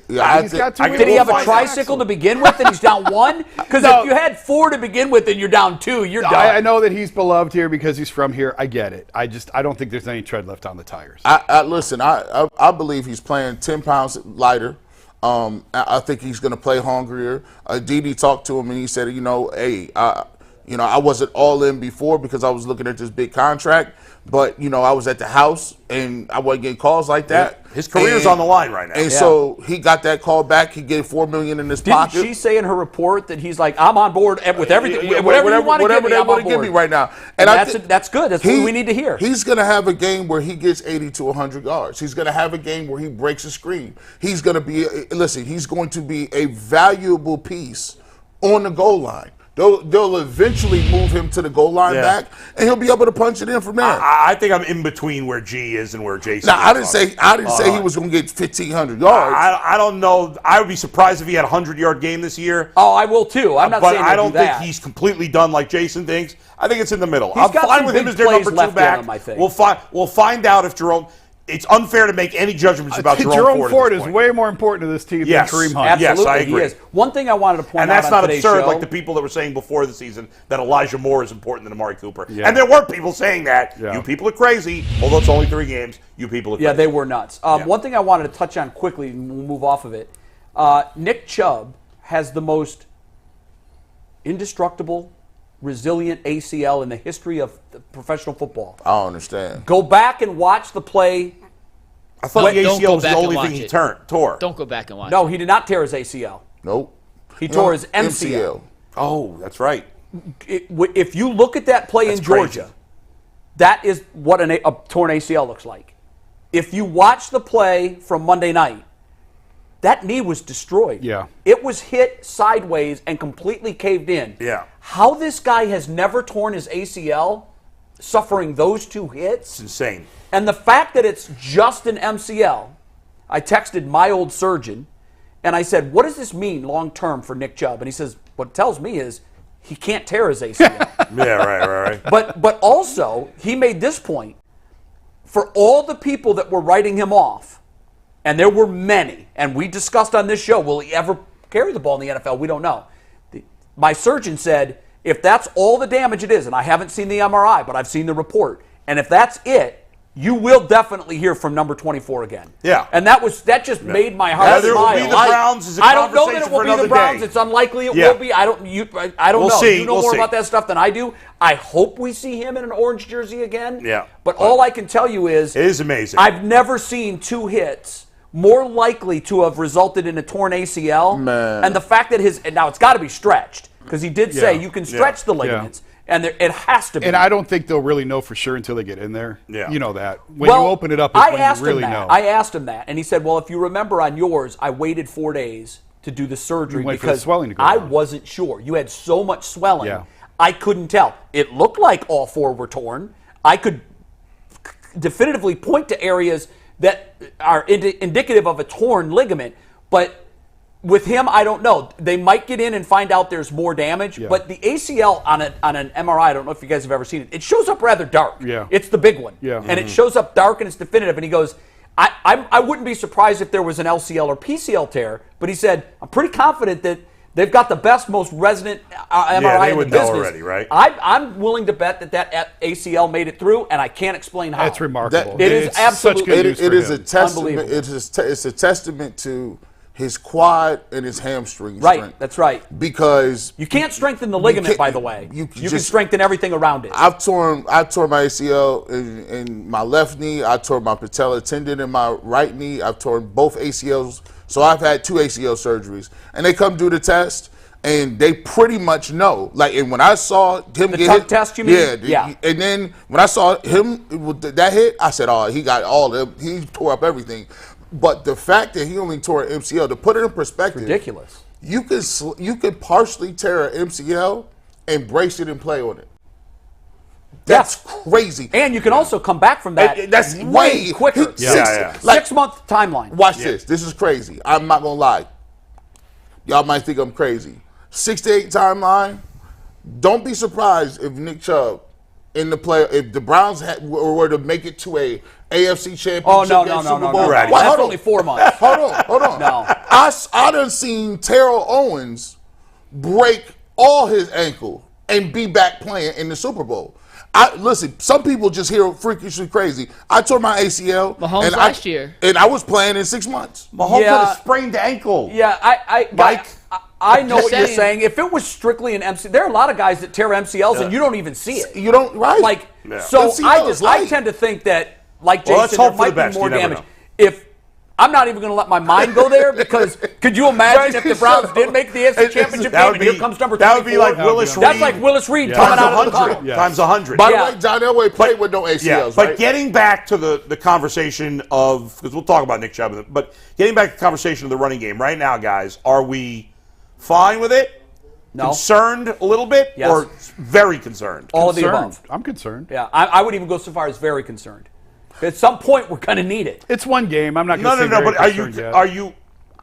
D: Yeah,
F: He's got 2
C: Did he have a
B: find
C: tricycle to begin with and he's down 1? Because
F: No.
C: if you had 4 to begin with and you're down 2, you're done.
F: I know that he's beloved here because he's from here. I get it. I don't think there's any tread left on the tires.
D: Listen, I believe he's playing 10 pounds lighter. I think he's going to play hungrier. Didi talked to him and he said, hey, I wasn't all in before because I was looking at this big contract, but I was at the house and I wasn't getting calls like that.
B: His career's on the line right now.
D: And so he got that call back. He gave $4 million in his
C: Didn't
D: pocket.
C: she say in her report that he's like, I'm on board with everything, whatever you want to give me,
D: they
C: I'm
D: want
C: on
D: to give
C: board.
D: me right now.
C: And
D: I
C: that's good. That's what we need to hear.
D: He's going to have a game where he gets 80 to 100 yards. He's going to have a game where he breaks a screen. He's going to be, he's going to be a valuable piece on the goal line. They'll eventually move him to the goal line back, and he'll be able to punch it in from there.
B: I think I'm in between where G is and where Jason
D: Now,
B: is.
D: I didn't say he was going to get 1,500 yards.
B: I don't know. I would be surprised if he had a 100-yard game this year.
C: Oh, I will too. I'm not
B: But
C: saying
B: I don't
C: do
B: think
C: that.
B: he's completely done like Jason thinks. I think it's in the middle.
C: He's
B: I'm
C: got
B: fine
C: some
B: with him
C: big
B: as their
C: plays
B: number 2
C: left in
B: back.
C: him, I think.
B: We'll find out if Jerome. It's unfair to make any judgments about Jerome
F: Ford
B: at this
F: is
B: point.
F: way more important to this team
B: Yes.
F: than Kareem Hunt.
C: Absolutely,
B: Yes, I agree.
C: he is. One thing I wanted to point
B: And
C: out
B: that's
C: on
B: not
C: today's
B: absurd,
C: show,
B: like the people that were saying before the season that Elijah Moore is important than Amari Cooper.
F: Yeah.
B: And there were people saying that.
F: Yeah.
B: You people are crazy. Although it's only 3 games, you people are crazy.
C: Yeah, they were nuts. One thing I wanted to touch on quickly, and we'll move off of it. Nick Chubb has the most indestructible, resilient ACL in the history of professional football.
D: I don't understand.
C: Go back and watch the play.
B: I thought the
E: Don't go
B: ACL was the
E: back and
B: only
E: watch
B: thing he
E: it.
B: tore.
E: Don't go back and watch.
C: No, he did not tear his ACL.
D: Nope.
C: He tore his MCL.
B: Oh, that's right.
C: If you look at that play
B: That's
C: in Georgia,
B: crazy.
C: that is what a torn ACL looks like. If you watch the play from Monday night, that knee was destroyed.
F: Yeah.
C: It was hit sideways and completely caved in.
B: Yeah.
C: How this guy has never torn his ACL, suffering those 2 hits,
B: It's insane.
C: and the fact that it's just an MCL, I texted my old surgeon, and I said, what does this mean long term for Nick Chubb? And he says, what it tells me is he can't tear his ACL.
B: Yeah, right.
C: But also, he made this point, for all the people that were writing him off, and there were many, and we discussed on this show, will he ever carry the ball in the NFL? We don't know. My surgeon said, if that's all the damage it is, and I haven't seen the MRI, but I've seen the report, and if that's it, you will definitely hear from number 24 again.
B: Yeah.
C: And that just made my heart
B: Whether it will
C: smile.
B: be the Browns is a
C: I don't know that it
B: conversation
C: will
B: for
C: be the
B: another
C: Browns.
B: day.
C: It's unlikely it
B: Yeah.
C: will be. I don't
B: We'll
C: know.
B: see.
C: You know
B: We'll
C: more
B: see.
C: about that stuff than I do. I hope we see him in an orange jersey again.
B: Yeah.
C: But all I can tell you is
B: It is amazing.
C: I've never seen 2 hits more likely to have resulted in a torn ACL.
D: Man.
C: And the fact that now it's got to be stretched because he did say
F: Yeah.
C: you can stretch the ligaments. And it has to be.
F: And I don't think they'll really know for sure until they get in there.
B: Yeah.
F: You know that. When you open it up, is when you really know.
C: I asked him that, and he said, well, if you remember on yours, I waited 4 days to do the surgery
F: You wait for the
C: because
F: swelling to go
C: I
F: down.
C: wasn't sure. You had so much swelling,
F: Yeah.
C: I couldn't tell. It looked like all 4 were torn. I could definitively point to areas that are indicative of a torn ligament, but with him, I don't know. They might get in and find out there's more damage, but the ACL on an MRI, I don't know if you guys have ever seen it, it shows up rather dark.
F: Yeah.
C: It's the big one.
F: Yeah.
C: And it shows up dark and it's definitive. And he goes, I wouldn't be surprised if there was an LCL or PCL tear, but he said, I'm pretty confident that they've got the best, most resonant MRI
B: they
C: in
B: would
C: the
B: know
C: business.
B: already, right?
C: I'm willing to bet that ACL made it through, and I can't explain how.
F: That's remarkable.
C: It is
F: It's
C: absolutely-
F: such good news
D: It
F: for
D: is
F: him.
D: a testament.
C: Unbelievable.
D: It's a testament to his quad and his hamstring
C: Right,
D: strength.
C: that's right.
D: Because
C: You can't strengthen the ligament,
D: can't-
C: by the way.
D: you
C: You can
D: just-
C: strengthen everything around it.
D: I tore my ACL in my left knee. I tore my patella tendon in my right knee. I've torn both ACLs. So I've had 2 ACL surgeries. And they come do the test, and they pretty much know. Like, and when I saw him
C: The
D: get
C: tuck
D: hit,
C: test, you mean? Yeah.
D: And then when I saw him with that hit, I said, "Oh, he got all of them. He tore up everything." But the fact that he only tore an MCL, to put it in perspective,
C: Ridiculous.
D: You could partially tear an MCL and brace it and play on it. That's crazy.
C: And you can also come back from that.
D: That's
C: way quicker.
B: Yeah.
C: 6-month timeline.
D: Watch this. This is crazy. I'm not gonna lie. Y'all might think I'm crazy. 6 to 8 timeline. Don't be surprised if Nick Chubb in the play, if the Browns were to make it to a AFC Championship.
C: Oh no,
D: Super Bowl.
B: Right.
C: That's
D: hold on.
C: only 4 months.
D: Hold on.
C: No.
D: I done seen Terrell Owens break all his ankle and be back playing in the Super Bowl. Listen, some people just hear freakishly crazy. I tore my ACL
E: Mahomes last year.
D: and I was playing in 6 months.
B: Mahomes
C: Yeah.
B: had a sprained ankle.
C: Yeah,
B: Mike?
C: I know what you're
E: saying.
C: saying. If it was strictly an MCL, there are a lot of guys that tear MCLs and you don't even see it.
D: You don't, right?
C: Like,
B: Yeah.
C: so
D: MCL
C: I
D: is light.
C: tend to think that, like
B: Well, let's
C: Jason, there
B: hope for the
C: might
B: best.
C: be more
B: You never
C: damage.
B: know.
C: If I'm not even going to let my mind go there, because could you imagine if the Browns did make the AFC Championship
B: That
C: game
B: would
C: and here
B: be-
C: comes number 24?
B: that would be like Willis
C: That's
B: Reed.
C: like Willis Reed
F: Yeah.
C: coming
B: Times
C: out of the
B: 100.
C: tunnel.
F: Yeah.
B: Times 100.
D: By
C: Yeah.
D: the way, John Elway played with no ACLs,
B: Yeah, but
D: right?
B: getting back to the conversation of, because we'll talk about Nick Chubb, but getting back to the conversation of the running game right now, guys, are we fine with it?
C: No.
B: Concerned a little bit?
C: Yes.
B: Or very concerned?
C: All of the
F: Concerned.
C: above.
F: I'm concerned.
C: Yeah, I would even go so far as very concerned. At some point, we're going to need it.
F: It's one game. I'm not going to
B: No,
F: say very
B: but are you,
F: yet.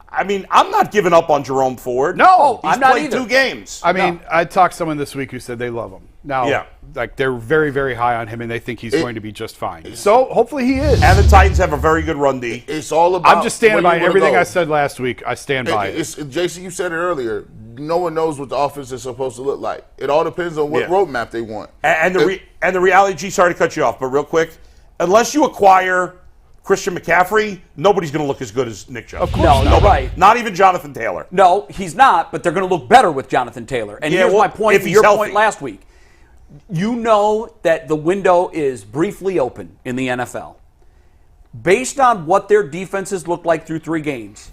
B: I mean, I'm not giving up on Jerome Ford.
F: No,
B: He's
C: I'm not
B: played
C: either.
B: 2 games.
F: I mean, I talked to someone this week who said they love him. Now,
B: Yeah.
F: like they're very, very high on him, and they think he's going to be just fine. So hopefully he is.
B: And the Titans have a very good run D.
D: It's all about.
F: I'm just standing
D: where
F: by
D: you wanna
F: everything
D: go.
F: I said last week. I stand by it.
D: Jason, you said it earlier. No one knows what the offense is supposed to look like. It all depends on what
B: Yeah.
D: roadmap they want.
B: And the reality, G, sorry to cut you off, but real quick, unless you acquire Christian McCaffrey, nobody's going to look as good as Nick Chubb. Of
C: course not. Right.
B: Not even Jonathan Taylor.
C: No, he's not, but they're going to look better with Jonathan Taylor. And
B: Yeah,
C: here's
B: well,
C: my point
B: if
C: to
B: he's
C: your
B: healthy.
C: point last week. You know that the window is briefly open in the NFL. Based on what their defenses look like through 3 games,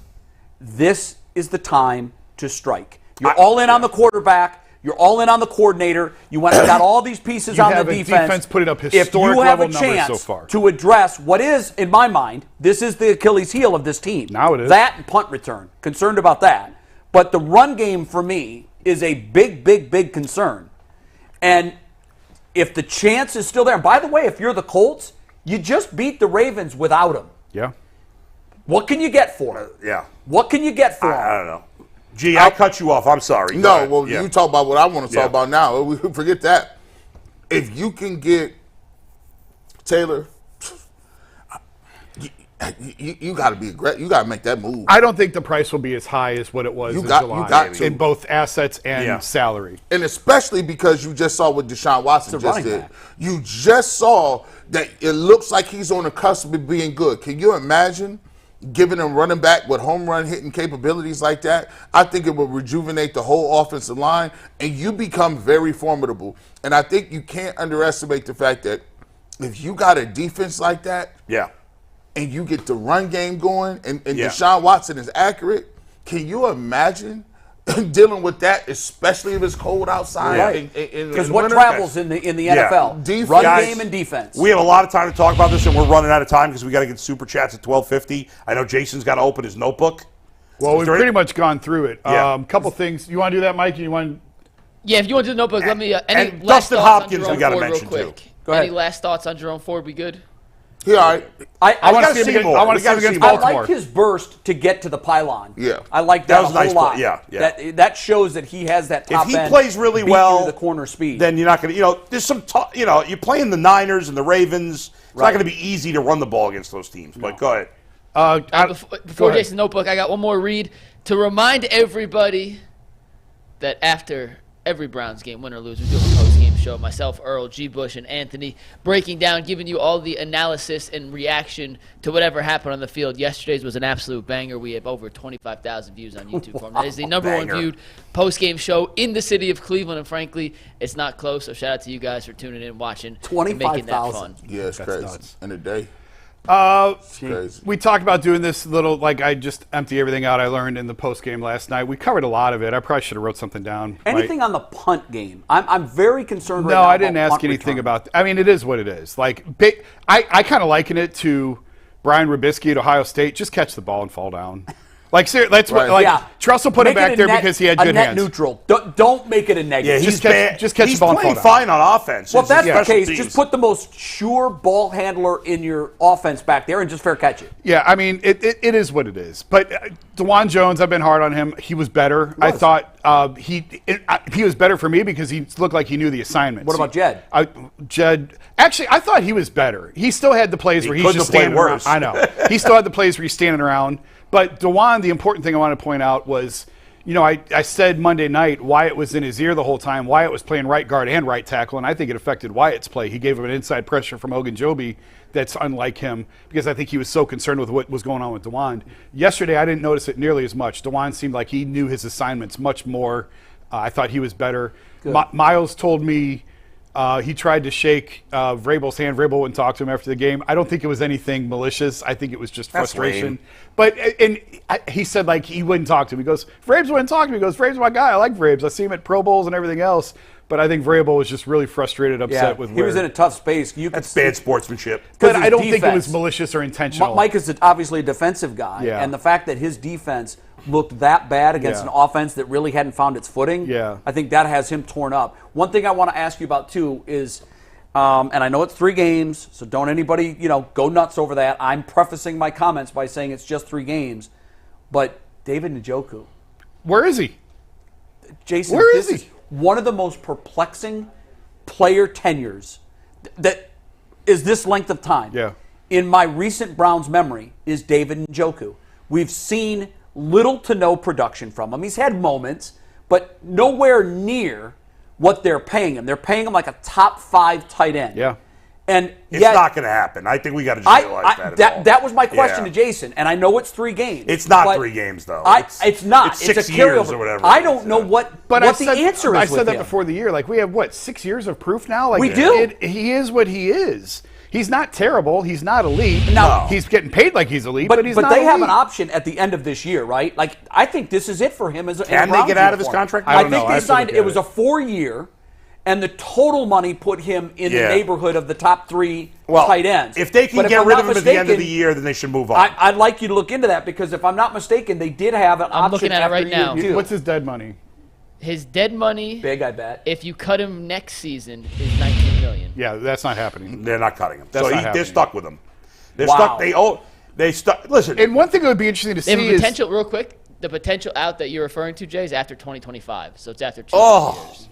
C: this is the time to strike. You're all in on the quarterback. You're all in on the coordinator. You went and got all these pieces
F: You
C: on
F: have
C: the
F: a
C: defense.
F: defense putting up
C: If
F: historic
C: you have a
F: level numbers
C: chance
F: so far.
C: to address what is, in my mind, this is the Achilles heel of this team.
F: Now it is.
C: That and punt return. Concerned about that. But the run game for me is a big, big, big concern. And if the chance is still there, and by the way, if you're the Colts, you just beat the Ravens without him.
F: Yeah.
C: What can you get for him?
B: Yeah.
C: What can you get for him?
B: I don't know. Gee, I cut you off. I'm sorry. Go
D: No,
B: ahead.
D: well,
B: Yeah.
D: you talk about what I want to talk
B: Yeah.
D: about now. We forget that. If you can get Taylor, you got to be aggressive. You got to make that move.
F: I don't think the price will be as high as what it was
D: You
F: in
D: got-
F: July
D: you got to.
F: in both assets and
B: Yeah.
F: salary.
D: And especially because you just saw what Deshaun Watson
C: It's a
D: just
C: running
D: did.
C: back.
D: You just saw that it looks like he's on the cusp of being good. Can you imagine giving him running back with home run hitting capabilities like that? I think it would rejuvenate the whole offensive line, and you become very formidable. And I think you can't underestimate the fact that if you got a defense like that,
B: Yeah.
D: and you get the run game going, and
B: Yeah.
D: Deshaun Watson is accurate, can you imagine dealing with that, especially if it's cold outside?
C: Right.
D: in
C: Because
D: the
C: what
D: winter?
C: travels in the NFL?
D: Defense.
C: Run
B: Guys,
C: game and defense.
B: We have a lot of time to talk about this, and we're running out of time because we got to get super chats at 12:50. I know Jason's got to open his notebook.
F: Well,
B: Is
F: we've
B: there
F: pretty
B: any-
F: much gone through it.
B: Yeah.
F: Couple things. You want to do that, Mike? You want?
E: Yeah, if you want to do the notebook, let me. Any
B: and
E: last
B: Dustin
E: thoughts
B: Hopkins
E: on
B: we
E: Jerome
B: gotta
E: Ford real
B: mention,
E: quick?
B: too.
C: Go ahead.
E: Any last thoughts on Jerome Ford? We good?
D: He all right.
C: I
F: I want
B: gotta
F: to see
B: see
F: him.
B: more.
F: I want
B: We
F: to see him
B: gotta see
F: against
B: more.
C: I
F: Baltimore.
C: like his burst to get to the pylon.
D: Yeah.
C: I like
B: That
C: that,
B: was
C: a
B: a nice
C: whole lot.
B: play. Yeah.
C: That shows that he has that top
B: If he
C: end
B: plays really
C: beat
B: well,
C: you to the corner speed.
B: then you're not going to, there's some, you're playing the Niners and the Ravens. It's not
C: Right.
B: going to be easy to run the ball against those teams. But go ahead.
E: Before
F: ahead.
E: Jason's notebook, I got one more read to remind everybody that after every Browns game, win or lose, we do a post-game show. Myself, Earl, G. Bush, and Anthony breaking down, giving you all the analysis and reaction to whatever happened on the field. Yesterday's was an absolute banger. We have over 25,000 views on YouTube for him. That is the number
B: Banger.
E: one viewed post-game show in the city of Cleveland, and frankly, it's not close. So shout out to you guys for tuning in, watching, and making that
C: 25,000.
E: fun.
D: Yeah, it's crazy.
F: nuts.
D: In a day,
F: Crazy. We talked about doing this little, like I just empty everything out I learned in the post game last night. We covered a lot of it. I probably should have wrote something down.
C: Anything on the punt game? I'm very concerned right
F: No,
C: now.
F: I didn't
C: about
F: ask
C: punt
F: anything
C: return.
F: about. I mean, it is what it is. Like, I kind of liken it to Brian Rubisky at Ohio State. Just catch the ball and fall down. Like, that's what.
D: Right.
F: Like,
C: Yeah.
F: Tressel put him
C: Make it
F: back
C: a
F: there
C: net-
F: because he had
C: a
F: good
C: net
F: hands.
C: neutral. Don't make it a
B: Yeah,
C: negative.
B: he's
F: catch the
B: he's
F: ball and
B: playing
F: fall
B: fine on offense.
C: Well, if
B: It's
C: that's
B: his
C: the
B: special
C: case,
B: teams.
C: just put the most sure ball handler in your offense back there and just fair catch it.
F: Yeah, I mean, it is what it is. But DeJuan Jones, I've been hard on him. He was better. I thought he was better for me because he looked like he knew the assignments.
C: What about Jed?
F: Jed, actually, I thought he was better. He still had the plays where he's
B: couldn't
F: just
B: have played
F: standing around.
B: worse.
F: I know. He still had the plays where he's standing around. But DeJuan, the important thing I want to point out was, I said Monday night Wyatt was in his ear the whole time. Wyatt was playing right guard and right tackle, and I think it affected Wyatt's play. He gave him an inside pressure from Ogunjobi that's unlike him because I think he was so concerned with what was going on with DeJuan. Yesterday, I didn't notice it nearly as much. DeJuan seemed like he knew his assignments much more. I thought he was better. Myles told me he tried to shake Vrabel's hand. Vrabel wouldn't talk to him after the game. I don't think it was anything malicious. I think it was just
B: That's
F: frustration.
B: lame.
F: But he said like he wouldn't talk to him. He goes, Vrabes wouldn't talk to me. He goes, Vrabes my guy. I like Vrabes. I see him at Pro Bowls and everything else. But I think Vrabel was just really frustrated, upset with
C: he was in a tough space.
B: That's bad sportsmanship.
F: But I don't
C: his
F: think it was
C: defense.
F: malicious or intentional.
C: Mike is obviously a defensive guy,
F: Yeah.
C: and the fact that his defense looked that bad against
F: Yeah.
C: an offense that really hadn't found its footing,
F: Yeah.
C: I think that has him torn up. One thing I want to ask you about, too, is, and I know it's 3 games, so don't anybody, go nuts over that. I'm prefacing my comments by saying it's just 3 games. But David Njoku,
F: Where is he?
C: Jason,
F: Where
C: this
F: is he?
C: one of the most perplexing player tenures that is this length of time.
F: Yeah.
C: In my recent Browns memory is David Njoku. We've seen little to no production from him. He's had moments, but nowhere near what they're paying him. They're paying him like a top 5 tight end.
F: Yeah.
B: It's
C: yet,
B: not going to happen. I think we got to just realize
C: that was my question
B: Yeah.
C: to Jason, and I know it's 3 games.
B: It's not
C: but
B: 3 games, though.
C: It's not.
B: It's 6
C: a
B: years
C: carryover.
B: or whatever.
C: I don't know what
F: But
C: the answer is.
F: I said
C: with
F: that
C: him.
F: before the year. Like, we have, 6 years of proof now? Like,
C: We do.
F: He is what he is. He's not terrible. He's not elite.
C: No.
F: He's getting paid like he's elite, but he's
C: but
F: not
C: they
F: elite.
C: have an option at the end of this year, right? Like, I think this is it for him as a
B: Can they get out of his contract?
F: I
C: I
F: don't
C: think
F: know. I
C: they
F: have to
C: signed.
F: look
C: It
F: at
C: was
F: it.
C: a 4-year, and the total money put him in the
B: Yeah.
C: neighborhood of the top 3
B: Well,
C: tight ends.
B: if they can
C: But
B: get
C: I'm
B: rid
C: not
B: of him at the end of the
C: mistaken,
B: year, then they should move on.
C: I'd like you to look into that because if I'm not mistaken, they did have an
E: I'm
C: option
E: looking at it
C: after
E: right
C: year
E: now.
C: 2.
F: What's his dead money?
E: His dead money,
C: Big, I bet.
E: if you cut him next season, is $19 million.
F: Yeah, that's not happening.
B: They're not cutting him.
F: That's
B: So
F: not
B: they're
F: happening.
B: stuck with him. They're
C: Wow.
B: stuck. They stuck. Listen,
F: And one thing that would be interesting to
E: They have
F: see
E: a
F: is
E: potential, real quick, the potential out that you're referring to, Jay, is after 2025. So it's after 2
B: oh,
E: years.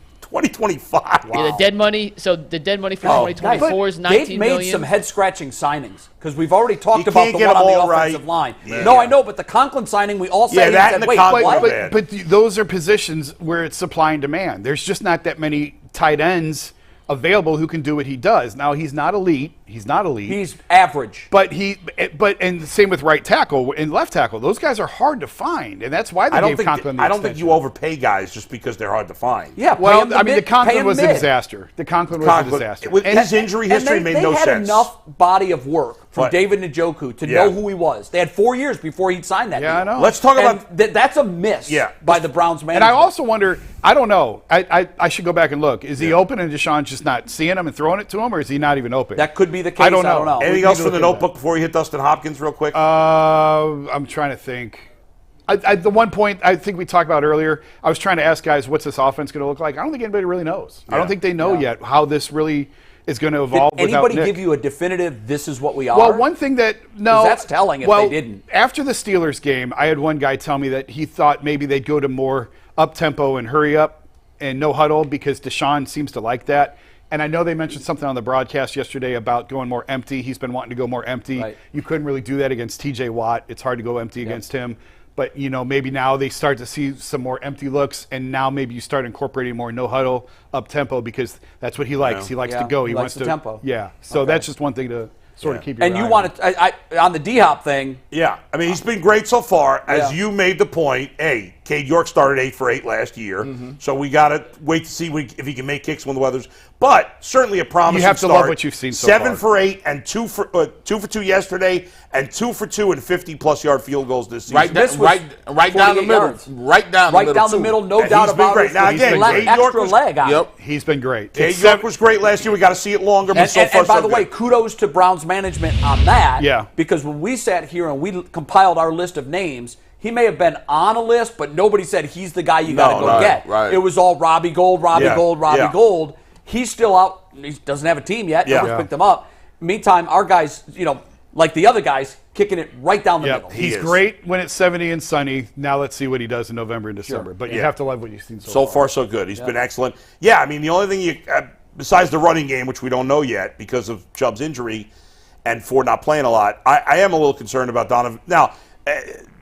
B: 2025.
E: Yeah, the dead money. So the dead money for
C: Oh,
E: 2024 is
C: They've
E: 19
C: made
E: million.
C: some head-scratching signings because we've already talked
B: You
C: about
B: can't
C: the
B: get
C: one on
B: them
C: the
B: all
C: offensive
B: right.
C: line.
B: Yeah.
C: No, I know, but the Conklin signing, we all
B: Yeah,
C: said,
B: that and the
C: wait,
B: Conklin
C: what?
B: was bad.
F: but those are positions where it's supply and demand. There's just not that many tight ends available who can do what he does. Now he's not elite. He's not elite.
C: He's average.
F: But and the same with right tackle and left tackle. Those guys are hard to find, and that's why they
B: I don't
F: gave
B: think.
F: Conklin the
B: I don't think
F: extension.
B: you overpay guys just because they're hard to find.
C: Yeah, pay
F: Well,
C: him
F: I mean, the
C: pay
F: Conklin
C: him
F: was a
C: mid.
F: disaster. The Conklin was
B: Conklin-
F: a disaster.
B: with his injury history,
C: and
B: made
C: they
B: no
C: had
B: sense.
C: enough body of work from
B: But-
C: David Njoku to
B: Yeah.
C: know who he was. They had 4 years before he'd signed that
F: Yeah,
C: deal.
F: I know.
B: Let's talk
C: And
B: about.
C: that's a miss
B: Yeah.
C: by the Browns
F: And
C: management.
F: I also wonder, I don't know. I should go back and look. Is he open and Deshaun's just not seeing him and throwing it to him, or is he not even open?
C: That could be the case.
F: I don't know.
B: Anything
F: We
B: else
F: need
B: from
F: to
B: the
F: look at
B: notebook before you hit Dustin Hopkins, real quick?
F: I'm trying to think. The one point I think we talked about earlier, I was trying to ask guys, what's this offense going to look like? I don't think anybody really knows. I don't think they know yet how this really is going to evolve
C: Did
F: without
C: anybody
F: Nick.
C: give you a definitive, this is what we are?
F: Well, one thing that no,
C: 'Cause that's telling if they didn't.
F: After the Steelers game, I had one guy tell me that he thought maybe they'd go to more up tempo and hurry up and no huddle because Deshaun seems to like that. And I know they mentioned something on the broadcast yesterday about going more empty. He's been wanting to go more empty.
C: Right.
F: You couldn't really do that against TJ Watt. It's hard to go empty against him. But, maybe now they start to see some more empty looks, and now maybe you start incorporating more no huddle up tempo because that's what he likes.
B: Yeah.
F: He likes
C: Yeah,
F: to go.
C: he
F: He
C: likes
F: wants
C: the
F: to
C: tempo.
F: Yeah. So that's just one thing to sort of keep your
C: and
F: eye
C: you
F: on.
C: want to, on the D-Hop thing,
B: Yeah, I mean, he's been great so far. As
C: Yeah.
B: you made the point, hey, Cade York started 8 for 8 last year, so we got to wait to see if he can make kicks when the weather's. But certainly a promising
F: You have to
B: start.
F: love what you've seen so
B: 7
F: far.
B: for 8 and 2 for 2 yesterday, and 2 for 2 and 50-plus yard field goals this season.
D: Right,
C: This was
D: right down the
C: 48
D: middle.
C: yards.
D: Right down the middle.
C: no
B: And
C: doubt
B: he's been
C: about
B: great.
C: it.
B: Now,
C: He's
B: again,
C: been
B: Cade York
C: extra
B: was-
C: leg on it.
D: Yep.
F: He's been great.
B: Cade
F: It's
B: York was great last year. We got to see it longer, but so far,
C: And by
B: so
C: the way,
B: good.
C: kudos to Browns management on that.
F: Yeah.
C: Because when we sat here and we compiled our list of names, He may have been on a list, but nobody said he's the guy you got to go get.
D: Right.
C: It was all Robbie Gould, Robbie
B: Yeah.
C: Gould. He's still out. He doesn't have a team yet.
B: Yeah.
C: Nobody's picked him up. Meantime, our guys, like the other guys, kicking it right down the middle.
F: He's
B: is.
F: great when it's 70 and sunny. Now let's see what he does in November and December. But you have to love what you've seen
B: So far, so good. He's been excellent. Yeah, I mean, the only thing besides the running game, which we don't know yet because of Chubb's injury and Ford not playing a lot, I am a little concerned about Donovan. Now,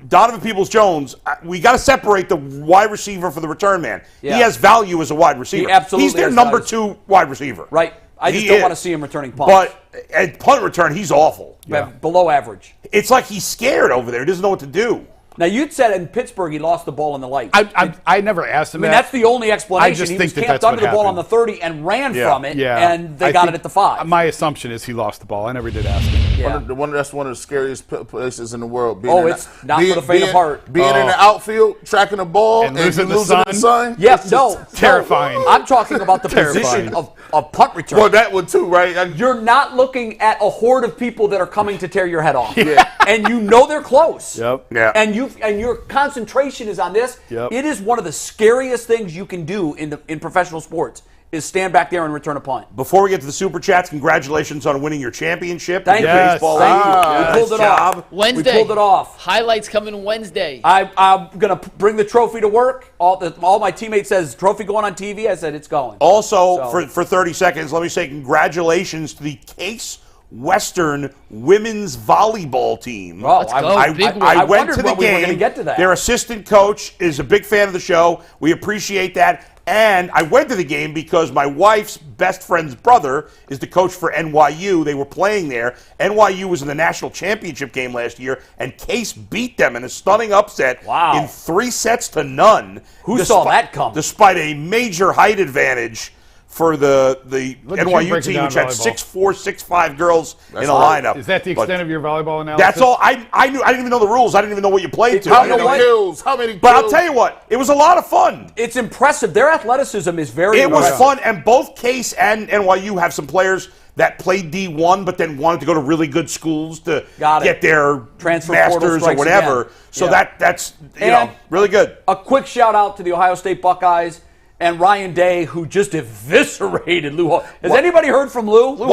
B: Donovan Peoples-Jones, we got to separate the wide receiver for the return man.
C: Yeah.
B: He has value as a wide receiver.
C: He absolutely
B: He's their
C: has
B: number
C: value.
B: 2 wide receiver.
C: Right. I just
B: He
C: don't
B: is.
C: want to see him returning punts.
B: But at punt return, he's awful.
C: Below average.
B: It's like he's scared over there. He doesn't know what to do.
C: Now, you'd said in Pittsburgh he lost the ball in the light.
F: I never asked him
C: I mean,
F: that.
C: that's the only explanation.
F: I just
C: he
F: think
C: was
F: that
C: camped
F: that's what
C: under the ball on
F: happened.
C: the 30 and ran from it,
F: Yeah.
C: and they
F: I
C: got
F: think
C: it at the 5.
F: My assumption is he lost the ball. I never did ask him.
C: Yeah.
D: That's one of the scariest places in the world.
C: It's not for the faint of heart.
D: Being in the outfield, tracking the ball,
F: And
D: and
F: losing the
D: losing the
F: sun.
D: sun.
C: Yes, no.
F: terrifying.
C: No. I'm talking about the
F: Terrifying.
C: position of punt return.
D: Well, that one too, right?
C: You're not looking at a horde of people that are coming to tear your head off.
D: Yeah.
C: And you know they're close.
F: Yep.
B: Yeah.
C: And your concentration is on this.
F: Yep.
C: It is one of the scariest things you can do in professional sports is stand back there and return a punt.
B: Before we get to the Super Chats, congratulations on winning your championship.
C: Thank you.
F: Yes.
B: Baseball
C: Thank you.
B: League.
C: We pulled it off.
E: Wednesday.
C: We pulled it off.
E: Highlights coming Wednesday.
C: I'm going to bring the trophy to work. All my teammates says, trophy going on TV? I said, it's going.
B: Also,
C: So-
B: for 30 seconds, let me say congratulations to the Case Western women's volleyball team.
C: Well,
E: Let's go. Big win.
B: I went
C: wondered
B: to the
C: when we were
B: game.
C: gonna get to that.
B: Their assistant coach is a big fan of the show. We appreciate that. And I went to the game because my wife's best friend's brother is the coach for NYU. They were playing there. NYU was in the national championship game last year, and Case beat them in a stunning upset
C: Wow.
B: in 3-0.
C: Who saw that come?
B: Despite a major height advantage for the
F: Look at you
B: NYU
F: breaking
B: team,
F: down
B: which had
F: volleyball.
B: 6'4", 6'5" girls in a
D: hard.
B: lineup.
F: Is that the
B: But
F: extent of your volleyball analysis?
B: that's all. I knew. I didn't even know the rules. I didn't even know what you played to.
D: How
B: I didn't
D: many
B: know
D: kills? How many kills?
B: But I'll tell you what, it was a lot of fun.
C: It's impressive. Their athleticism is very
B: It was
C: impressive.
B: fun, and both Case and NYU have some players that played D1, but then wanted to go to really good schools to
C: Got it.
B: get their
C: Transfer portal
B: masters or
C: strikes
B: whatever.
C: again.
B: So
C: Yeah.
B: that's
C: And-
B: really good.
C: A quick shout out to the Ohio State Buckeyes and Ryan Day, who just eviscerated Lou Holtz. Has anybody heard from Lou?
E: We're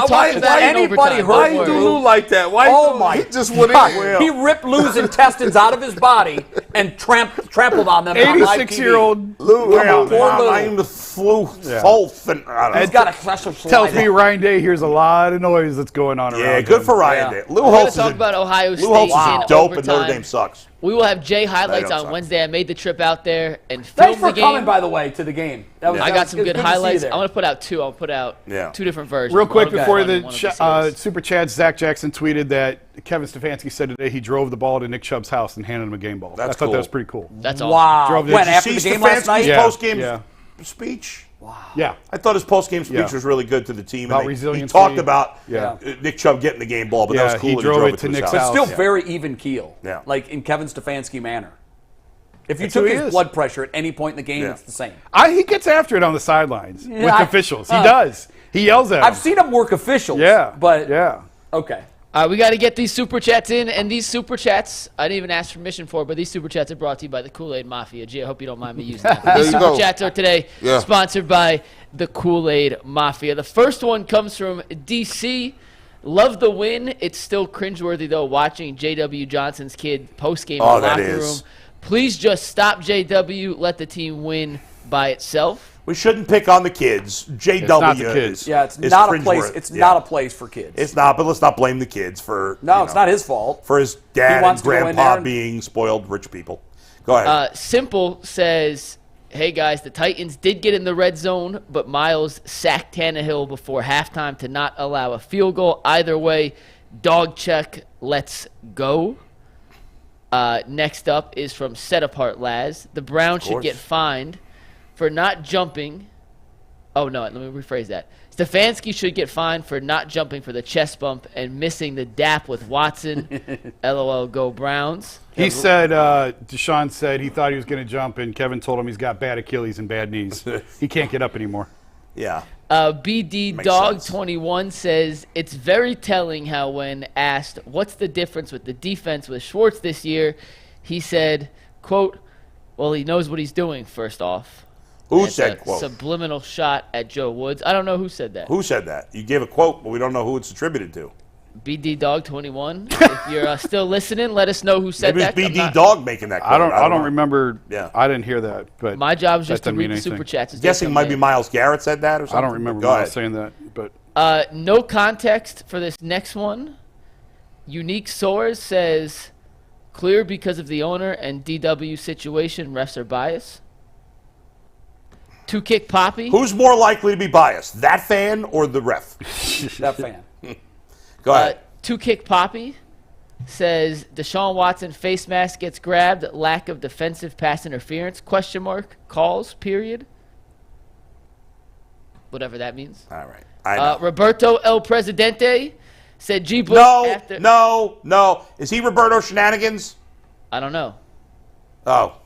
E: talking about it in
C: anybody
E: overtime.
C: heard
D: Why
E: Don't
D: you do
E: worry.
D: Lou like that? Why
C: Oh
D: you
C: my!
D: He just went
C: God.
D: in.
C: He ripped Lou's intestines out of his body and trampled on them. on live TV.
F: 86-year-old
B: Lou,
C: poor Lou.
B: I am the flu health, and I don't
C: He's
B: know.
C: got a special
F: tells
C: slide.
F: me Ryan Day hears a lot of noise that's going on around
B: Yeah,
F: him.
B: good for Ryan.
C: Yeah.
B: Day. Lou
E: We're going
B: Holtz
E: to talk about Ohio State
B: Lou Holtz is
E: in
B: dope, and Notre
E: overtime.
B: Dame sucks.
E: We will have Jay highlights
B: don't
E: on
B: suck.
E: Wednesday. I made the trip out there and filmed
C: Thanks for
E: the game.
C: coming, by the way, to the game. That was,
E: I
C: that
E: got
C: was
E: some
C: good
E: good
C: to see you
E: highlights.
C: there.
E: I'm going to put out two. I'll put out
B: Yeah.
E: two different versions.
F: Real quick
E: One of
F: before
E: fun
F: the
E: and one of serious.
F: Super Chats, Zach Jackson tweeted that Kevin Stefanski said today he drove the ball to Nick Chubb's house and handed him a game ball.
B: That's
F: I thought
B: cool.
F: that was pretty cool.
E: That's awesome.
C: Wow.
F: Drove the-
C: When,
F: Did you
C: after the
B: See
C: game last
B: Stefanski's
C: night?
F: Yeah.
B: post-game
F: Yeah.
B: speech?
F: Yeah.
B: I thought his post-game speech
F: Yeah.
B: was really good to the team.
F: About
B: and he
F: resiliency.
B: talked about
F: Yeah.
B: Nick Chubb getting the game ball, but that
F: Yeah,
B: was cool.
F: he
B: that
F: drove it
B: it
F: to
B: his
F: Nick's
B: house.
F: house.
C: Still
F: Yeah.
C: very even keel.
B: Yeah.
C: Like in Kevin Stefanski manner. If you
F: That's who
C: took
F: he
C: his
F: is.
C: blood pressure at any point in the game,
B: Yeah.
C: it's the same.
F: He gets after it on the sidelines with
C: I-
F: officials. He does. He yells at them.
C: I've seen him work officials.
F: Yeah.
C: But,
F: yeah.
C: okay.
E: We got to get these super chats in, and these super chats, I didn't even ask permission for, but these super chats are brought to you by the Kool-Aid Mafia. Gee, I hope you don't mind me using that. But these
D: you
E: super
D: go.
E: chats are today
D: Yeah.
E: sponsored by the Kool-Aid Mafia. The first one comes from DC. Love the win. It's still cringeworthy, though, watching J.W. Johnson's kid post-game in the
B: that
E: locker
B: is.
E: room. Please just stop J.W. Let the team win by itself.
B: We shouldn't pick on the kids. JW
F: not the kids.
B: is
C: Yeah, it's
B: is
C: not a place.
B: cringeworthy.
C: It's
B: Yeah.
C: not a place for kids.
B: It's not, but let's not blame the kids for
C: no,
B: you
C: it's
B: know,
C: not his fault.
B: for his dad and
C: wants to go in there
B: grandpa
C: and-
B: being spoiled rich people. Go ahead.
E: Simple says, hey guys, the Titans did get in the red zone, but Myles sacked Tannehill before halftime to not allow a field goal. Either way, dog check, let's go. Next up is from Set Apart Laz. The Browns should
B: course.
E: get fined for not jumping. Oh, no, let me rephrase that. Stefanski should get fined for not jumping for the chest bump and missing the dap with Watson. LOL, go Browns.
F: He said, Deshaun said he thought he was going to jump, and Kevin told him he's got bad Achilles and bad knees. He can't get up anymore.
B: yeah.
E: BD
B: Makes
E: Dog
B: sense.
E: 21 says it's very telling how when asked what's the difference with the defense with Schwartz this year, He said, quote, well, he knows what he's doing, first off.
B: Who
E: It's
B: said
E: a
B: quote?
E: subliminal shot at Joe Woods. I don't know who said that.
B: Who said that? You gave a quote, but we don't know who it's attributed to.
E: BD Dog 21. If you're still listening, let us know who said
B: Maybe
E: that.
B: it's BD Dog making that quote.
F: I don't
B: know.
F: remember.
B: Yeah.
F: I didn't hear that. But
E: My job is just
F: that
E: to
F: doesn't
E: read
F: mean
E: the super
F: anything.
E: chats. as they
B: Guessing
E: come
B: might be
E: in.
B: Myles Garrett said that or something.
F: I don't remember
B: Go
F: Miles
B: ahead.
F: saying that. But
E: No context for this next one. Unique Source says, clear because of the owner and DW situation, refs are biased. Two Kick Poppy.
B: Who's more likely to be biased, that fan or the ref?
C: That fan.
B: Go ahead.
E: Two Kick Poppy says Deshaun Watson face mask gets grabbed, lack of defensive pass interference, question mark, calls, period. Whatever that means.
B: All right. I know.
E: Roberto El Presidente said G. Bush
B: No,
E: after...
B: no. Is he Roberto Shenanigans?
E: I don't know.
B: Oh. All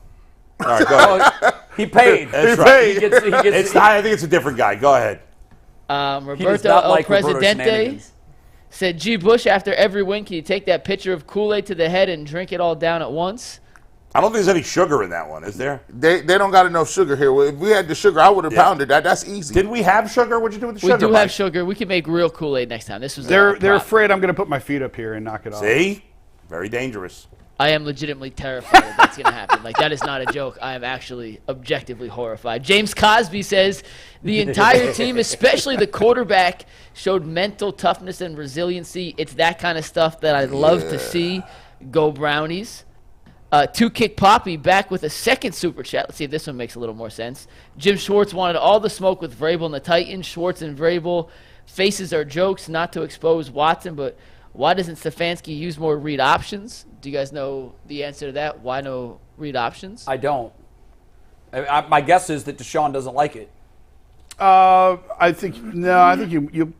B: right, go ahead.
C: He paid.
B: That's right.
C: He gets,
B: I think it's a different guy. Go ahead.
C: he does
E: Roberto
C: not
E: El
C: like Roberto
E: Presidente
C: Shenanigans.
E: said G. Bush after every win, can you take that pitcher of Kool-Aid to the head and drink it all down at once?
B: I don't think there's any sugar in that one, is there?
D: They don't got enough sugar here. Well, if we had the sugar, I would have pounded that. That's easy.
B: Did we have sugar? What'd you do with the
E: We
B: sugar?
E: do
B: Mike?
E: have sugar. We can make real Kool-Aid next time. This was
F: they're
E: a prop.
F: afraid I'm going to put my feet up here and knock it off.
B: See? Very dangerous.
E: I am legitimately terrified that that's going to happen. Like, that is not a joke. I am actually objectively horrified. James Cosby says the entire team, especially the quarterback, showed mental toughness and resiliency. It's that kind of stuff that I love to see. Go Brownies. Two Kick Poppy back with a second super chat. Let's see if this one makes a little more sense. Jim Schwartz wanted all the smoke with Vrabel and the Titans. Schwartz and Vrabel faces are jokes, not to expose Watson, but why doesn't Stefanski use more read options? Do you guys know the answer to that? Why no read options?
C: I don't. My guess is that Deshaun doesn't like it.
F: I think you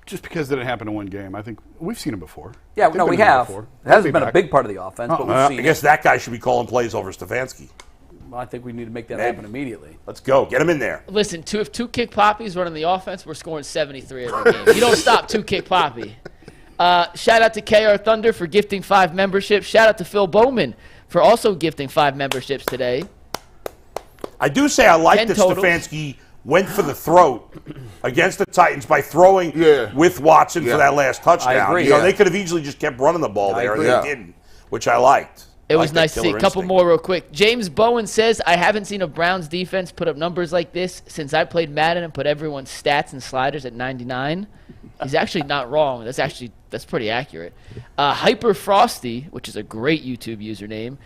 F: just because it didn't happen in one game. I think we've seen it before.
C: Yeah,
F: They've
C: no,
F: been
C: we
F: here
C: have.
F: before.
C: It hasn't
F: They'll
C: been
F: be
C: a
F: back.
C: big part of the offense, but we've seen
B: I guess
C: it.
B: that guy should be calling plays over Stefanski.
C: I think we need to make that
B: Maybe.
C: happen immediately.
B: Let's go. Get him in there.
E: Listen, if Two Kick Poppy's running the offense, we're scoring 73 every game. You don't stop Two Kick Poppy. Shout out to KR Thunder for gifting 5 memberships. Shout out to Phil Bowman for also gifting 5 memberships today.
B: I do say I like
E: 10
B: that
E: totals.
B: Stefanski went for the throat against the Titans by throwing with Watson for that last touchdown.
C: I agree.
B: You know,
D: Yeah.
B: they could have easily just kept running the ball there, and they didn't, which I liked.
E: It
B: I
E: was
B: like that
E: nice to see.
B: killer
E: A couple
B: instinct.
E: more real quick. James Bowen says, I haven't seen a Browns defense put up numbers like this since I played Madden and put everyone's stats and sliders at 99. He's actually not wrong. That's pretty accurate. Hyper Frosty, which is a great YouTube username,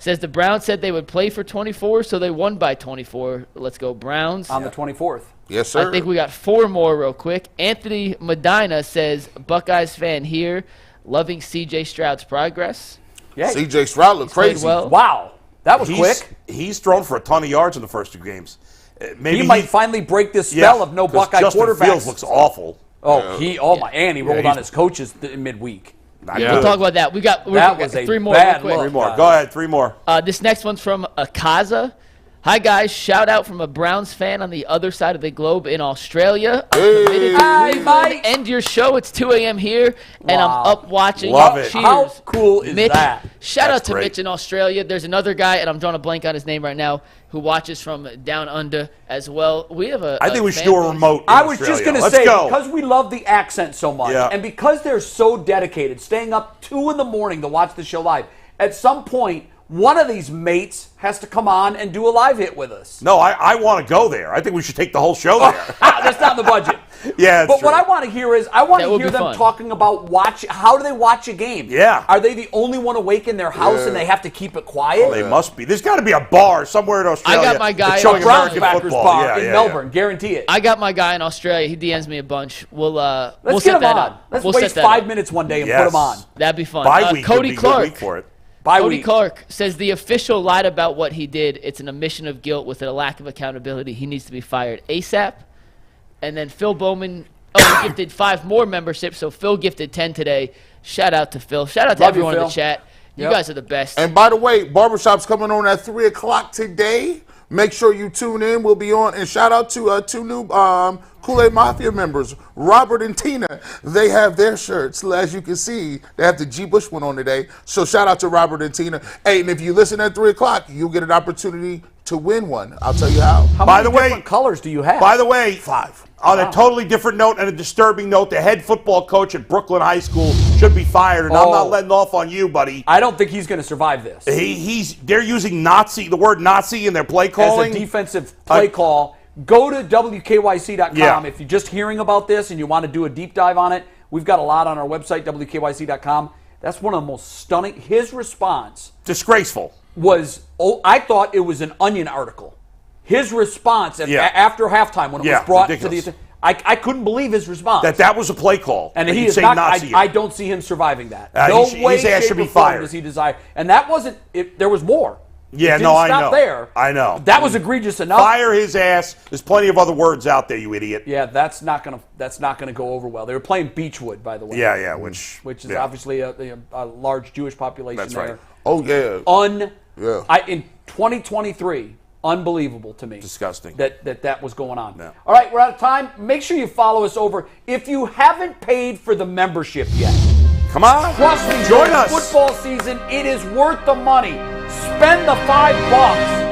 E: says the Browns said they would play for 24, so they won by 24. Let's go Browns.
C: On the 24th.
D: Yes, sir.
E: I think we got 4 more real quick. Anthony Medina says, Buckeyes fan here, loving C.J. Stroud's progress.
C: Yeah.
D: C.J. Stroud looked
E: Played
D: crazy.
E: well.
C: Wow. That was quick.
B: He's thrown for a ton of yards in the first 2 games. Maybe
C: He might finally break this spell of no
B: 'cause
C: Buckeye
B: Justin
C: quarterbacks.
B: Fields looks awful.
C: He rolled on his coaches midweek.
B: Not
E: We'll
B: good.
E: talk about that. We got
C: was a
E: 3 more
C: bad
E: real quick.
C: look.
B: 3 more. Go ahead. 3 more.
E: This next one's from Akaza. Hi, guys. Shout out from a Browns fan on the other side of the globe in Australia. I'm committed to
C: Hi,
E: Cleveland.
C: Mike.
E: End your show. It's 2 a.m. here, and
C: Wow.
E: I'm up watching.
B: Love it.
E: Cheers.
C: How cool is
E: Mitch,
C: that?
E: Shout
B: That's
E: out to
B: great.
E: Mitch in Australia. There's another guy, and I'm drawing a blank on his name right now, who watches from down under as well. We have
B: I think we should do a remote. in
C: I was just
B: Australia.
C: going to
B: Let's
C: say,
B: go.
C: because we love the accent so much,
B: Yeah.
C: and because they're so dedicated, staying up 2 in the morning to watch the show live, at some point, one of these mates has to come on and do a live hit with us.
B: No, I want to go there. I think we should take the whole show there.
C: That's not in the budget.
B: Yeah, that's
C: But what
B: true.
C: I want to hear is, I want
E: That
C: to
E: would
C: hear
E: be
C: them
E: fun.
C: talking about how do they watch a game?
B: Yeah.
C: Are they the only one awake in their house and they have to keep it quiet?
B: They must be. There's got to be a bar somewhere in Australia.
E: got my guy
B: that's
E: in
B: showing
C: Browns
B: American
C: backers
B: football.
C: bar
B: Yeah,
C: in
B: yeah,
C: Melbourne, guarantee it.
E: I got my guy in Australia. He DMs me a bunch. We'll
C: Let's
E: we'll
C: get
E: set
C: him
E: that
C: on.
E: up.
C: Let's
E: We'll
C: waste
E: set that
C: 5
E: up.
C: minutes one day and
B: Yes.
C: put him on.
E: That'd be fun.
B: Bye week
E: Cody
B: would be a good
E: Clark.
B: week for it.
C: Bye
E: Cody
C: week.
E: Clark says the official lied about what he did. It's an admission of guilt with a lack of accountability. He needs to be fired ASAP. And then Phil Bowman, he gifted 5 more memberships, so Phil gifted 10 today. Shout out to Phil. Shout out to
C: Love you,
E: everyone in
C: Phil.
E: the chat. You
C: Yep.
E: guys are the best.
D: And by the way, Barbershop's coming on at 3 o'clock today. Make sure you tune in. We'll be on. And shout out to two new Kool-Aid Mafia members, Robert and Tina. They have their shirts. As you can see, they have the G. Bush one on today. So shout out to Robert and Tina. Hey, and if you listen at 3 o'clock, you'll get an opportunity to win one. I'll tell you how.
C: How many different colors do you have?
B: By the way,
D: 5.
B: On a totally different note and a disturbing note, the head football coach at Brooklyn High School should be fired, and I'm not letting off on you, buddy.
C: I don't think he's going to survive this.
B: They're using the word Nazi in their play calling.
C: As a defensive play call. Go to WKYC.com.
B: Yeah.
C: If you're just hearing about this and you want to do a deep dive on it, we've got a lot on our website, WKYC.com. That's one of the most stunning. His response.
B: Disgraceful.
C: I thought it was an Onion article. His response after halftime when it was brought
B: ridiculous.
C: to the I couldn't believe his response.
B: That was a play call.
C: And he is not. I don't see him surviving that.
B: No way,
C: his ass
B: shape,
C: should be
B: or
C: fired.
B: form
C: Does he desire? And that wasn't. There was more.
B: Yeah,
C: it didn't
B: I
C: stop
B: know.
C: There.
B: I know.
C: That was egregious enough.
B: Fire his ass. There's plenty of other words out there, you idiot.
C: Yeah, that's not gonna go over well. They were playing Beechwood, by the way.
B: Yeah, which
C: is obviously a large Jewish population.
B: That's
C: there.
B: right.
D: Oh yeah.
C: In 2023. Unbelievable to me.
B: Disgusting.
C: That was going on.
B: No.
C: All right, we're out of time. Make sure you follow us over. If you haven't paid for the membership yet,
B: come on.
C: Trust me,
B: join
C: during
B: us.
C: Football season, it is worth the money. Spend the $5.